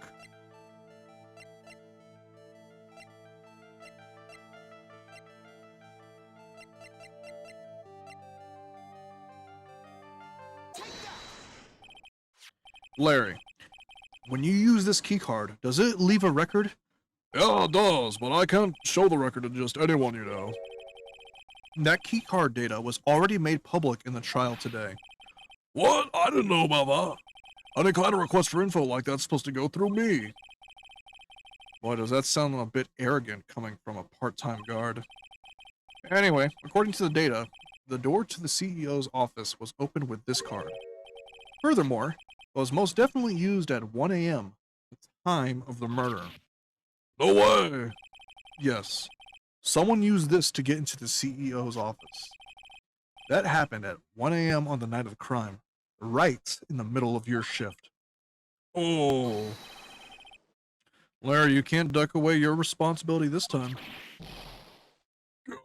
Larry, when you use this keycard, does it leave a record? Yeah, it does, but I can't show the record to just anyone, you know. That keycard data was already made public in the trial today. What? I didn't know about that. Any kind of request for info like that's supposed to go through me. Boy, does that sound a bit arrogant coming from a part-time guard. Anyway, according to the data, the door to the CEO's office was opened with this card. Furthermore, it was most definitely used at 1 a.m., the time of the murder. No way! Yes, someone used this to get into the CEO's office. That happened at 1 a.m. on the night of the crime, right in the middle of your shift. Oh. Larry, you can't duck away your responsibility this time.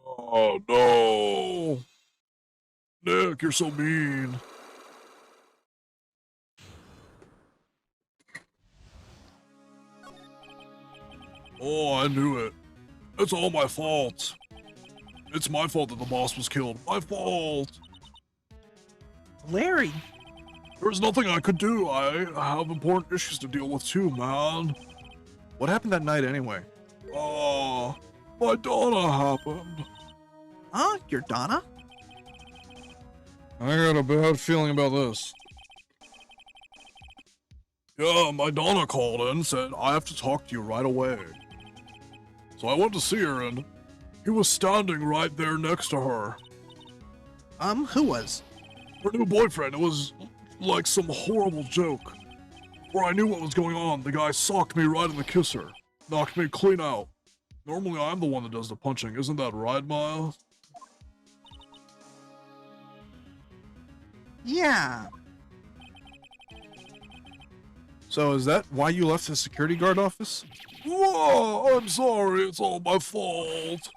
Oh, no. Nick, you're so mean. Oh, I knew it. It's all my fault. It's my fault that the boss was killed. My fault. Larry, There's nothing I could do. I have important issues to deal with too, man. What happened that night anyway? Oh, my Donna happened. huh? Your Donna? I got a bad feeling about this. Yeah, my Donna called in and said, I have to talk to you right away. So I went to see her and he was standing right there next to her. Who was? Her new boyfriend. It was like some horrible joke. Before I knew what was going on, the guy socked me right in the kisser. Knocked me clean out. Normally I'm the one that does the punching, isn't that right, Maya? Yeah. So is that why you left the security guard office? Whoa, I'm sorry, it's all my fault.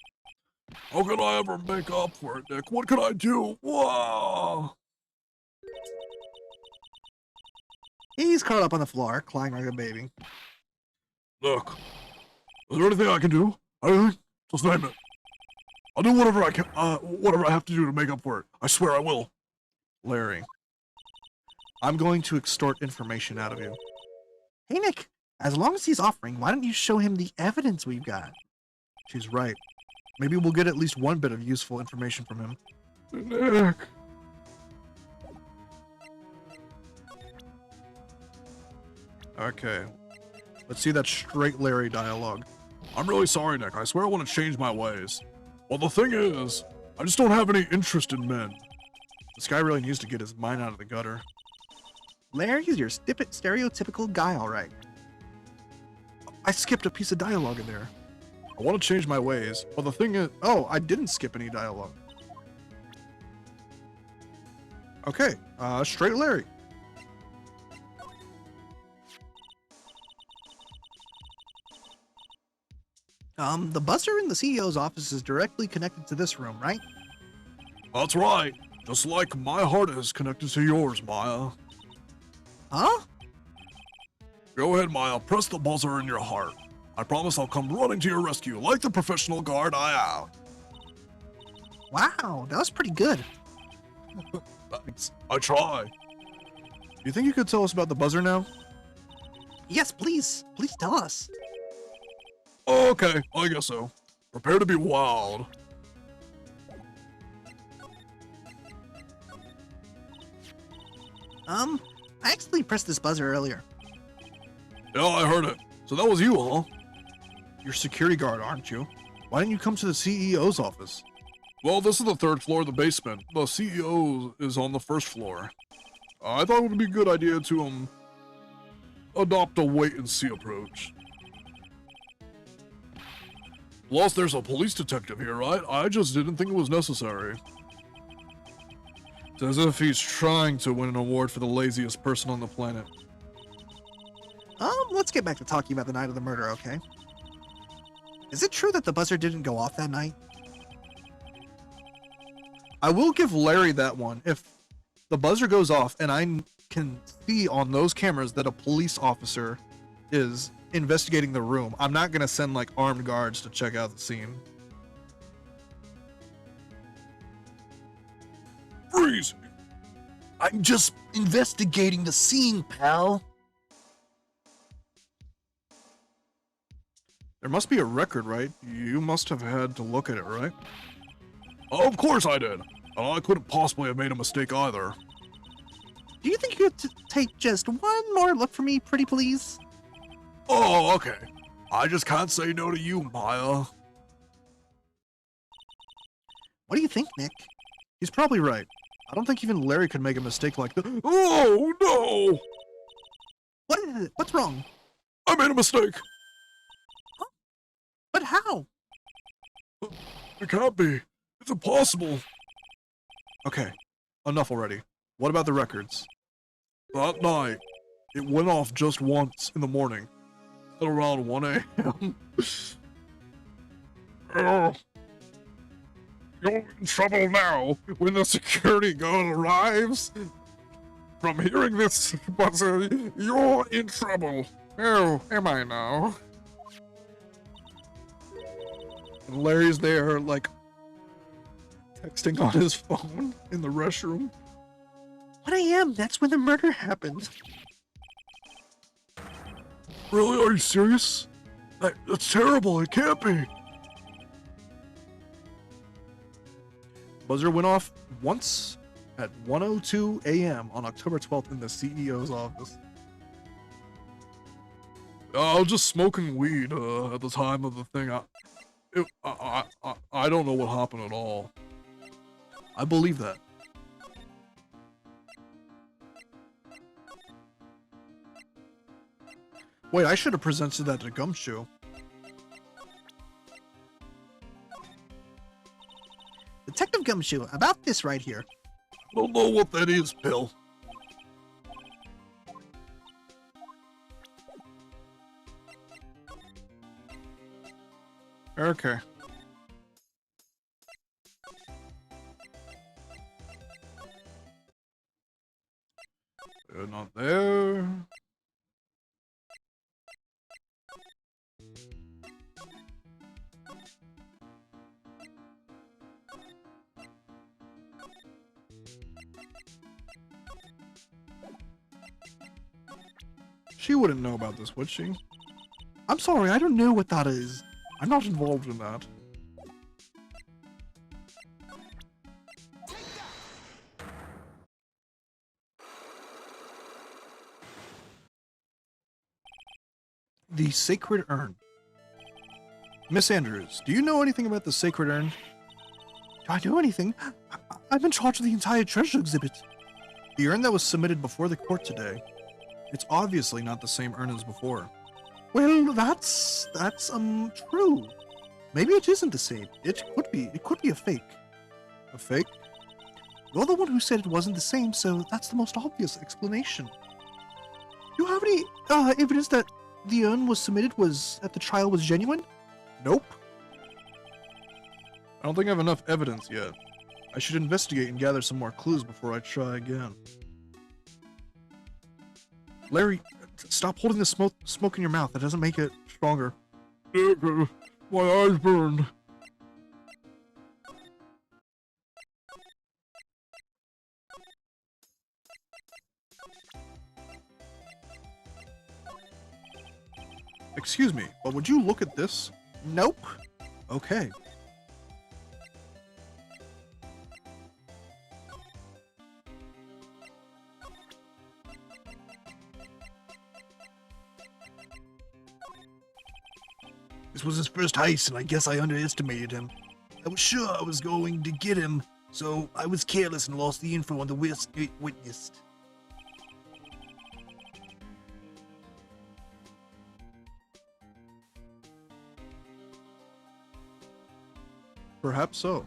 How could I ever make up for it, Nick? What could I do? Whoa! He's curled up on the floor, crying like a baby. Look, is there anything I can do? Anything? Just name it. I'll do whatever I can, whatever I have to do to make up for it. I swear I will. Larry, I'm going to extort information out of you. Hey, Nick, as long as he's offering, why don't you show him the evidence we've got? She's right. Maybe we'll get at least one bit of useful information from him. Nick. Okay. Let's see that straight Larry dialogue. I'm really sorry, Nick. I swear I want to change my ways. Well, the thing is, I just don't have any interest in men. This guy really needs to get his mind out of the gutter. Larry's your stereotypical guy, all right. I skipped a piece of dialogue in there. I want to change my ways, but the thing is... Oh, I didn't skip any dialogue. Okay, straight Larry. The buzzer in the CEO's office is directly connected to this room, right? That's right. Just like my heart is connected to yours, Maya. Huh? Go ahead, Maya. Press the buzzer in your heart. I promise I'll come running to your rescue like the professional guard I am. Wow, that was pretty good. Thanks. I try. You think you could tell us about the buzzer now? Yes, please. Please tell us. Okay, I guess so. Prepare to be wowed. I actually pressed this buzzer earlier. Yeah, I heard it. So that was you, huh? You're security guard, aren't you? Why didn't you come to the CEO's office? Well, this is the third floor of the basement. The CEO is on the first floor. I thought it would be a good idea to, adopt a wait-and-see approach. Plus, there's a police detective here, right? I just didn't think it was necessary. It's as if he's trying to win an award for the laziest person on the planet. Let's get back to talking about the night of the murder, okay? Is it true that the buzzer didn't go off that night? I will give Larry that one. If the buzzer goes off and I can see on those cameras that a police officer is investigating the room, I'm not going to send like armed guards to check out the scene. Freeze! I'm just investigating the scene, pal. There must be a record, right? You must have had to look at it, right? Of course I did. I couldn't possibly have made a mistake either. Do you think you could take just one more look for me, pretty please? Oh, okay. I just can't say no to you, Maya. What do you think, Nick? He's probably right. I don't think even Larry could make a mistake like that. Oh, no! What is it? What's wrong? I made a mistake. But how? It can't be. It's impossible. Okay, enough already. What about the records? That night, it went off just once in the morning. At around 1 a.m. Oh. You're in trouble now when the security guard arrives. From hearing this buzzer, you're in trouble. Oh, am I now? And Larry's there, like, texting on his phone in the restroom. 1 a.m. That's when the murder happened. Really? Are you serious? That's terrible. It can't be. Buzzer went off once at 1:02 a.m. on October 12th in the CEO's office. I was just smoking weed at the time of the thing. I don't know what happened at all. I believe that. Wait, I should have presented that to Gumshoe. Detective Gumshoe, about this right here. I don't know what that is, Bill. Okay. They're not there. She wouldn't know about this, would she? I'm sorry, I don't know what that is. I'm not involved in that. The Sacred Urn. Miss Andrews, do you know anything about the Sacred Urn? Do I know anything? I'm in charge of the entire treasure exhibit. The urn that was submitted before the court today. It's obviously not the same urn as before. Well, that's true. Maybe it isn't the same. It could be a fake. A fake? You're the one who said it wasn't the same, so that's the most obvious explanation. Do you have any evidence that the urn was submitted at the trial was genuine? Nope. I don't think I have enough evidence yet. I should investigate and gather some more clues before I try again. Larry, stop holding the smoke in your mouth. That doesn't make it stronger. My eyes burned. Excuse me, but would you look at this? Nope. Okay. This was his first heist, and I guess I underestimated him. I was sure I was going to get him, so I was careless and lost the info on the witness. Perhaps so.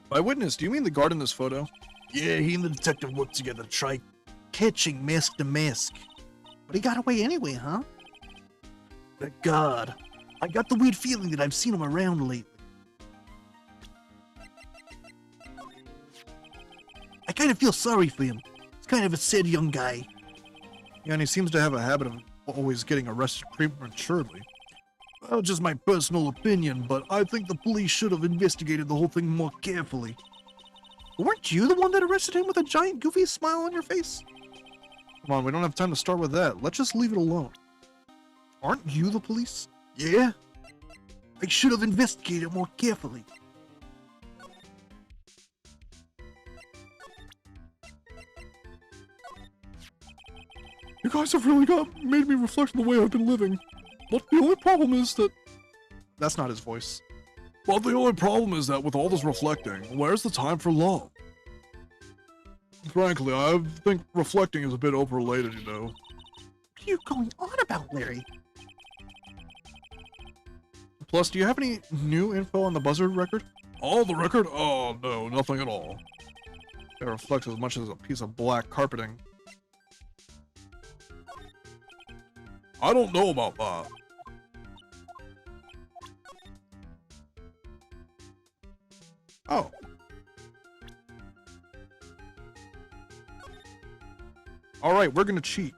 By witness, do you mean the guard in this photo? Yeah, he and the detective worked together to try catching mask to mask. But he got away anyway, huh? But God, I got the weird feeling that I've seen him around lately. I kind of feel sorry for him. He's kind of a sad young guy. Yeah, and he seems to have a habit of always getting arrested prematurely. Well, just my personal opinion, but I think the police should have investigated the whole thing more carefully. But weren't you the one that arrested him with a giant goofy smile on your face? Come on, we don't have time to start with that. Let's just leave it alone. Aren't you the police? Yeah? I should have investigated more carefully. You guys have really made me reflect on the way I've been living. But the only problem is that... That's not his voice. But the only problem is that with all this reflecting, where's the time for love? Frankly, I think reflecting is a bit overrated, you know. What are you going on about, Larry? Plus, do you have any new info on the buzzard record? Oh, the record? Oh, no, nothing at all. It reflects as much as a piece of black carpeting. I don't know about that. Oh. Alright, we're gonna cheat.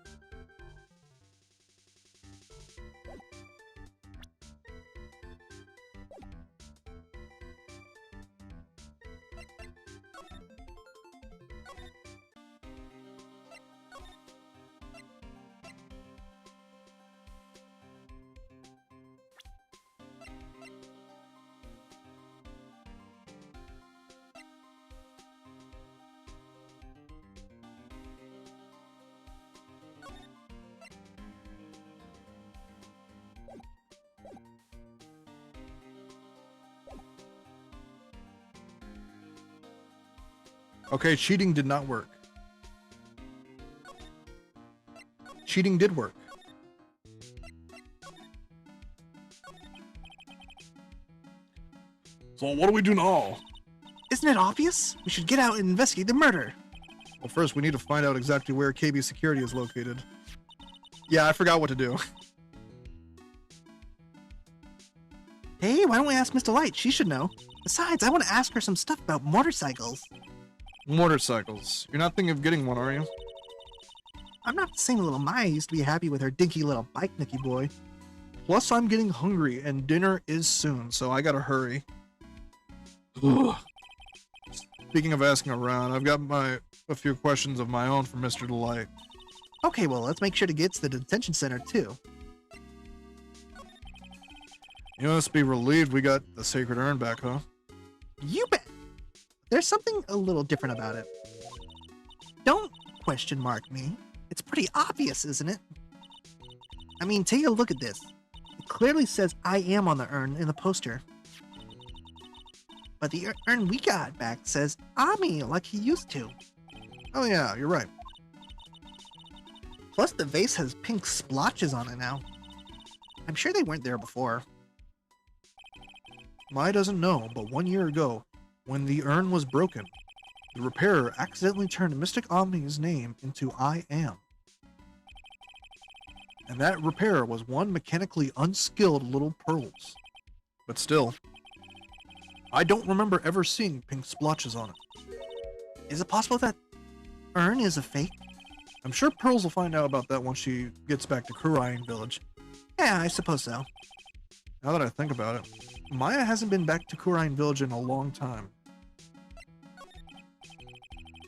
Okay, cheating did not work. Cheating did work. So what do we do now? Isn't it obvious? We should get out and investigate the murder. Well, first we need to find out exactly where KB Security is located. Yeah, I forgot what to do. Hey, why don't we ask Miss Delight? She should know. Besides, I want to ask her some stuff about motorcycles. Motorcycles. You're not thinking of getting one, are you? I'm not the same little Maya used to be happy with her dinky little bike, Nicky boy. Plus, I'm getting hungry, and dinner is soon, so I gotta hurry. Ugh. Speaking of asking around, I've got a few questions of my own for Mr. Delight. Okay, well, let's make sure to get to the detention center, too. You must be relieved we got the sacred urn back, huh? You bet. There's something a little different about it. Don't question mark me. It's pretty obvious, isn't it? I mean, take a look at this. It clearly says I am on the urn in the poster. But the urn we got back says Ami like he used to. Oh yeah, you're right. Plus the vase has pink splotches on it now. I'm sure they weren't there before. Mai doesn't know, but 1 year ago, when the urn was broken, the repairer accidentally turned Mystic Omni's name into I Am. And that repairer was one mechanically unskilled little Pearls. But still, I don't remember ever seeing pink splotches on it. Is it possible that urn is a fake? I'm sure Pearls will find out about that once she gets back to Kurain Village. Yeah, I suppose so. Now that I think about it, Maya hasn't been back to Kurain Village in a long time.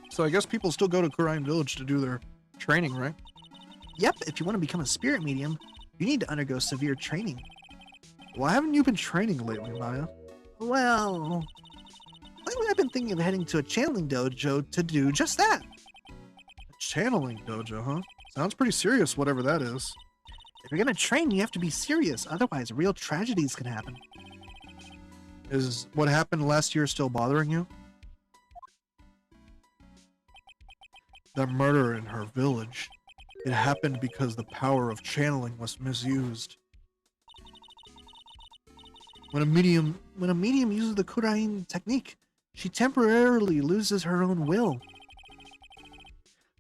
So I guess people still go to Kurain Village to do their training, right? Yep, if you want to become a spirit medium, you need to undergo severe training. Why haven't you been training lately, Maya? Well, lately I've been thinking of heading to a channeling dojo to do just that. A channeling dojo, huh? Sounds pretty serious, whatever that is. If you're gonna train, you have to be serious, otherwise real tragedies can happen. Is what happened last year still bothering you? The murder in her village. It happened because the power of channeling was misused. When a medium uses the Kurain technique, she temporarily loses her own will.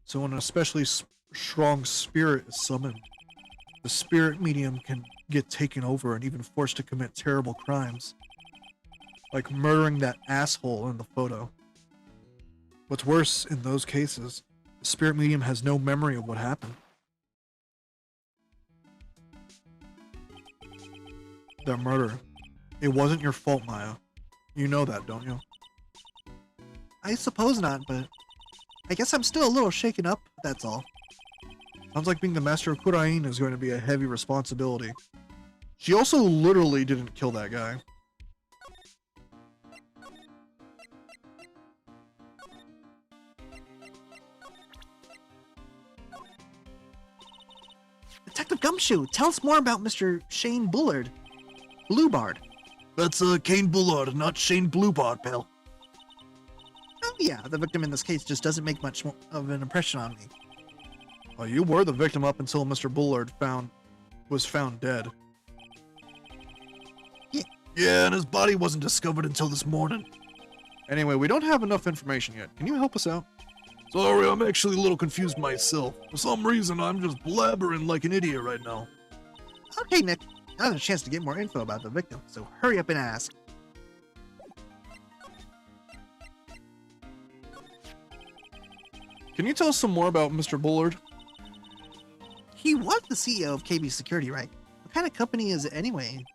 So when an especially strong spirit is summoned, the spirit medium can get taken over and even forced to commit terrible crimes. Like murdering that asshole in the photo. What's worse, in those cases, the spirit medium has no memory of what happened. That murder. It wasn't your fault, Maya. You know that, don't you? I suppose not, but I guess I'm still a little shaken up, that's all. Sounds like being the master of Kurain is going to be a heavy responsibility. She also literally didn't kill that guy. Detective Gumshoe, tell us more about Mr. Shane Bullard. Bluebard. That's Kane Bullard, not Shane Bluebard, pal. Oh yeah, the victim in this case just doesn't make much of an impression on me. Well, you were the victim up until Mr. Bullard was found dead. Yeah, and his body wasn't discovered until this morning. Anyway, we don't have enough information yet. Can you help us out? Sorry, I'm actually a little confused myself. For some reason, I'm just blabbering like an idiot right now. Okay, Nick. I have a chance to get more info about the victim, so hurry up and ask. Can you tell us some more about Mr. Bullard? He was the CEO of KB Security, right? What kind of company is it anyway?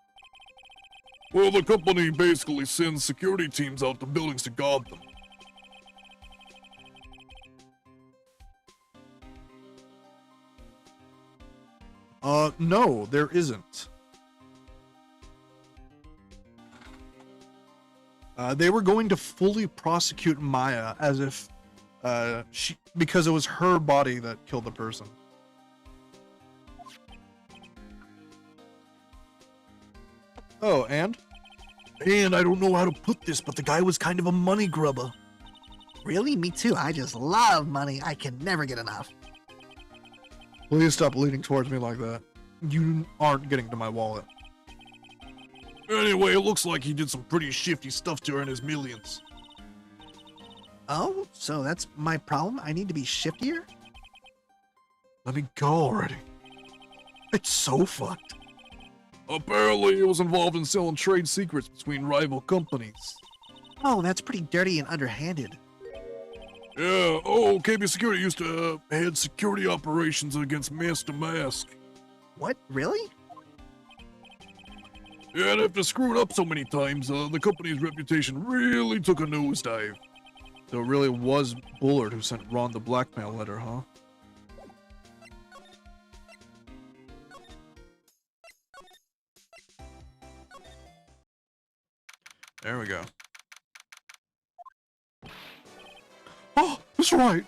Well, the company basically sends security teams out to buildings to guard them. No, there isn't. They were going to fully prosecute Maya as if because it was her body that killed the person. Oh, and? And I don't know how to put this, but the guy was kind of a money grubber. Really? Me too. I just love money. I can never get enough. Please stop leaning towards me like that. You aren't getting to my wallet. Anyway, it looks like he did some pretty shifty stuff to earn his millions. Oh, so that's my problem? I need to be shiftier? Let me go already. It's so fucked. Apparently, he was involved in selling trade secrets between rival companies. Oh, that's pretty dirty and underhanded. Yeah, oh, KB Security used to head security operations against Mask to Mask. What? Really? Yeah, and after screwing up so many times, the company's reputation really took a nosedive. So it really was Bullard who sent Ron the blackmail letter, huh? There we go. Oh, Mr. Wright.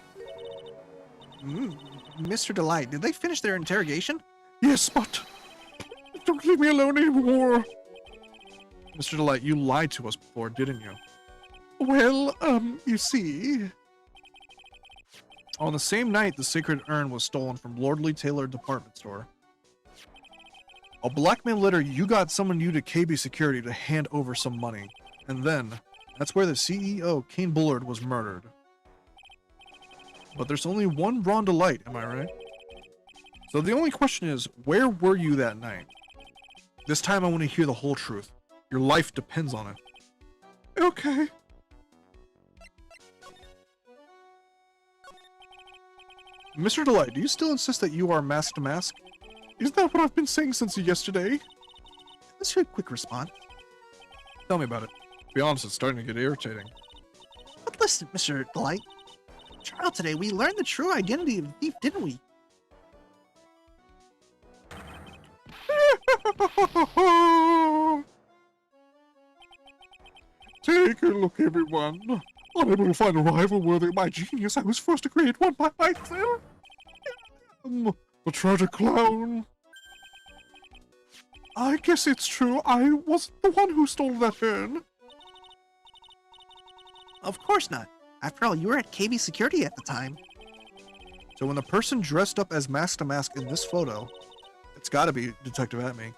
Mr. Delight, did they finish their interrogation? Yes, but don't leave me alone anymore. Mr. Delight, you lied to us before, didn't you? Well, you see... On the same night, the sacred urn was stolen from Lordly Taylor department store. A blackmail letter you got summoned you to KB Security to hand over some money. And then, that's where the CEO, Kane Bullard, was murdered. But there's only one Ron Delight, am I right? So the only question is, where were you that night? This time I want to hear the whole truth. Your life depends on it. Okay. Mr. Delight, do you still insist that you are Mask to Mask? Isn't that what I've been saying since yesterday? Let's hear a quick response. Tell me about it. To be honest, it's starting to get irritating. But listen, Mr. Delight. Trial today, we learned the true identity of the thief, didn't we? Take a look, everyone. Unable to find a rival worthy of my genius, I was forced to create one by myself. The tragic clown. I guess it's true. I wasn't the one who stole that urn. Of course not. After all, you were at KB Security at the time. So when the person dressed up as Mask to Mask in this photo, it's gotta be Detective Atme.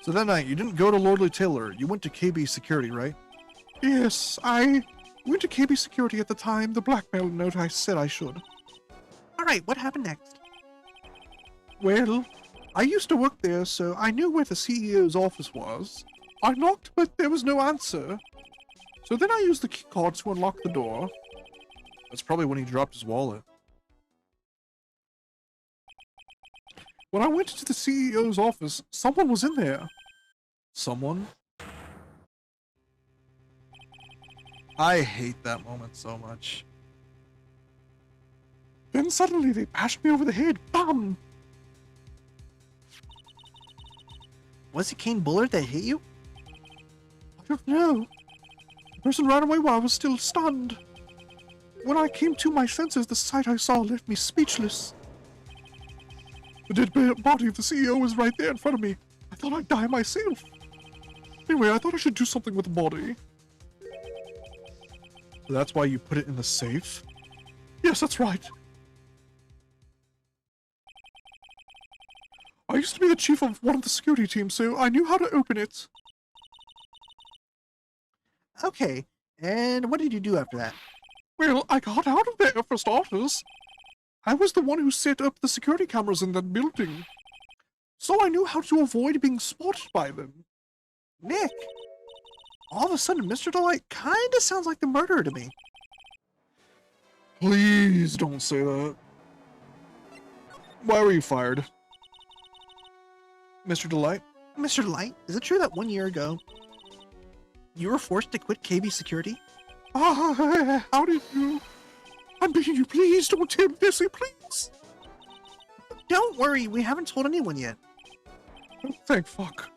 So that night, you didn't go to Lordly Taylor, you went to KB Security, right? Yes, I went to KB Security at the time. The blackmail note I said I should. Alright, what happened next? Well, I used to work there, so I knew where the CEO's office was. I knocked, but there was no answer. So then I used the key card to unlock the door. That's probably when he dropped his wallet. When I went into the CEO's office, someone was in there. Someone? I hate that moment so much. Then suddenly they bashed me over the head. Bam! Was it Kane Bullard that hit you? I don't know. The person ran away while I was still stunned. When I came to my senses, the sight I saw left me speechless. The dead body of the CEO was right there in front of me. I thought I'd die myself. Anyway, I thought I should do something with the body. So that's why you put it in the safe? Yes, that's right. I used to be the chief of one of the security teams, so I knew how to open it. Okay, and what did you do after that? Well, I got out of there for starters. I was the one who set up the security cameras in that building. So I knew how to avoid being spotted by them. Nick! All of a sudden, Mr. Delight kinda sounds like the murderer to me. Please don't say that. Why were you fired? Mr. Delight? Mr. Delight, is it true that 1 year ago, you were forced to quit KB Security? Ah, how did you? I'm begging you, please don't tell Bessie, please. Don't worry, we haven't told anyone yet. Oh, thank fuck.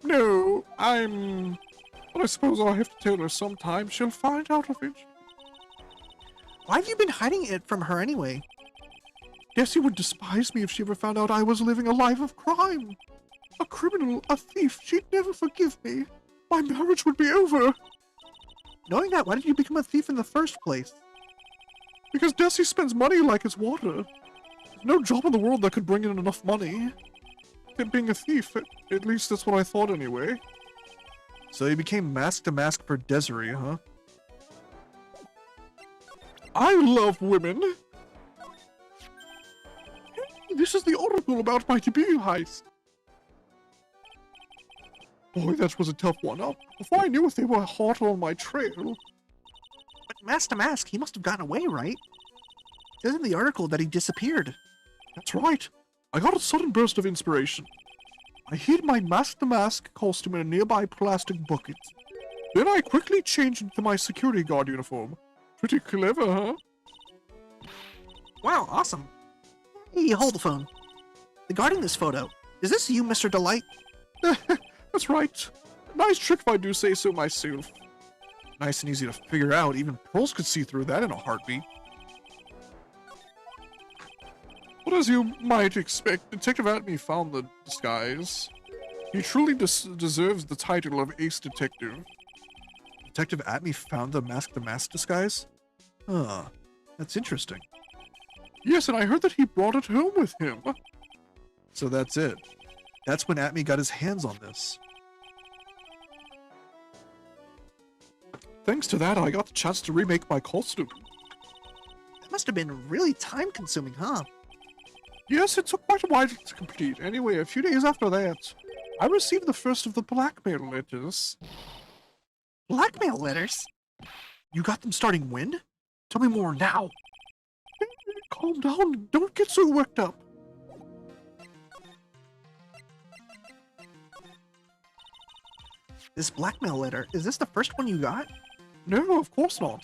No, but I suppose I'll have to tell her sometime. She'll find out of it. Why have you been hiding it from her anyway? Bessie would despise me if she ever found out I was living a life of crime. A criminal, a thief, she'd never forgive me. My marriage would be over. Knowing that, why did you become a thief in the first place? Because Bessie spends money like it's water. There's no job in the world that could bring in enough money. And being a thief, at least that's what I thought anyway. So you became mask to mask for Desiree, huh? I love women. Hey, this is the article about my debut heist. Boy, that was a tough one. Before I knew it, they were hot on my trail. But mask to mask, he must have gotten away, right? It says in the article that he disappeared. That's right. I got a sudden burst of inspiration. I hid my mask-to-mask costume in a nearby plastic bucket. Then I quickly changed into my security guard uniform. Pretty clever, huh? Wow, awesome. Hey, hold the phone. Regarding this photo, is this you, Mr. Delight? That's right. Nice trick if I do say so myself. Nice and easy to figure out. Even pros could see through that in a heartbeat. But as you might expect, Detective Atme found the disguise. He truly deserves the title of Ace Detective. Detective Atme found the mask disguise? Huh. That's interesting. Yes, and I heard that he brought it home with him. So that's it. That's when Atme got his hands on this. Thanks to that, I got the chance to remake my costume. That must have been really time-consuming, huh? Yes, it took quite a while to complete. Anyway, a few days after that, I received the first of the blackmail letters. Blackmail letters? You got them starting when? Tell me more now. Calm down. Don't get so worked up. This blackmail letter, is this the first one you got? No, of course not.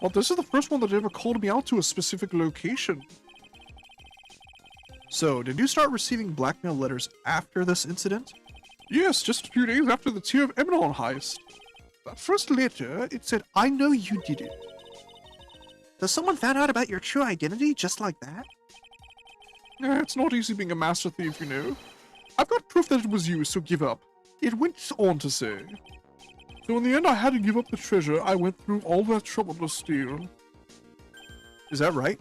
Well, this is the first one that ever called me out to a specific location. So, did you start receiving blackmail letters after this incident? Yes, just a few days after the Tear of Eminon heist. That first letter, it said, "I know you did it." So someone found out about your true identity just like that? It's not easy being a master thief, you know. I've got proof that it was you, so give up. It went on to say. So in the end, I had to give up the treasure I went through all that trouble to steal. Is that right?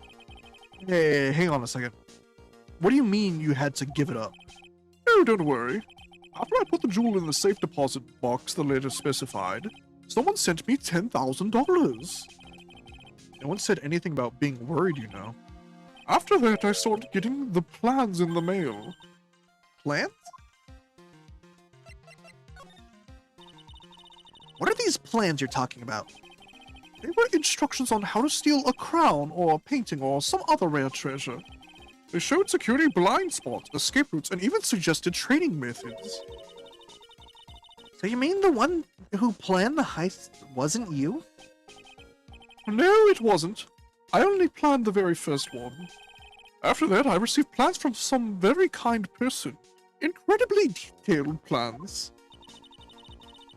Hey, hang on a second. What do you mean you had to give it up? Oh, don't worry. After I put the jewel in the safe deposit box the letter specified, someone sent me $10,000. No one said anything about being worried, you know. After that, I started getting the plans in the mail. Plans? What are these plans you're talking about? They were instructions on how to steal a crown or a painting or some other rare treasure. They showed security blind spots, escape routes, and even suggested training methods. So you mean the one who planned the heist wasn't you? No, it wasn't. I only planned the very first one. After that, I received plans from some very kind person. Incredibly detailed plans.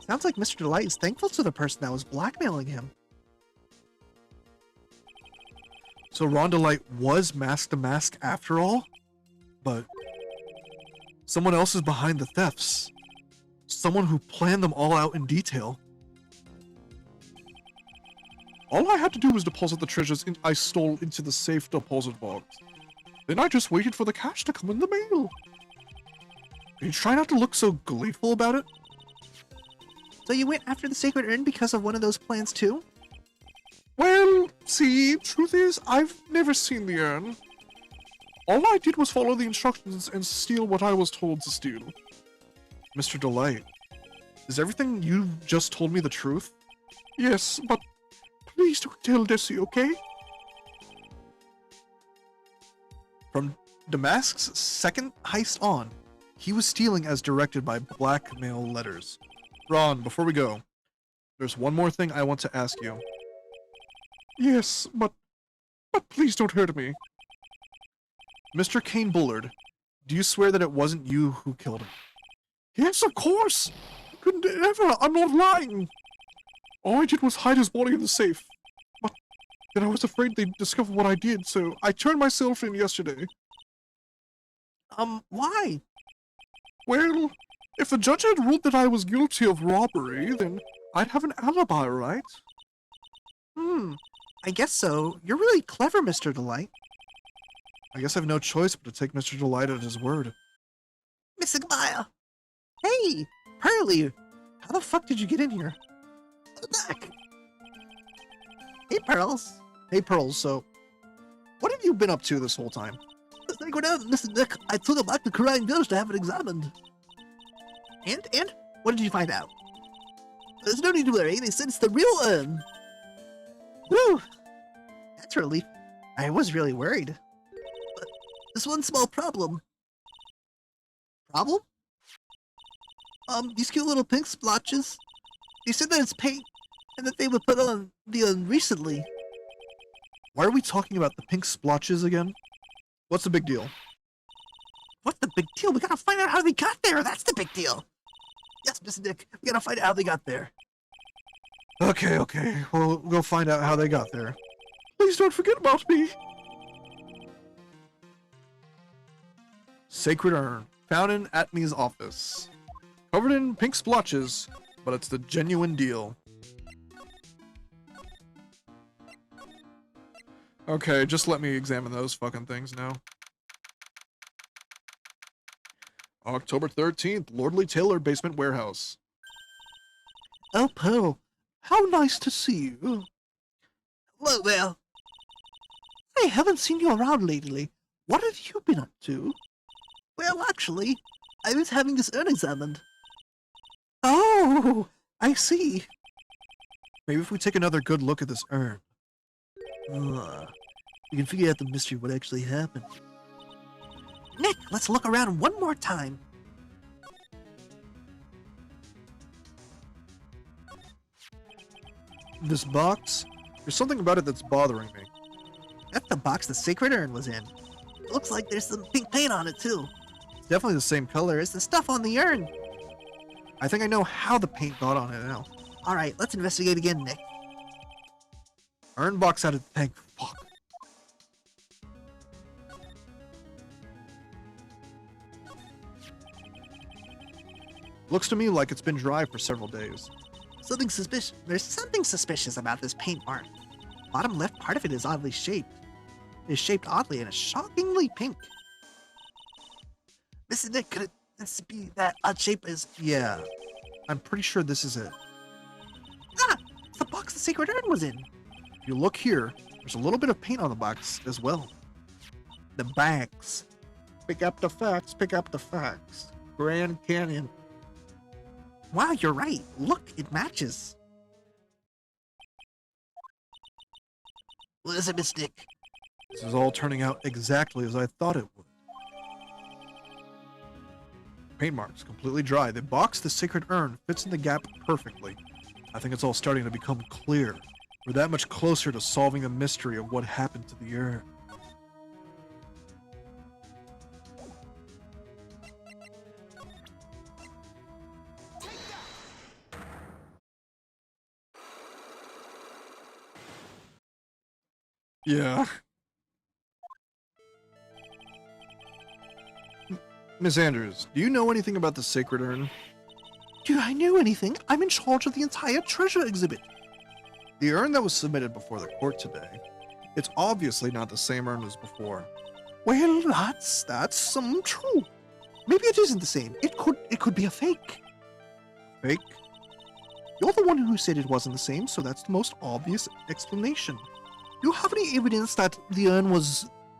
Sounds like Mr. Delight is thankful to the person that was blackmailing him. So Rondalite was Mask to Mask after all? But someone else is behind the thefts. Someone who planned them all out in detail. All I had to do was deposit the treasures I stole into the safe deposit box. Then I just waited for the cash to come in the mail. You try not to look so gleeful about it? So you went after the sacred urn because of one of those plans too? Well, see, truth is, I've never seen the urn. All I did was follow the instructions and steal what I was told to steal. Mr. Delight, is everything you've just told me the truth? Yes, but please don't tell Desi, okay? From Damask's second heist on, he was stealing as directed by blackmail letters. Ron, before we go, there's one more thing I want to ask you. Yes, but please don't hurt me. Mr. Kane Bullard, do you swear that it wasn't you who killed him? Yes, of course! Couldn't ever, I'm not lying! All I did was hide his body in the safe. But then I was afraid they'd discover what I did, so I turned myself in yesterday. Why? Well, if the judge had ruled that I was guilty of robbery, then I'd have an alibi, right? I guess so. You're really clever, Mr. Delight. I guess I have no choice but to take Mr. Delight at his word. Miss Agmaya! Hey! Pearly! How the fuck did you get in here? Back! Hey, Pearls! Hey, Pearls, so what have you been up to this whole time? They go down, Mr. Nick. I took him back to Crying Village to have it examined. And? What did you find out? There's no need to worry. They said it's the real urn. Woo! That's a relief. I was really worried. But there's one small problem. Problem? These cute little pink splotches. They said that it's paint and that they were put on the urn recently. Why are we talking about the pink splotches again? What's the big deal? What's the big deal? We gotta find out how they got there. That's the big deal. Yes, Mr. Nick. We gotta find out how they got there. Okay. We'll go find out how they got there. Please don't forget about me. Sacred urn, found in Atmy's office. Covered in pink splotches, but it's the genuine deal. Okay, just let me examine those fucking things now. October 13th, Lordly Taylor Basement Warehouse. Oh, Pearl. How nice to see you. Hello there. I haven't seen you around lately. What have you been up to? Well, actually, I was having this urn examined. Oh, I see. Maybe if we take another good look at this urn. We can figure out the mystery of what actually happened. Nick, let's look around one more time. This box, there's something about it that's bothering me. That's the box the sacred urn was in. It looks like there's some pink paint on it, too. It's definitely the same color Color is the stuff on the urn. I think I know how the paint got on it now. Alright, let's investigate again, Nick. Urn box out of thank fuck. Looks to me like it's been dry for several days. Something suspicious. There's something suspicious about this paint mark. Bottom left part of it is oddly shaped. It is shaped oddly and is shockingly pink. Mr. Nick, could this be that odd shape is... Yeah, I'm pretty sure this is it. Ah! It's the box the sacred urn was in. If you look here, there's a little bit of paint on the box as well. The bags. Pick up the facts, pick up the facts. Grand Canyon. Wow, you're right. Look, it matches. What is it, Miss Nick? This is all turning out exactly as I thought it would. Paint marks completely dry. The box, the sacred urn, fits in the gap perfectly. I think it's all starting to become clear. We're that much closer to solving the mystery of what happened to the urn. Yeah, Miss Andrews, do you know anything about the sacred urn? Do I know anything? I'm in charge of the entire treasure exhibit. The urn that was submitted before the court today, it's obviously not the same urn as before. Well, that's true. Maybe it isn't the same. It could be a fake. Fake? You're the one who said it wasn't the same, so that's the most obvious explanation. Do you have any evidence that the urn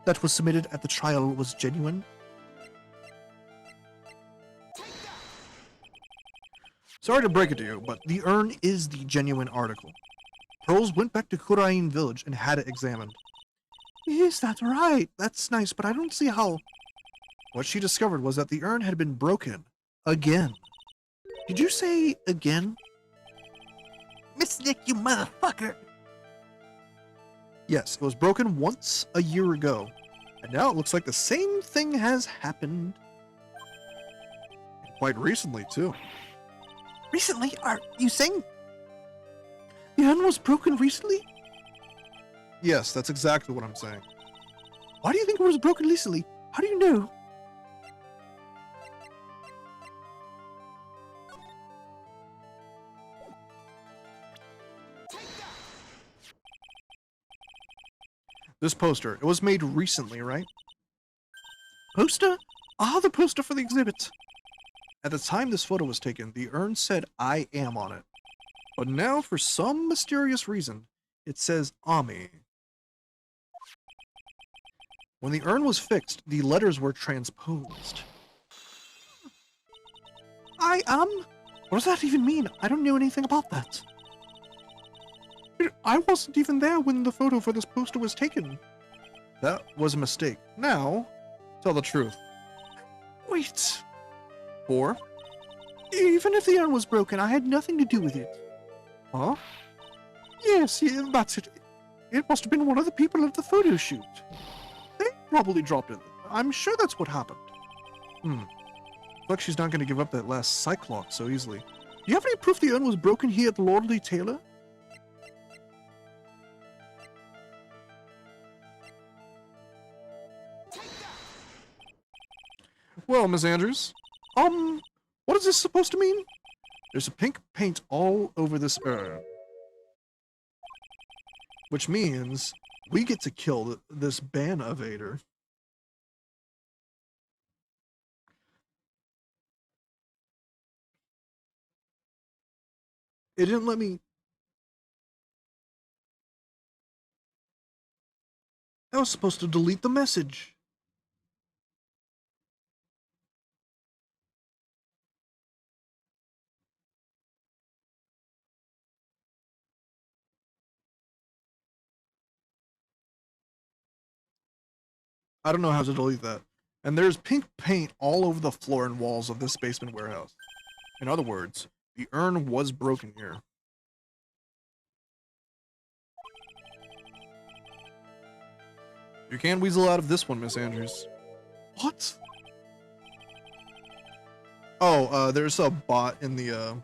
that was submitted at the trial was genuine? Sorry to break it to you, but the urn is the genuine article. Pearls went back to Kurain village and had it examined. Is that right? That's nice, but I don't see how. What she discovered was that the urn had been broken. Again. Did you say again? Miss Nick, you motherfucker! Yes, it was broken once a year ago, and now it looks like the same thing has happened. Quite recently, too. Recently? Are you saying the urn was broken recently? Yes, that's exactly what I'm saying. Why do you think it was broken recently? How do you know? This poster, it was made recently, right? Poster? Ah, the poster for the exhibit. At the time this photo was taken, the urn said I am on it. But now, for some mysterious reason, it says Ami. When the urn was fixed, the letters were transposed. I am? What does that even mean? I don't know anything about that. I wasn't even there when the photo for this poster was taken. That was a mistake. Now, tell the truth. Wait. For? Even if the urn was broken, I had nothing to do with it. Huh? Yes, yeah, that's it. It must have been one of the people at the photo shoot. They probably dropped it. I'm sure that's what happened. Looks like she's not going to give up that last Cyclops so easily. Do you have any proof the urn was broken here at Lordly Taylor? Well, Miss Andrews, what is this supposed to mean? There's a pink paint all over this urn. Which means we get to kill this ban evader. It didn't let me... I was supposed to delete the message. I don't know how to delete that. And there's pink paint all over the floor and walls of this basement warehouse. In other words, the urn was broken here. You can't weasel out of this one, Miss Andrews. What? Oh, there's a bot in the,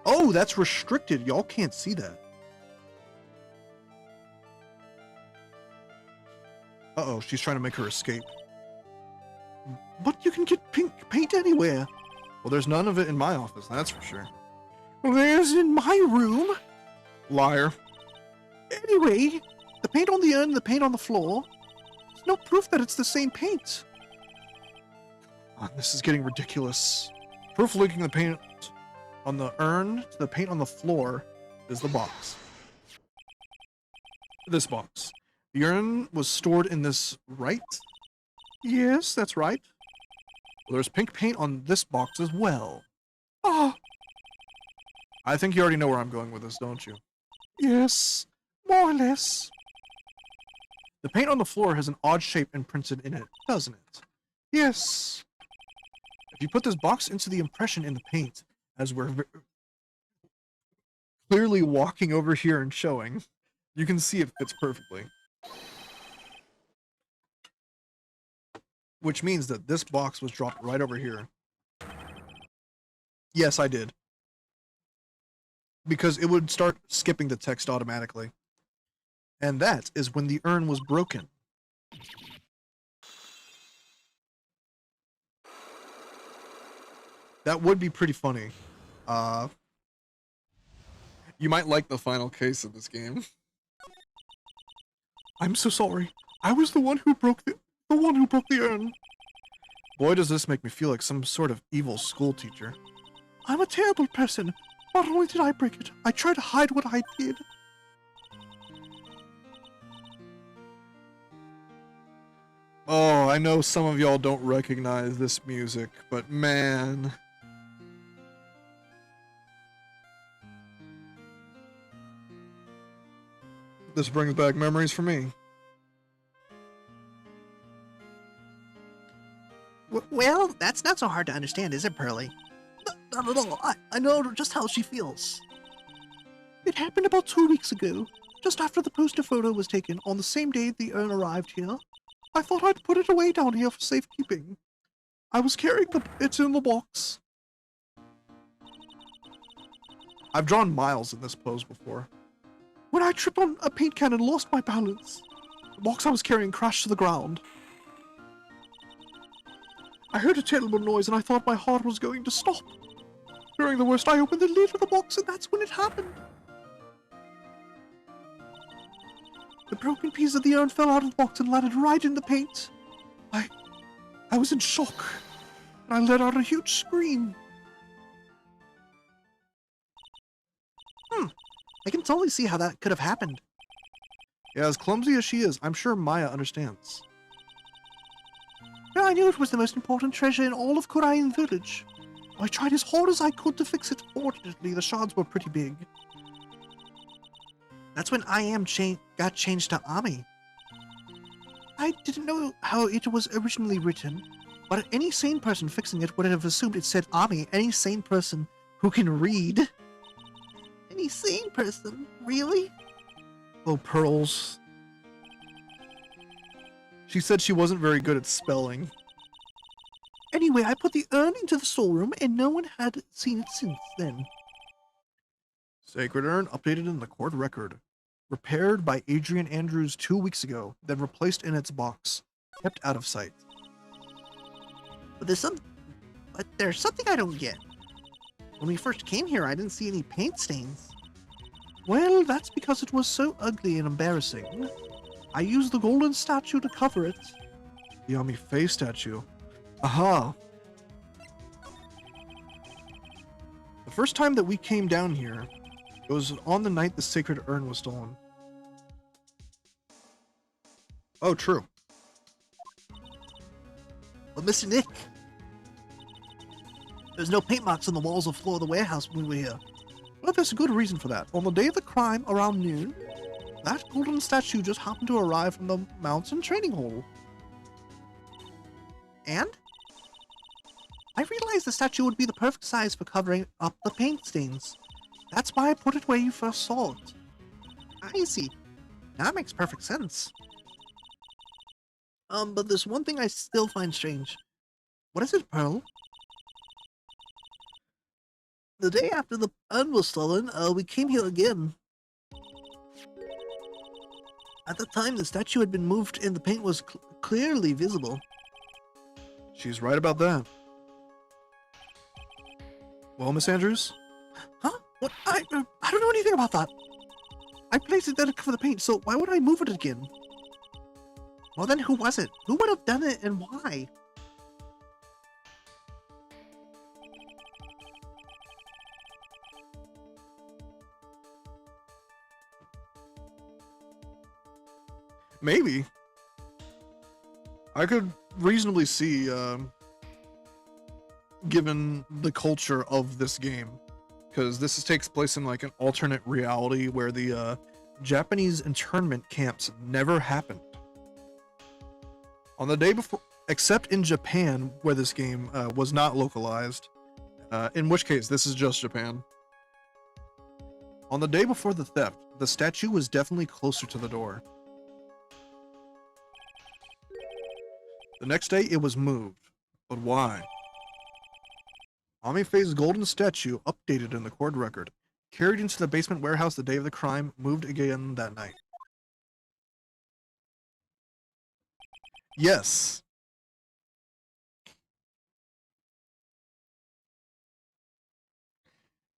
Oh, that's restricted. Y'all can't see that. Uh-oh, she's trying to make her escape. But you can get pink paint anywhere. Well, there's none of it in my office, that's for sure. Well, there's in my room. Liar. Anyway, the paint on the urn and the paint on the floor. There's no proof that it's the same paint. This is getting ridiculous. Proof linking the paint on the urn to the paint on the floor is the box. This box. The urn was stored in this, right? Yes, that's right. Well, there's pink paint on this box as well. Ah, I think you already know where I'm going with this, don't you? yes, more or less. The paint on the floor has an odd shape imprinted in it, doesn't it? Yes. If you put this box into the impression in the paint, as we're clearly walking over here and showing, you can see it fits perfectly. Which means that this box was dropped right over here. Yes, I did. Because it would start skipping the text automatically. And that is when the urn was broken. That would be pretty funny. You might like the final case of this game. I'm so sorry. I was the one who broke the urn. Boy, does this make me feel like some sort of evil school teacher. I'm a terrible person. Not only did I break it, I tried to hide what I did. Oh, I know some of y'all don't recognize this music, but man. This brings back memories for me. Well, that's not so hard to understand, is it, Pearly? Not at all. I know just how she feels. It happened about 2 weeks ago, just after the poster photo was taken on the same day the urn arrived here. I thought I'd put it away down here for safekeeping. I was carrying it in the box. I've drawn Miles in this pose before. When I tripped on a paint can and lost my balance, the box I was carrying crashed to the ground. I heard a terrible noise and I thought my heart was going to stop. During the worst, I opened the lid of the box and that's when it happened. The broken piece of the urn fell out of the box and landed right in the paint. I was in shock. I let out a huge scream. I can totally see how that could have happened. Yeah, as clumsy as she is, I'm sure Maya understands. I knew it was the most important treasure in all of Korean village. I tried as hard as I could to fix it. Fortunately, the shards were pretty big. That's when I am got changed to Ami. I didn't know how it was originally written, but any sane person fixing it would have assumed it said Ami. Any sane person who can read. Any sane person? Really? Oh, Pearls. She said she wasn't very good at spelling. Anyway, I put the urn into the storeroom and no one had seen it since then. Sacred urn updated in the court record. Repaired by Adrian Andrews 2 weeks ago, then replaced in its box. Kept out of sight. But there's something I don't get. When we first came here, I didn't see any paint stains. Well, that's because it was so ugly and embarrassing. I used the golden statue to cover it. The Ami Faye statue. Aha! The first time that we came down here, it was on the night the sacred urn was stolen. Oh, true. But Mr. Nick, there's no paint marks on the walls or floor of the warehouse when we were here. Well, there's a good reason for that. On the day of the crime, around noon, that golden statue just happened to arrive from the mountain training hall. And? I realized the statue would be the perfect size for covering up the paint stains. That's why I put it where you first saw it. I see. That makes perfect sense. But there's one thing I still find strange. What is it, Pearl? The day after the urn was stolen, we came here again. At the time, the statue had been moved and the paint was clearly visible. She's right about that. Well, Miss Andrews? Huh? What? I don't know anything about that. I placed it there to cover the paint, so why would I move it again? Well then, who was it? Who would have done it and why? Maybe. I could reasonably see, given the culture of this game, because this takes place in like an alternate reality where the Japanese internment camps never happened. On the day before, except in Japan, where this game was not localized, in which case this is just Japan. On the day before the theft, the statue was definitely closer to the door. The next day, it was moved. But why? Ami Faye's golden statue, updated in the court record, carried into the basement warehouse the day of the crime, moved again that night. Yes.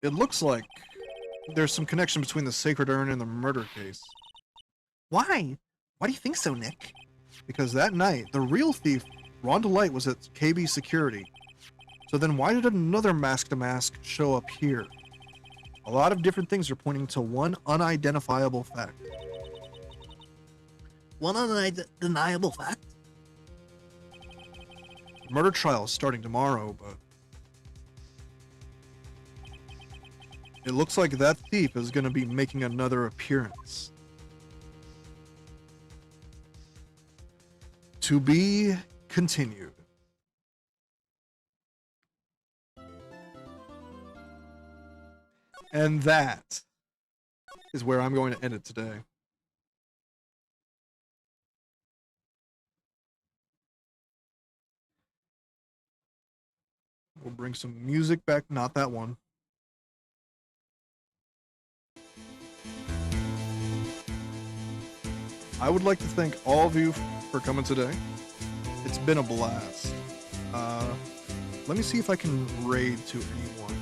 It looks like there's some connection between the sacred urn and the murder case. Why? Why do you think so, Nick? Because that night, the real thief, Rhonda Light, was at KB Security. So then why did another mask-to-mask show up here? A lot of different things are pointing to one unidentifiable fact. One undeniable fact. The murder trial is starting tomorrow, but it looks like that thief is going to be making another appearance. To be continued. And that is where I'm going to end it today. We'll bring some music back, not that one. I would like to thank all of you for coming today. It's been a blast. Let me see if I can raid to anyone.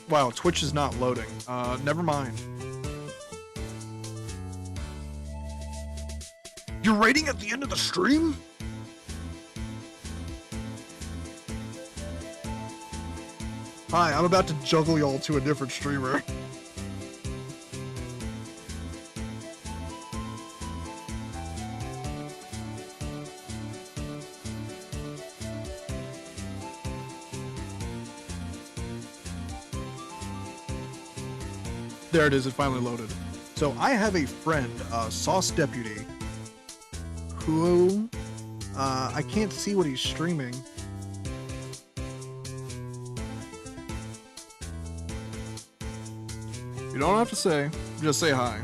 Wow, Twitch is not loading. Never mind. You're raiding at the end of the stream? Hi, I'm about to juggle y'all to a different streamer. There it is, it finally loaded. So I have a friend, Sauce Deputy, who, I can't see what he's streaming. You don't have to say, just say hi.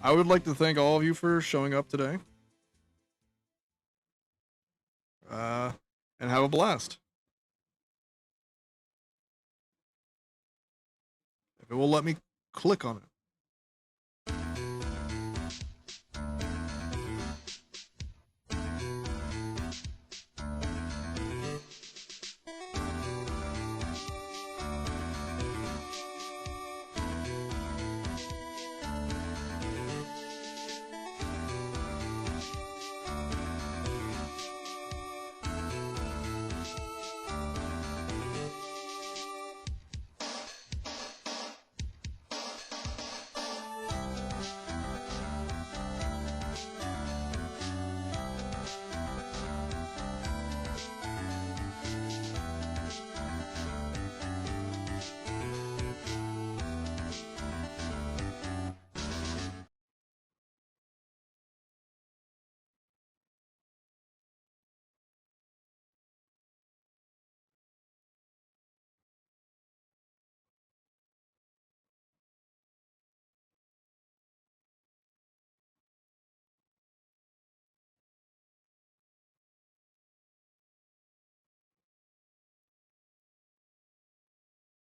I would like to thank all of you for showing up today. And have a blast. If it will let me click on it.